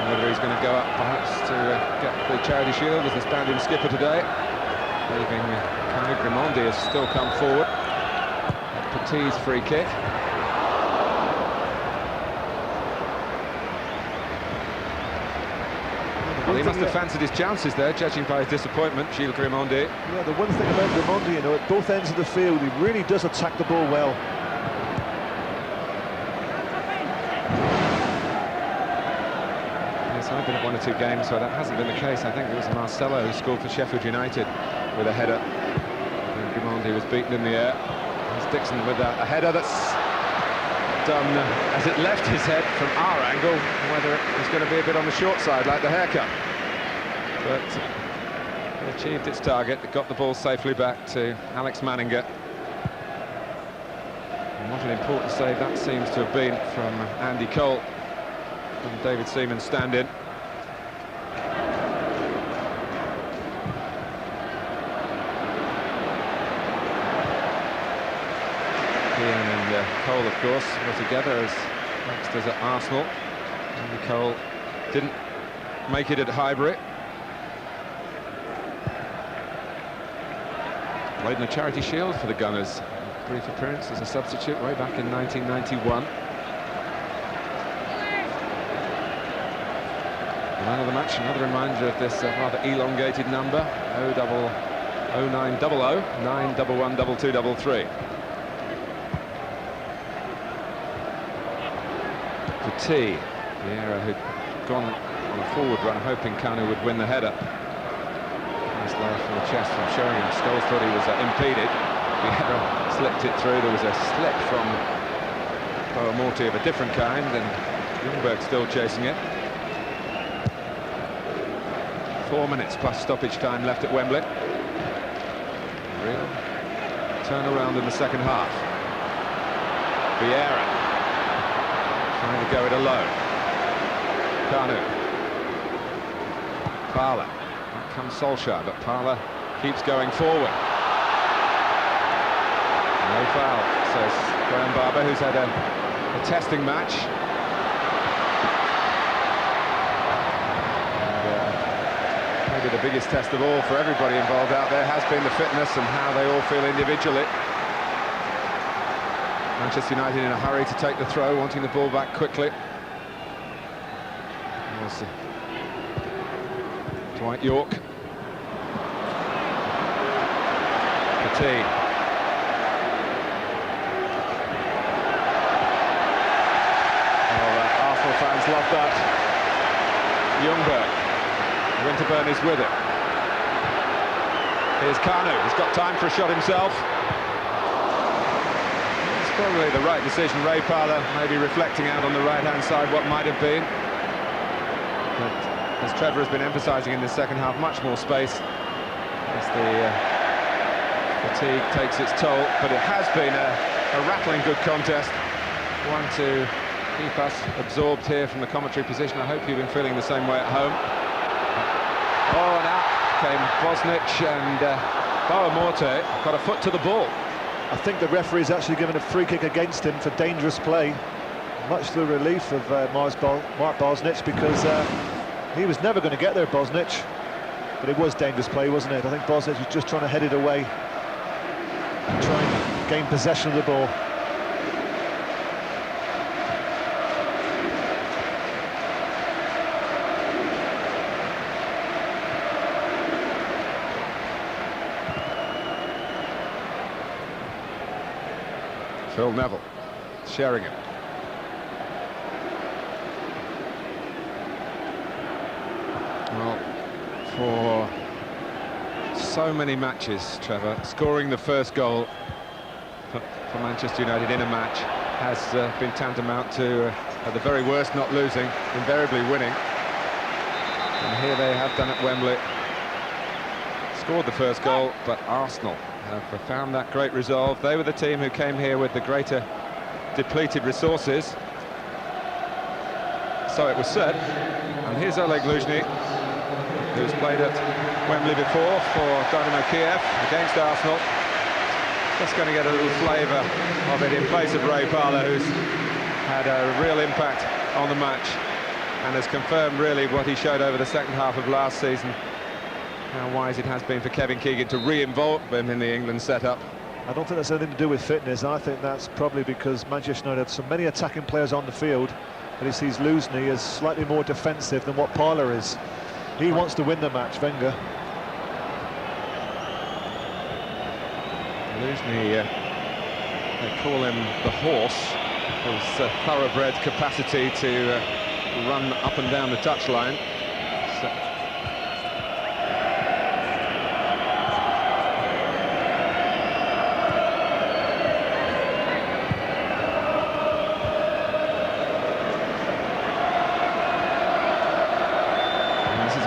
Whether he's going to go up perhaps to get the Charity Shield as the standing skipper today. Leaving Kanu. Grimondi has still come forward. Petit's free kick. Well, he must have fancied his chances there, judging by his disappointment, Gilles Grimondi. Yeah, the one thing about Grimondi, you know, at both ends of the field, he really does attack the ball well. I've been at one or two games where that hasn't been the case. I think it was Marcelo who scored for Sheffield United with a header. And Grimondi was beaten in the air. There's Dixon with a header that's done as it left his head from our angle, whether it was going to be a bit on the short side, like the haircut. But it achieved its target. It got the ball safely back to Alex Manninger. And what an important save that seems to have been from Andy Cole. And David Seaman stand-in. Keane and Cole, of course, were together as youngsters at Arsenal. Andy Cole didn't make it at Highbury. Played in the Charity Shield for the Gunners. A brief appearance as a substitute way back in 1991. Man of the match, another reminder of this rather elongated number, 0900 911 2233. Petit, Vieira who'd gone on a forward run hoping Kanu would win the header. Nice low from the chest from Sheringham. Scholes thought he was impeded. Vieira slipped it through. There was a slip from Boa Morti of a different kind, and Ljungberg still chasing it. 4 minutes plus stoppage time left at Wembley. Real turnaround in the second half. Vieira trying to go it alone. Kanu. Parlour. Back comes Solskjaer, but Parlour keeps going forward. No foul, says Graham Barber, who's had a testing match. Maybe the biggest test of all for everybody involved out there has been the fitness and how they all feel individually. Manchester United in a hurry to take the throw, wanting the ball back quickly. There's Dwight York. Petit. Arsenal fans love that. Ljungberg. Winterburn is with it. Here's Kanu. He's got time for a shot himself. It's probably the right decision. Ray Parlour maybe reflecting out on the right-hand side what might have been. But as Trevor has been emphasising in the second half, much more space as the fatigue takes its toll. But it has been a rattling good contest. one to keep us absorbed here from the commentary position. I hope you've been feeling the same way at home. Oh, and out came Bosnich, and Boa Morte got a foot to the ball. I think the referee's actually given a free kick against him for dangerous play, much to the relief of Mark Bosnich, because he was never going to get there, Bosnich. But it was dangerous play, wasn't it? I think Bosnich was just trying to head it away and try and gain possession of the ball. Phil Neville, Sheringham. Well, for so many matches, Trevor, scoring the first goal for Manchester United in a match has been tantamount to, at the very worst, not losing, invariably winning. And here they have done at Wembley. Scored the first goal, but Arsenal have found that great resolve. They were the team who came here with the greater depleted resources. So it was said. And here's Oleg Luzhny, who's played at Wembley before for Dynamo Kiev against Arsenal. Just going to get a little flavour of it in place of Ray Parlour, who's had a real impact on the match and has confirmed really what he showed over the second half of last season. How wise it has been for Kevin Keegan to re-involve him in the England setup. I don't think that's anything to do with fitness. I think that's probably because Manchester United have so many attacking players on the field that he sees Luzhny as slightly more defensive than what Parlour is. He wants to win the match, Wenger. Luzhny, they call him the horse, his thoroughbred capacity to run up and down the touchline.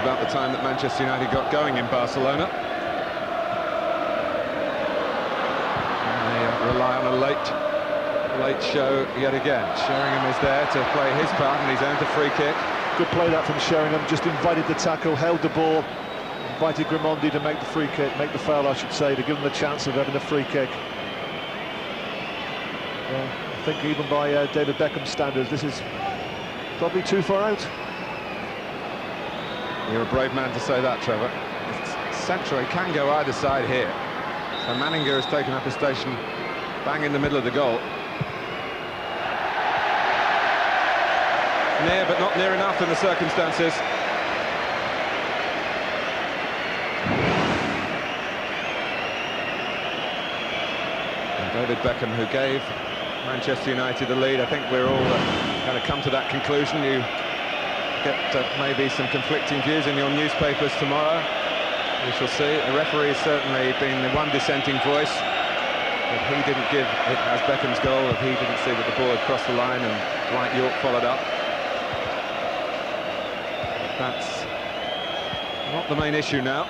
About the time that Manchester United got going in Barcelona. And they rely on a late show yet again. Sheringham is there to play his part, and he's earned a free kick. Good play that from Sheringham, just invited the tackle, held the ball, invited Grimondi to make the free kick, make the foul I should say, to give him the chance of having a free kick. I think even by David Beckham's standards, this is probably too far out. You're a brave man to say that, Trevor. It's central, he can go either side here. So Manninger has taken up a station bang in the middle of the goal. Near, but not near enough in the circumstances. And David Beckham, who gave Manchester United the lead. I think we're all going to come to that conclusion. You get maybe some conflicting views in your newspapers tomorrow. We shall see. The referee has certainly been the one dissenting voice, that he didn't give it as Beckham's goal, that he didn't see that the ball had crossed the line, and Dwight York followed up. That's not the main issue now.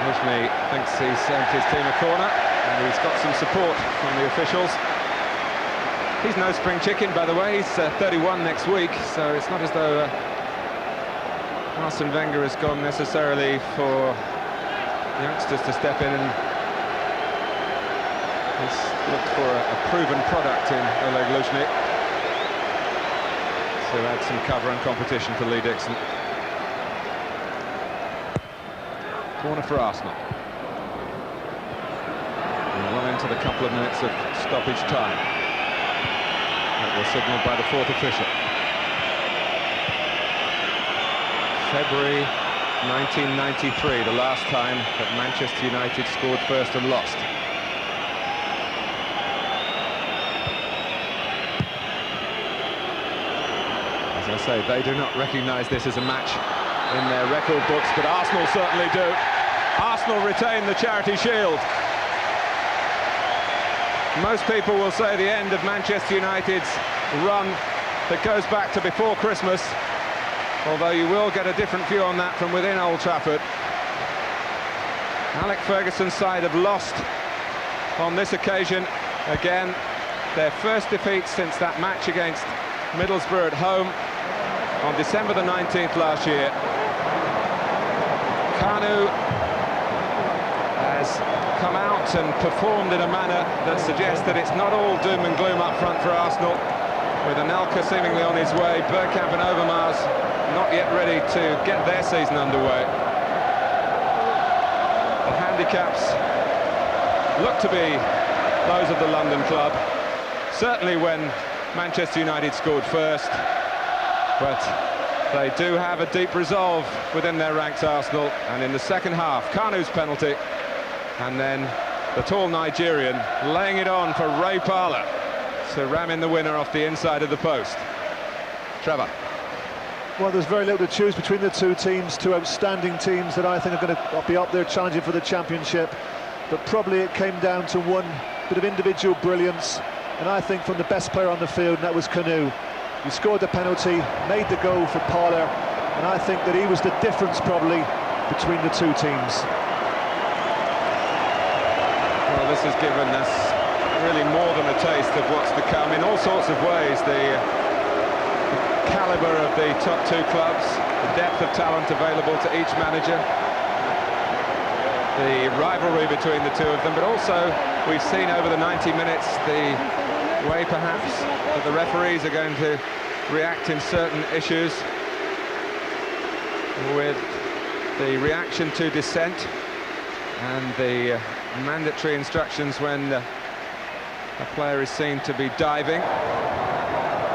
Luzhny thinks he's sent his team a corner, and he's got some support from the officials. He's no spring chicken, by the way. He's 31 next week, so it's not as though Arsene Wenger has gone necessarily for youngsters to step in, and he's looked for a proven product in Oleg Luzhny to add some cover and competition for Lee Dixon. Corner for Arsenal. We'll run into the couple of minutes of stoppage time. That was signalled by the fourth official. February 1993, the last time that Manchester United scored first and lost. As I say, they do not recognise this as a match in their record books, but Arsenal certainly do. Arsenal retain the Charity Shield. Most people will say the end of Manchester United's run that goes back to before Christmas, although you will get a different view on that from within Old Trafford. Alec Ferguson's side have lost on this occasion. Again, their first defeat since that match against Middlesbrough at home on December the 19th last year. Kanu has come out and performed in a manner that suggests that it's not all doom and gloom up front for Arsenal, with Anelka seemingly on his way, Bergkamp and Overmars not yet ready to get their season underway. The handicaps look to be those of the London club, certainly when Manchester United scored first, but they do have a deep resolve within their ranks, Arsenal, and in the second half, Kanu's penalty, and then the tall Nigerian laying it on for Ray Parlour to ram in the winner off the inside of the post. Trevor. Well, there's very little to choose between the two teams, two outstanding teams that I think are going to be up there challenging for the championship, but probably it came down to one bit of individual brilliance, and I think from the best player on the field, and that was Kanu. He scored the penalty, made the goal for Parlour, and I think that he was the difference probably between the two teams. Well, this has given us really more than a taste of what's to come in all sorts of ways. The calibre of the top two clubs, the depth of talent available to each manager, the rivalry between the two of them, but also we've seen over the 90 minutes the way perhaps that the referees are going to react in certain issues, with the reaction to dissent and the mandatory instructions when a player is seen to be diving.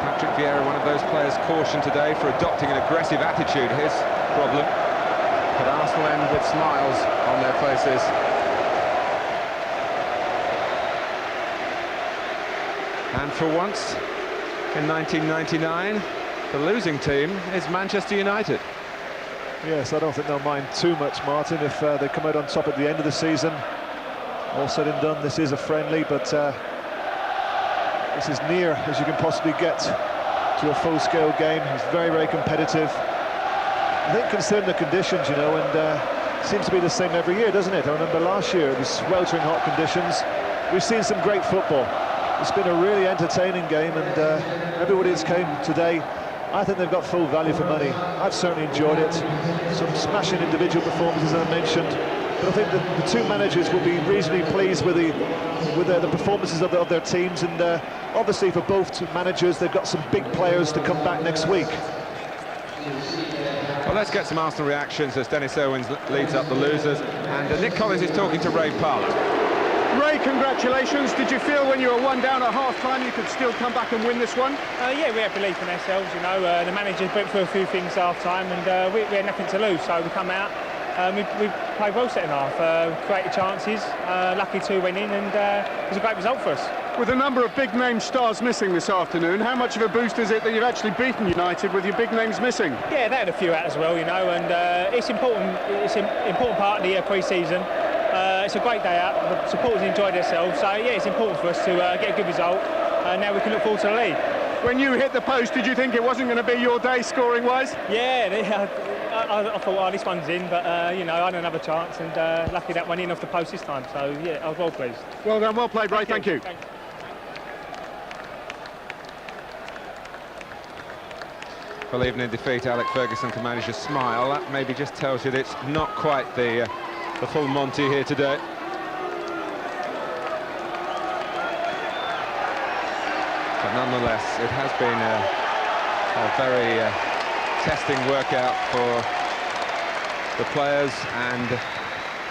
Patrick Vieira, one of those players, cautioned today for adopting an aggressive attitude, his problem. But Arsenal end with smiles on their faces. And for once, in 1999, the losing team is Manchester United. Yes, I don't think they'll mind too much, Martin, if they come out on top at the end of the season. All said and done, this is a friendly, but this is near as you can possibly get to a full-scale game. It's very, very competitive. I think considering the conditions, you know, and it seems to be the same every year, doesn't it? I remember last year it was sweltering hot conditions. We've seen some great football. It's been a really entertaining game, and everybody that's came today, I think they've got full value for money. I've certainly enjoyed it. Some smashing individual performances, as I mentioned, but I think the two managers will be reasonably pleased with the performances of their teams, and obviously for both managers, they've got some big players to come back next week. Well, let's get some Arsenal reactions as Dennis Irwin leads up the losers, and Nick Collins is talking to Ray Parlour. Ray, congratulations. Did you feel when you were one down at half-time you could still come back and win this one? Yeah, we had belief in ourselves, you know. The manager went through a few things half-time, and we had nothing to lose, so we come out. We played well second half, created chances, lucky two went in, and it was a great result for us. With a number of big-name stars missing this afternoon, how much of a boost is it that you've actually beaten United with your big names missing? Yeah, they had a few out as well, you know, and it's important. It's an important part of the pre-season. It's a great day out. The supporters enjoyed themselves, so yeah, it's important for us to get a good result. Now we can look forward to the league. When you hit the post, did you think it wasn't going to be your day scoring-wise? Yeah, I thought, oh, this one's in, but you know, I had another chance, and lucky that went in off the post this time. So yeah, I was well pleased. Well done, well played, Ray. Thank you. Well, even in defeat, Alec Ferguson can manage a smile. That maybe just tells you that it's not quite the full Monty here today. But nonetheless, it has been a very testing workout for the players, and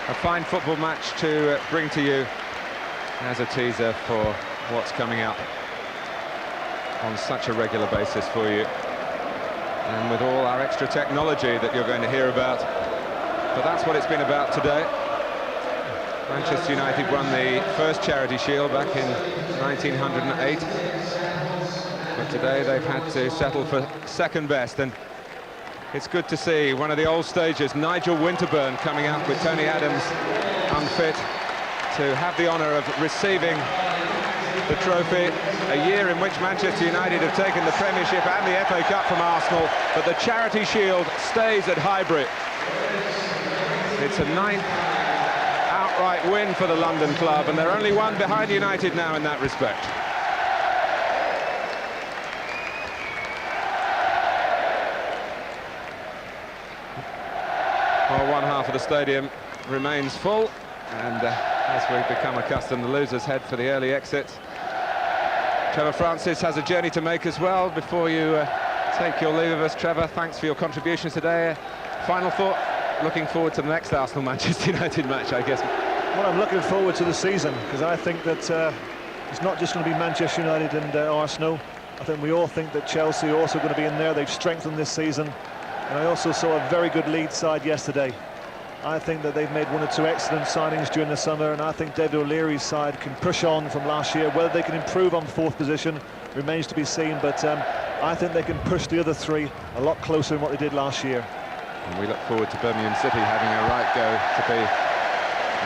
a fine football match to bring to you as a teaser for what's coming up on such a regular basis for you, and with all our extra technology that you're going to hear about. But that's what it's been about today. Manchester United won the first Charity Shield back in 1908. But today they've had to settle for second best, and it's good to see one of the old stagers, Nigel Winterburn, coming up with Tony Adams unfit, to have the honour of receiving the trophy. A year in which Manchester United have taken the Premiership and the FA Cup from Arsenal, but the Charity Shield stays at Highbury. It's a 9th outright win for the London club, and they're only one behind United now in that respect. Well, one half of the stadium remains full, and as we've become accustomed, the losers head for the early exit. Trevor Francis has a journey to make as well before you take your leave of us. Trevor, thanks for your contributions today. Final thought, looking forward to the next Arsenal-Manchester United match, I guess. Well, I'm looking forward to the season, because I think that it's not just going to be Manchester United and Arsenal. I think we all think that Chelsea are also going to be in there. They've strengthened this season. And I also saw a very good Leeds side yesterday. I think that they've made one or two excellent signings during the summer, and I think David O'Leary's side can push on from last year. Whether they can improve on fourth position remains to be seen, but I think they can push the other three a lot closer than what they did last year. And we look forward to Birmingham City having a right go to be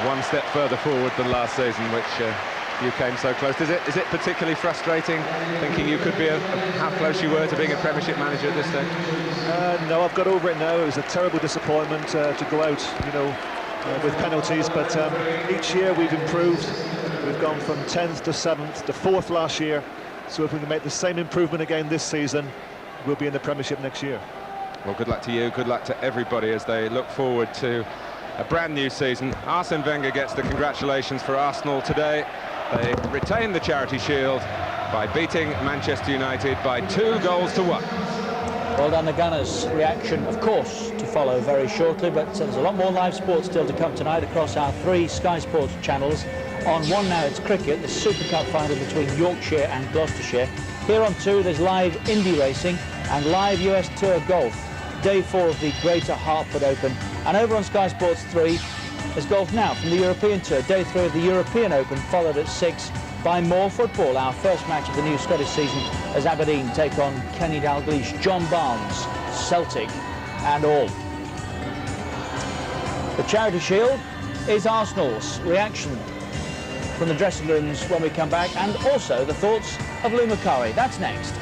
one step further forward than last season, which you came so close. Is it particularly frustrating, thinking you could be how close you were to being a Premiership manager at this stage? No, I've got over it now. It was a terrible disappointment to go out, with penalties. But each year we've improved. We've gone from 10th to 7th to 4th last year. So if we can make the same improvement again this season, we'll be in the Premiership next year. Well, good luck to you. Good luck to everybody as they look forward to a brand new season. Arsene Wenger gets the congratulations for Arsenal today. They retain the Charity Shield by beating Manchester United by 2-1. Well done, the Gunners. Reaction, of course, to follow very shortly, but there's a lot more live sports still to come tonight across our 3 Sky Sports channels. On 1 now, it's cricket, the Super Cup final between Yorkshire and Gloucestershire. Here on 2, there's live Indy racing and live US Tour golf. Day 4 of the Greater Hartford Open. And over on Sky Sports 3, there's golf now from the European Tour. Day 3 of the European Open, followed at 6 by more football. Our first match of the new Scottish season as Aberdeen take on Kenny Dalglish, John Barnes, Celtic and all. The Charity Shield is Arsenal's reaction from the dressing rooms when we come back, and also the thoughts of Lou Macari. That's next.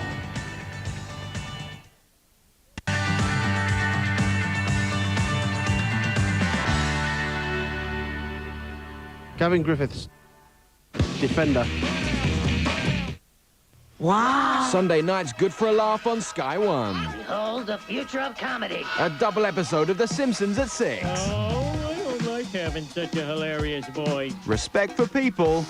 Gavin Griffiths, defender. Wow! Sunday night's good for a laugh on Sky One. Behold the future of comedy. A double episode of The Simpsons at 6. Oh, I don't like having such a hilarious voice. Respect for people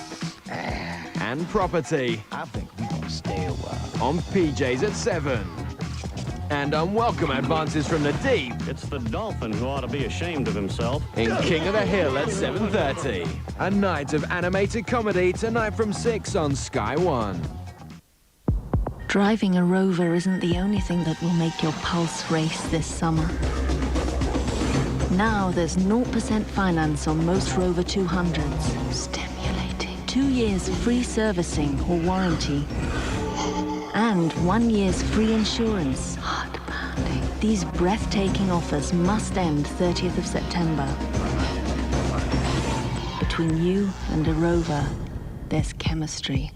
and property. I think we're gonna stay a while. On PJs at 7. And unwelcome advances from the deep. It's the dolphin who ought to be ashamed of himself. In King of the Hill at 7:30. A night of animated comedy tonight from 6 on Sky One. Driving a Rover isn't the only thing that will make your pulse race this summer. Now there's 0% finance on most Rover 200s. Stimulating. 2 years free servicing or warranty. And 1 year's free insurance. Heart-pounding. These breathtaking offers must end 30th of September. Between you and a Rover, there's chemistry.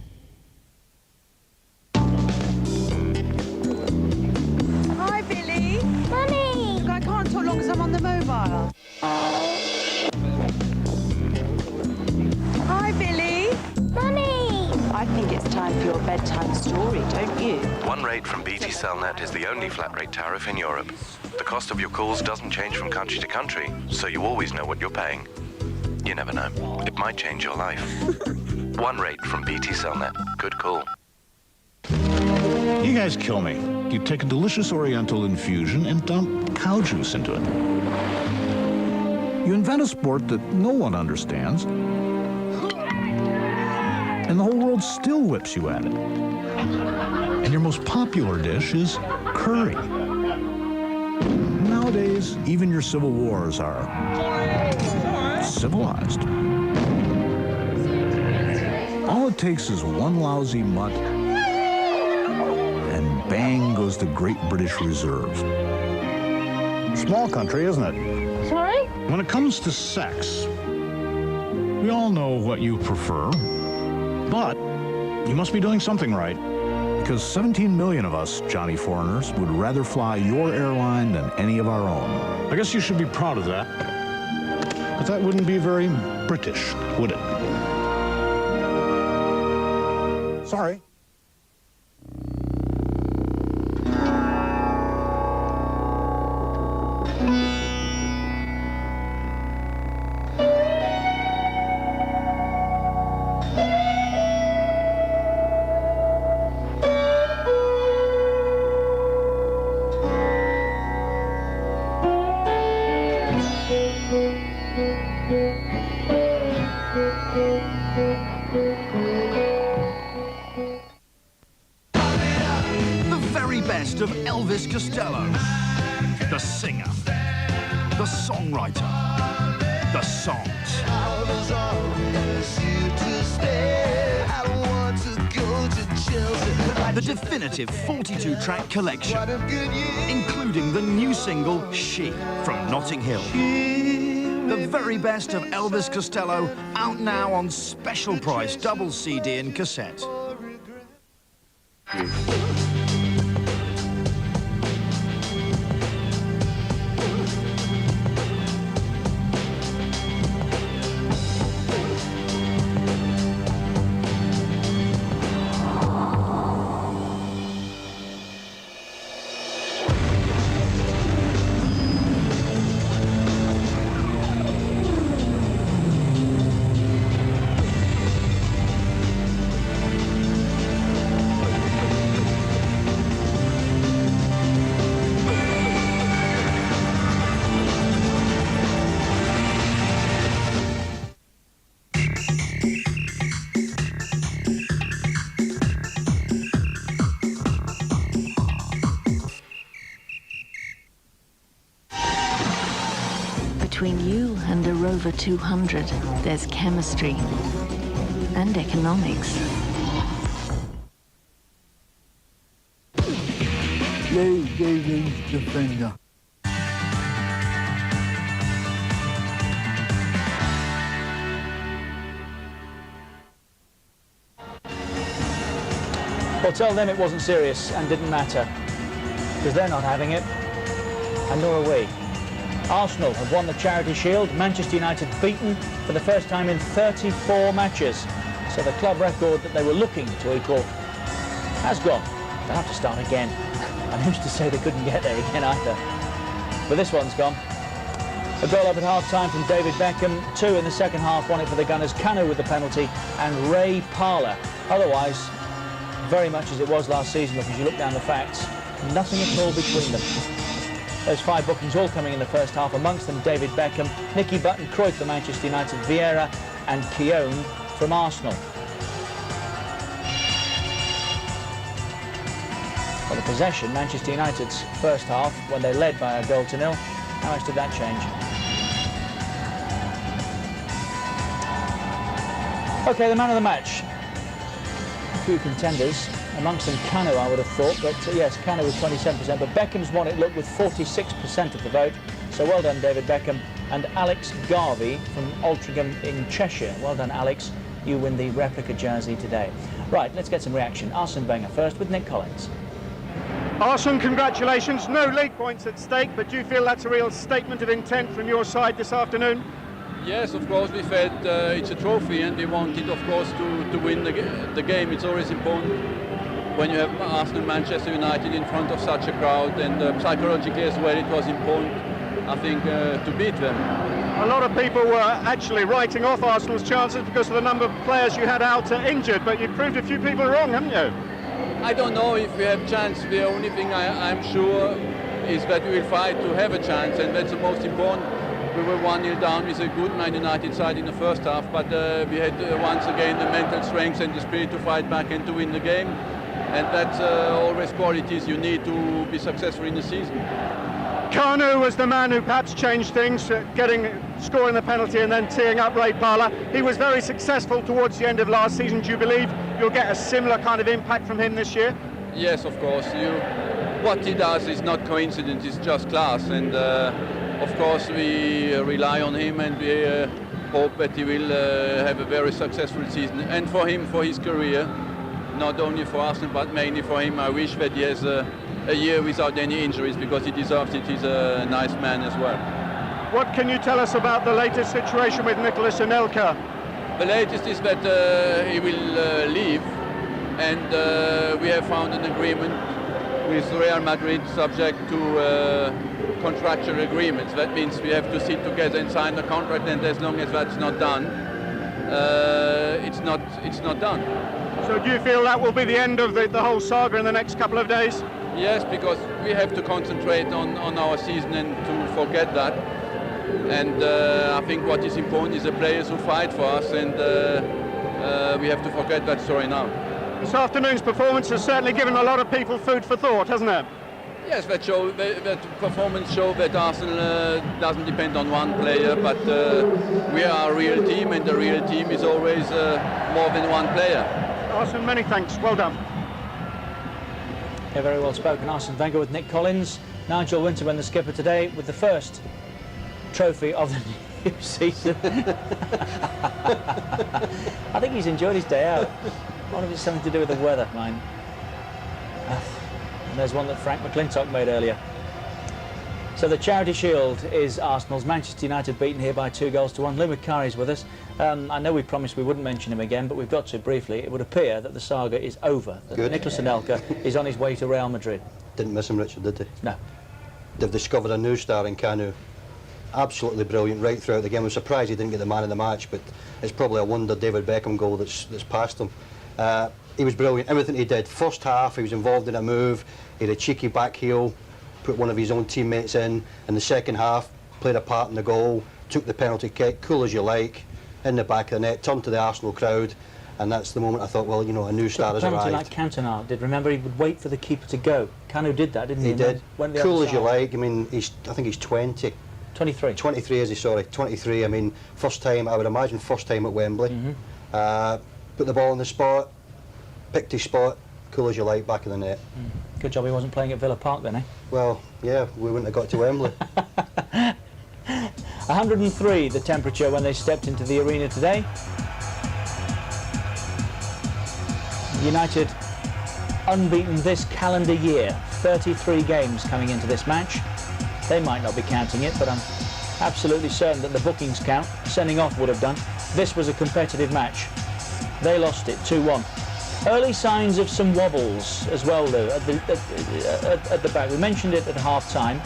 Hi, Billy. Mummy! I can't talk long as I'm on the mobile. Hi, Billy. Mummy! I think it's time for your bedtime story, don't you? One rate from BT Cellnet is the only flat rate tariff in Europe. The cost of your calls doesn't change from country to country, so you always know what you're paying. You never know. It might change your life. One rate from BT Cellnet. Good call. You guys kill me. You take a delicious Oriental infusion and dump cow juice into it. You invent a sport that no one understands, and the whole world still whips you at it. And your most popular dish is curry. Nowadays, even your civil wars are civilized. All it takes is one lousy mutt, and bang goes the Great British Reserve. Small country, isn't it? Sorry? When it comes to sex, we all know what you prefer. But you must be doing something right, because 17 million of us, Johnny Foreigners, would rather fly your airline than any of our own. I guess you should be proud of that. But that wouldn't be very British, would it? Sorry. The very best of Elvis Costello. The singer. The songwriter. The songs. The definitive 42-track collection, including the new single, She, from Notting Hill. The very best of Elvis Costello, out now on special price, double CD and cassette. Between you and a Rover 200, there's chemistry and economics. David's Defender. Well, tell them it wasn't serious and didn't matter, because they're not having it, and nor are we. Arsenal have won the Charity Shield, Manchester United beaten for the first time in 34 matches. So the club record that they were looking to equal has gone. They'll have to start again. And who's to say they couldn't get there again either? But this one's gone. A goal up at half-time from David Beckham, 2 in the second half, won it for the Gunners, Kanu with the penalty, and Ray Parlour. Otherwise, very much as it was last season, look, as you look down the facts, nothing at all between them. Those 5 bookings all coming in the first half, amongst them David Beckham, Nicky Button, Cruyff for Manchester United, Vieira and Keown from Arsenal. Well, the possession, Manchester United's first half, when they led by a goal to nil, how much did that change? OK, the man of the match. A few contenders. Amongst them Kanu, I would have thought, but yes, Kanu with 27%, but Beckham's won it, look, with 46% of the vote. So well done, David Beckham. And Alex Garvey from Altrincham in Cheshire. Well done, Alex. You win the replica jersey today. Right, let's get some reaction. Arsene Wenger first with Nick Collins. Arsene, congratulations. No league points at stake, but do you feel that's a real statement of intent from your side this afternoon? Yes, of course, we felt it's a trophy and we wanted, of course, to win the game. It's always important when you have Arsenal and Manchester United in front of such a crowd, and psychologically as well, it was important, I think, to beat them. A lot of people were actually writing off Arsenal's chances because of the number of players you had out injured, but you proved a few people wrong, haven't you? I don't know if we have chance. The only thing I'm sure is that we will fight to have a chance, and that's the most important. We were 1-0 down with a good Man United side in the first half, but we had once again the mental strength and the spirit to fight back and to win the game. And that's always qualities you need to be successful in the season. Kanu was the man who perhaps changed things, scoring the penalty and then teeing up Ray Parlour. He was very successful towards the end of last season. Do you believe you'll get a similar kind of impact from him this year? Yes, of course. What he does is not coincidence, it's just class. And of course we rely on him, and we hope that he will have a very successful season. And for him, for his career, not only for Arsenal but mainly for him, I wish that he has a year without any injuries, because he deserves it. He's a nice man as well. What can you tell us about the latest situation with Nicolas Anelka? The latest is that he will leave, and we have found an agreement with Real Madrid subject to contractual agreements. That means we have to sit together and sign the contract, and as long as that's not done, it's not done. So do you feel that will be the end of the whole saga in the next couple of days? Yes, because we have to concentrate on our season and to forget that. And I think what is important is the players who fight for us, and we have to forget that story now. This afternoon's performance has certainly given a lot of people food for thought, hasn't it? Yes, that performance showed that Arsenal doesn't depend on one player, but we are a real team, and the real team is always more than one player. Arsene, many thanks. Well done. Yeah, very well spoken. Arsene Wenger with Nick Collins. Nigel Winterburn, the skipper today, with the first trophy of the new season. I think he's enjoyed his day out. I wonder if it's something to do with the weather, mine. And there's one that Frank McClintock made earlier. So the Charity Shield is Arsenal's. Manchester United beaten here by 2-1. Lou Macari's with us. I know we promised we wouldn't mention him again, but we've got to briefly. It would appear that the saga is over, that Nicolas Anelka is on his way to Real Madrid. Didn't miss him, Richard, did they? No. They've discovered a new star in Kanu. Absolutely brilliant right throughout the game. I'm surprised he didn't get the man of the match, but it's probably a wonder David Beckham goal that's passed him. He was brilliant, everything he did. First half, he was involved in a move, he had a cheeky back heel, put one of his own teammates in the second half, played a part in the goal, took the penalty kick, cool as you like, in the back of the net, turned to the Arsenal crowd, and that's the moment I thought, well, you know, a new star has arrived. Like Cantona did. Remember, he would wait for the keeper to go. Kanu did that, didn't he? He did. Cool as you like. I mean, I think he's 20. 23. 23 is he, sorry. 23, I mean, first time, I would imagine first time at Wembley. Put the ball on the spot, picked his spot, cool as you like, back of the net. Good job he wasn't playing at Villa Park then, eh? Well, yeah, we wouldn't have got to Wembley. 103 the temperature when they stepped into the arena today. United unbeaten this calendar year, 33 games coming into this match. They might not be counting it, but I'm absolutely certain that the bookings count. Sending off would have done. This was a competitive match. They lost it 2-1. Early signs of some wobbles as well, Lou, at the back. We mentioned it at half-time,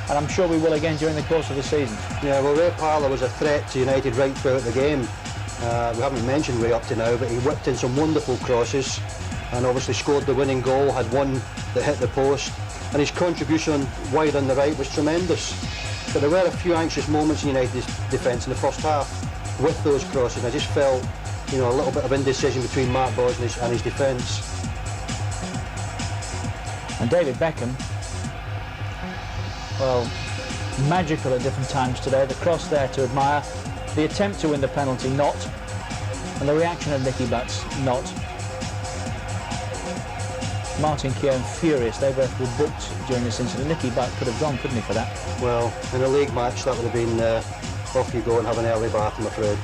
and I'm sure we will again during the course of the season. Yeah, well, Ray Parlour was a threat to United right throughout the game. We haven't mentioned Ray up to now, but he whipped in some wonderful crosses and obviously scored the winning goal, had one that hit the post, and his contribution wide on the right was tremendous. But there were a few anxious moments in United's defence in the first half with those crosses. I just felt, you know, a little bit of indecision between Mark Boyes and his defence. And David Beckham, well, magical at different times today. The cross there to admire, the attempt to win the penalty, not, and the reaction of Nicky Butt, not. Martin Keown furious. They both were booked during this incident. Nicky Butt could have gone, couldn't he, for that? Well, in a league match that would have been off you go and have an early bath, I'm afraid.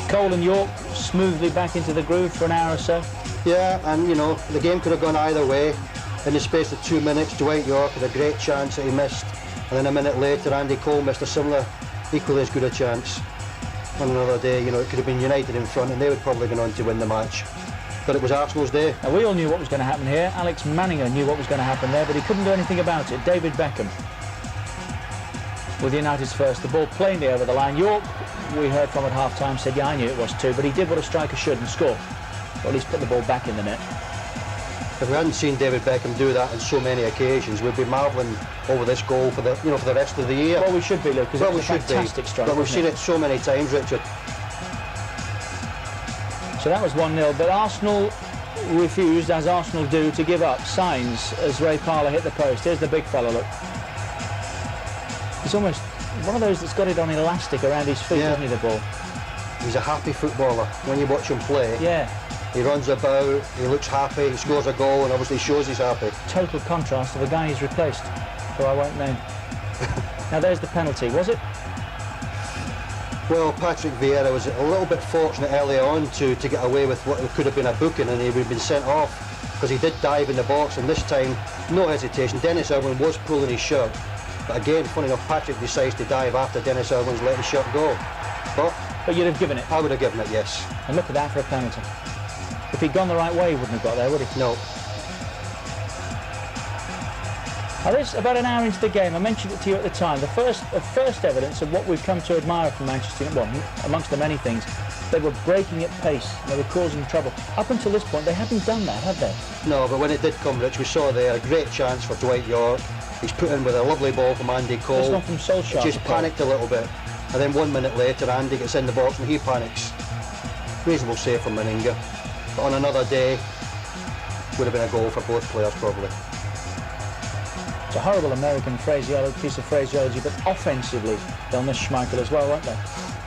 Cole and York smoothly back into the groove for an hour or so. Yeah, and you know, the game could have gone either way. In the space of 2 minutes, Dwight York had a great chance that he missed, and then a minute later Andy Cole missed a similar, equally as good a chance. On another day, you know, it could have been United in front and they would probably have gone on to win the match. But it was Arsenal's day. Now, we all knew what was going to happen here. Alex Manninger knew what was going to happen there, but he couldn't do anything about it. David Beckham with United's first. The ball plainly over the line. York, we heard from at half-time, said, yeah, I knew it was too, but he did what a striker should and score. Or at least put the ball back in the net. If we hadn't seen David Beckham do that on so many occasions, we'd be marvelling over this goal for the, you know, for the rest of the year. Well, we should be, Luke, because it was a fantastic strike. But we've seen it so many times, Richard. So that was 1-0, but Arsenal refused, as Arsenal do, to give up. Signs as Ray Parlour hit the post. Here's the big fella, look. He's almost one of those that's got it on elastic around his feet, hasn't he, the ball? He's a happy footballer. When you watch him play, he runs about, he looks happy, he scores a goal and obviously shows he's happy. Total contrast to the guy he's replaced, who I won't name. Now there's the penalty, was it? Well, Patrick Vieira was a little bit fortunate early on to get away with what could have been a booking, and he would have been sent off because he did dive in the box, and this time, no hesitation, Dennis Irwin was pulling his shirt But again, funny enough, Patrick decides to dive after Dennis Irwin's let his shot go. But you'd have given it? I would have given it, yes. And look at that for a penalty. If he'd gone the right way, he wouldn't have got there, would he? No. Now this, about an hour into the game, I mentioned it to you at the time, the first evidence of what we've come to admire from Manchester United, well, amongst the many things, they were breaking at pace, they were causing trouble. Up until this point, they hadn't done that, had they? No, but when it did come, Rich, we saw there a great chance for Dwight York. He's put in with a lovely ball from Andy Cole. This one from Solskjaer. He just panicked a little bit. And then 1 minute later, Andy gets in the box and he panics. Reasonable save from Meninga. But on another day, would have been a goal for both players, probably. It's a horrible American piece of phraseology, but offensively, they'll miss Schmeichel as well, won't they?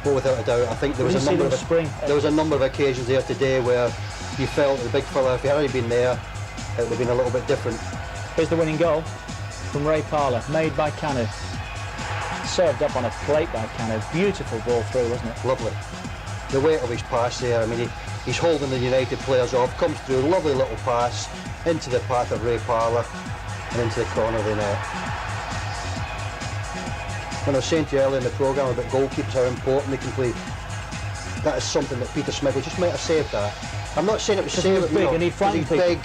Well, without a doubt. I think there was a number of occasions there today where you felt the big fella, if he had been there, it would have been a little bit different. Here's the winning goal from Ray Parlour, made by Kanu. Served up on a plate by Kanu. Beautiful ball through, wasn't it? Lovely. The weight of his pass there, I mean, he's holding the United players off, comes through, lovely little pass into the path of Ray Parlour and into the corner of the net. When I was saying to you earlier in the programme about goalkeepers, how important they can play, that is something that Peter Schmeichel just might have saved that. I'm not saying it was saved, big and he'd frighten he's people. big,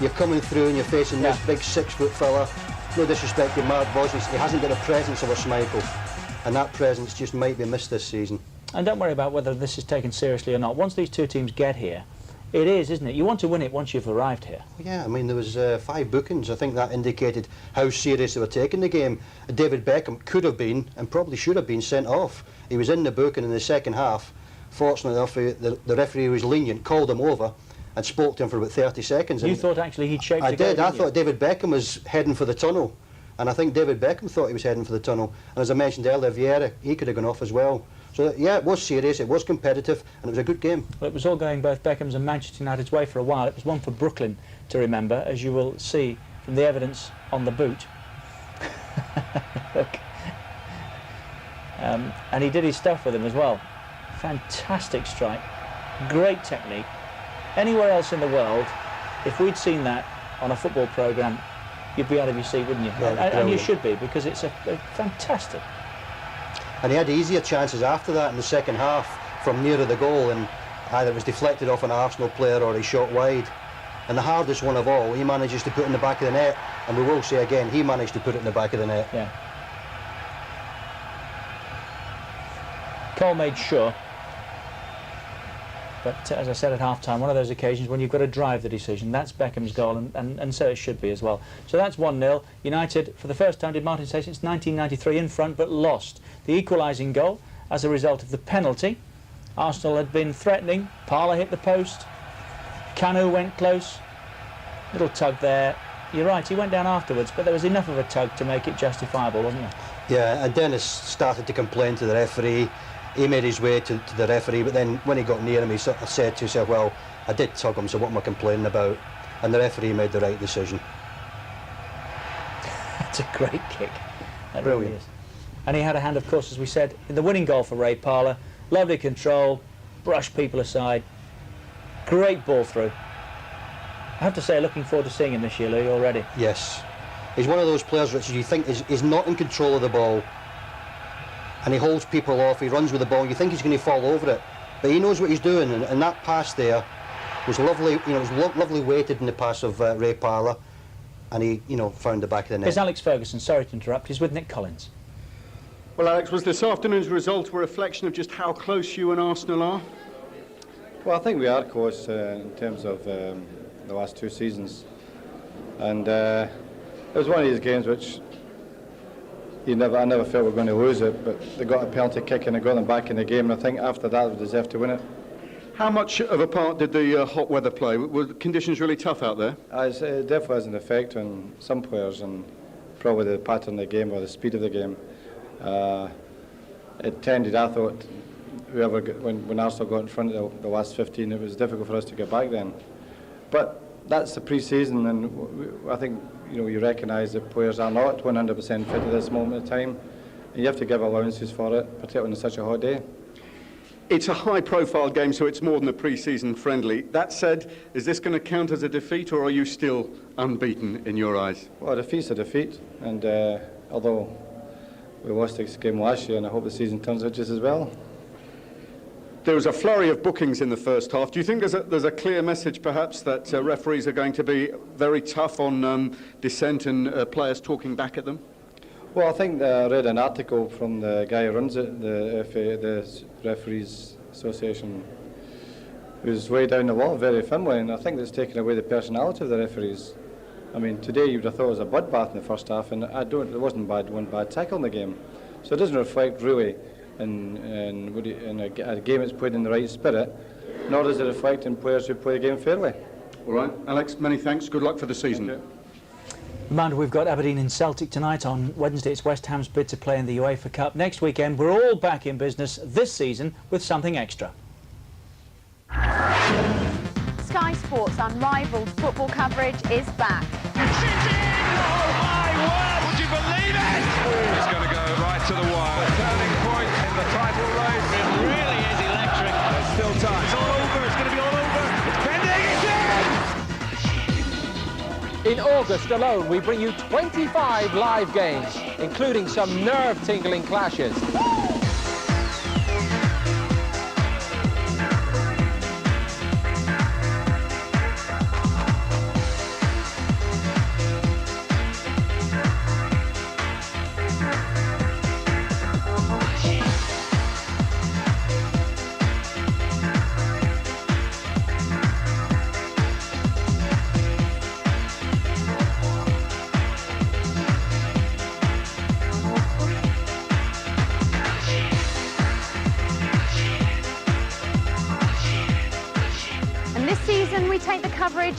you're coming through and you're facing this big 6-foot fella. No disrespect to Mark Bosnich, he hasn't got the presence of a Schmeichel, and that presence just might be missed this season. And don't worry about whether this is taken seriously or not. Once these two teams get here, it is, isn't it? You want to win it once you've arrived here. Yeah, I mean, there was 5 bookings. I think that indicated how serious they were taking the game. David Beckham could have been, and probably should have been, sent off. He was in the booking in the second half. Fortunately enough, the referee was lenient, called him over, and spoke to him for about 30 seconds. You thought actually he'd shaped I did. I thought David Beckham was heading for the tunnel. And I think David Beckham thought he was heading for the tunnel. And as I mentioned earlier, Vieira, he could have gone off as well. So, yeah, it was serious, it was competitive, and it was a good game. Well, it was all going both Beckham's and Manchester United's way for a while. It was one for Brooklyn to remember, as you will see from the evidence on the boot. Look. And he did his stuff with him as well. Fantastic strike, great technique. Anywhere else in the world, if we'd seen that on a football programme, you'd be out of your seat, wouldn't you? Yeah, and you should be, because it's a fantastic. And he had easier chances after that in the second half from nearer the goal, and either it was deflected off an Arsenal player or he shot wide. And the hardest one of all, he manages to put in the back of the net, and we will say again, he managed to put it in the back of the net. Yeah. Cole made sure. But as I said at half-time, one of those occasions when you've got to drive the decision. That's Beckham's goal, and so it should be as well. So that's 1-0. United, for the first time, did Martin say, since 1993, in front, but lost. The equalising goal as a result of the penalty. Arsenal had been threatening. Parlour hit the post. Kanu went close. Little tug there. You're right, he went down afterwards, but there was enough of a tug to make it justifiable, wasn't there? Yeah, and Dennis started to complain to the referee. He made his way to the referee, but then when he got near him, he sort of said to himself, well, I did tug him, so what am I complaining about? And the referee made the right decision. That's a great kick. That Brilliant. Really is. And he had a hand, of course, as we said, in the winning goal for Ray Parlour. Lovely control, brushed people aside. Great ball through. I have to say, looking forward to seeing him this year, Louis, already. Yes. He's one of those players, Richard, you think is not in control of the ball, and he holds people off, he runs with the ball, you think he's going to fall over it, but he knows what he's doing, and that pass there was lovely, you know, it was lovely weighted in the pass of Ray Parlour, and he, you know, found the back of the net. Here's Alex Ferguson, sorry to interrupt, he's with Nick Collins. Well, Alex, was this afternoon's result a reflection of just how close you and Arsenal are? Well, I think we are close in terms of the last 2 seasons, and it was one of these games which I never felt we were going to lose it, but they got a penalty kick and they got them back in the game, and I think after that we deserved to win it. How much of a part did the hot weather play? Were the conditions really tough out there? It definitely has an effect on some players, and probably the pattern of the game or the speed of the game. It tended, I thought, when Arsenal got in front of the last 15, it was difficult for us to get back then. But that's the pre-season, and I think, you know, you recognise that players are not 100% fit at this moment in time, and you have to give allowances for it, particularly on such a hot day. It's a high-profile game, so it's more than a pre-season friendly. That said, is this going to count as a defeat, or are you still unbeaten in your eyes? Well, a defeat's a defeat, and although we lost this game last year, and I hope the season turns out just as well. There was a flurry of bookings in the first half. Do you think there's a clear message, perhaps, that referees are going to be very tough on dissent and players talking back at them? Well, I think I read an article from the guy who runs it, the FA, the Referees Association, who's way down the wall very firmly, and I think that's taken away the personality of the referees. I mean, today you would have thought it was a bloodbath in the first half, and there wasn't one bad tackle in the game. So it doesn't reflect really in a game that's played in the right spirit, nor does it reflect in players who play the game fairly. All right, Alex, many thanks. Good luck for the season. Reminder, we've got Aberdeen and Celtic tonight. On Wednesday, it's West Ham's bid to play in the UEFA Cup. Next weekend, we're all back in business this season with something extra. Sky Sports' unrivaled football coverage is back. Oh my word, would you believe it? It's going to go right to the wire. Turning point in the title race. It really is electric. There's still time. It's all over. It's going to be all over. It's pending. It's in! In August alone, we bring you 25 live games, including some nerve-tingling clashes.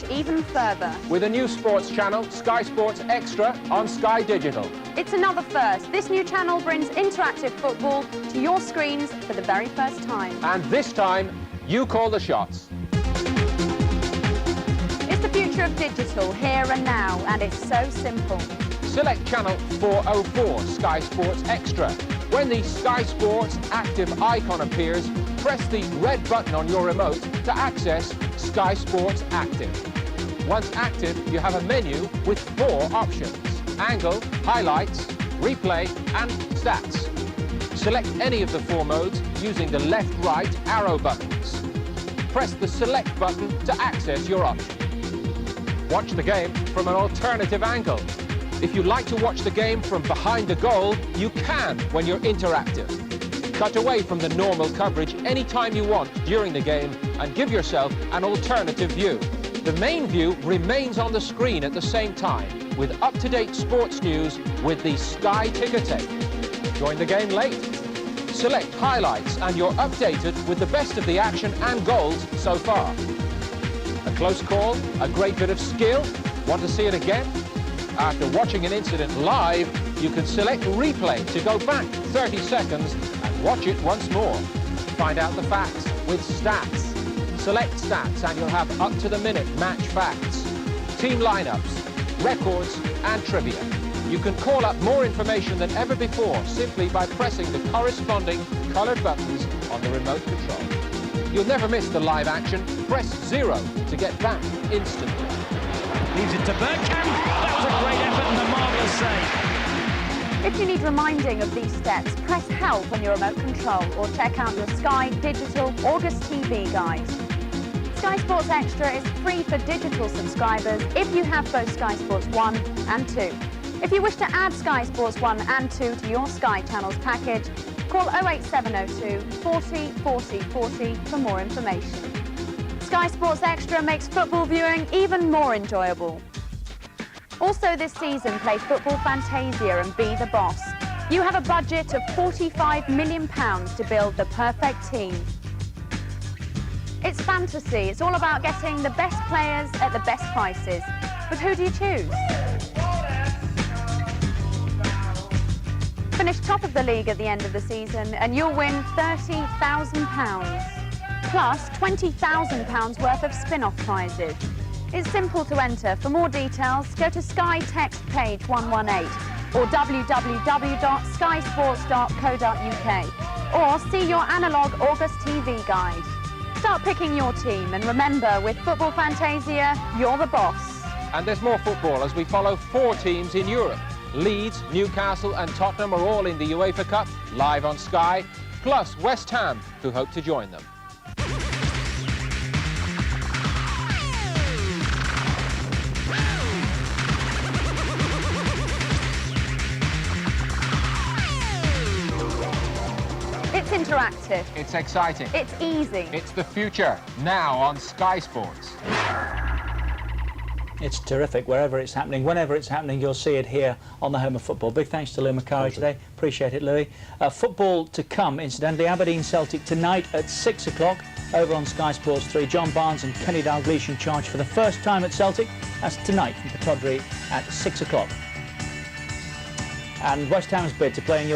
Even further. With a new sports channel, Sky Sports Extra on Sky Digital. It's another first. This new channel brings interactive football to your screens for the very first time. And this time, you call the shots. It's the future of digital, here and now, and it's so simple. Select channel 404, Sky Sports Extra. When the Sky Sports active icon appears, press the red button on your remote to access Sky Sports Active. Once active, you have a menu with 4 options: angle, highlights, replay and stats. Select any of the 4 modes using the left-right arrow buttons. Press the select button to access your option. Watch the game from an alternative angle. If you like to watch the game from behind the goal, you can when you're interactive. Cut away from the normal coverage anytime you want during the game and give yourself an alternative view. The main view remains on the screen at the same time with up-to-date sports news with the Sky Ticker Tape. Join the game late. Select highlights and you're updated with the best of the action and goals so far. A close call, a great bit of skill. Want to see it again? After watching an incident live, you can select replay to go back 30 seconds and watch it once more. Find out the facts with stats. Select stats and you'll have up-to-the-minute match facts, team lineups, records and trivia. You can call up more information than ever before simply by pressing the corresponding coloured buttons on the remote control. You'll never miss the live action. Press 0 to get back instantly. Leaves it to Bergkamp. That was a great effort and a marvellous save. If you need reminding of these steps, press help on your remote control or check out your Sky Digital August TV guide. Sky Sports Extra is free for digital subscribers if you have both Sky Sports 1 and 2. If you wish to add Sky Sports 1 and 2 to your Sky Channels package, call 08702 40 40 40 for more information. Sky Sports Extra makes football viewing even more enjoyable. Also this season, play Football Fantasia and be the boss. You have a budget of £45 million to build the perfect team. It's fantasy. It's all about getting the best players at the best prices. But who do you choose? Finish top of the league at the end of the season and you'll win £30,000. Plus £20,000 worth of spin-off prizes. It's simple to enter. For more details, go to Sky Text page 118 or www.skysports.co.uk or see your analogue August TV guide. Start picking your team and remember, with Football Fantasia, you're the boss. And there's more football as we follow 4 teams in Europe. Leeds, Newcastle and Tottenham are all in the UEFA Cup, live on Sky, plus West Ham, who hope to join them. It's interactive. It's exciting. It's easy. It's the future, now on Sky Sports. It's terrific wherever it's happening. Whenever it's happening, you'll see it here on the home of football. Big thanks to Lou Macari today. Appreciate it, Louis. Football to come, incidentally. Aberdeen Celtic tonight at 6 o'clock over on Sky Sports 3. John Barnes and Kenny Dalglish in charge for the first time at Celtic. That's tonight from Pittodrie at 6 o'clock. And West Ham's bid to play in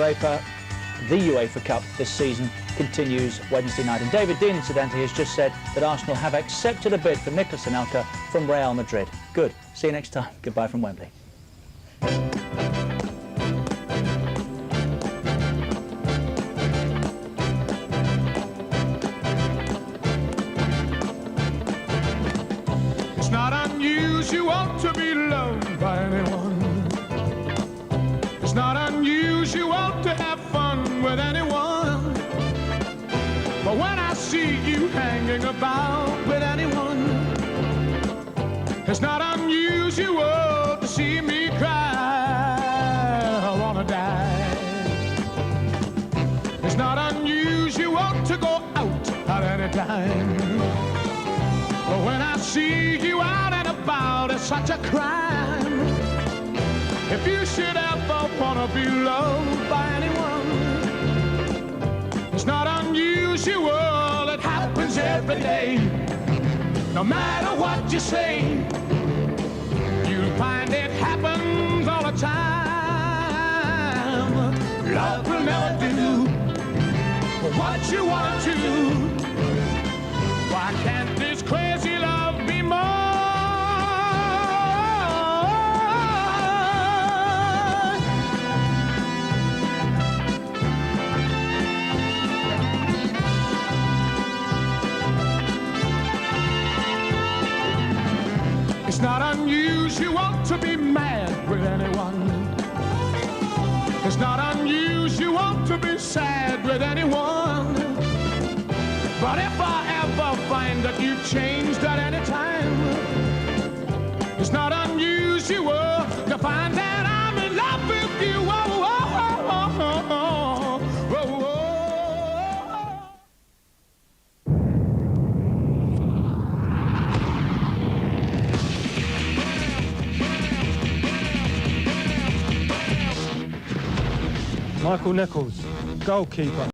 the UEFA Cup this season continues Wednesday night. And David Dein, incidentally, has just said that Arsenal have accepted a bid for Nicolas Anelka from Real Madrid. Good. See you next time. Goodbye from Wembley. It's not unusual to be loved by anyone. It's not unusual to have fun with anyone. But when I see you hanging about with anyone, it's not unusual to see me cry. I wanna die. It's not unusual to go out at any time. But when I see you out and about, it's such a crime. If you should ever wanna be loved by anyone, it's not unusual, it happens every day. No matter what you say, you'll find it happens all the time. Love will never do what you want to. Why can't this crazy love be more? It's not unusual to be mad with anyone. It's not unusual to be sad with anyone. But if I ever find that you've changed at any time, it's not unusual to find that I'm in love with you. Oh, oh, oh, oh, oh, oh, Michael Nichols, goalkeeper.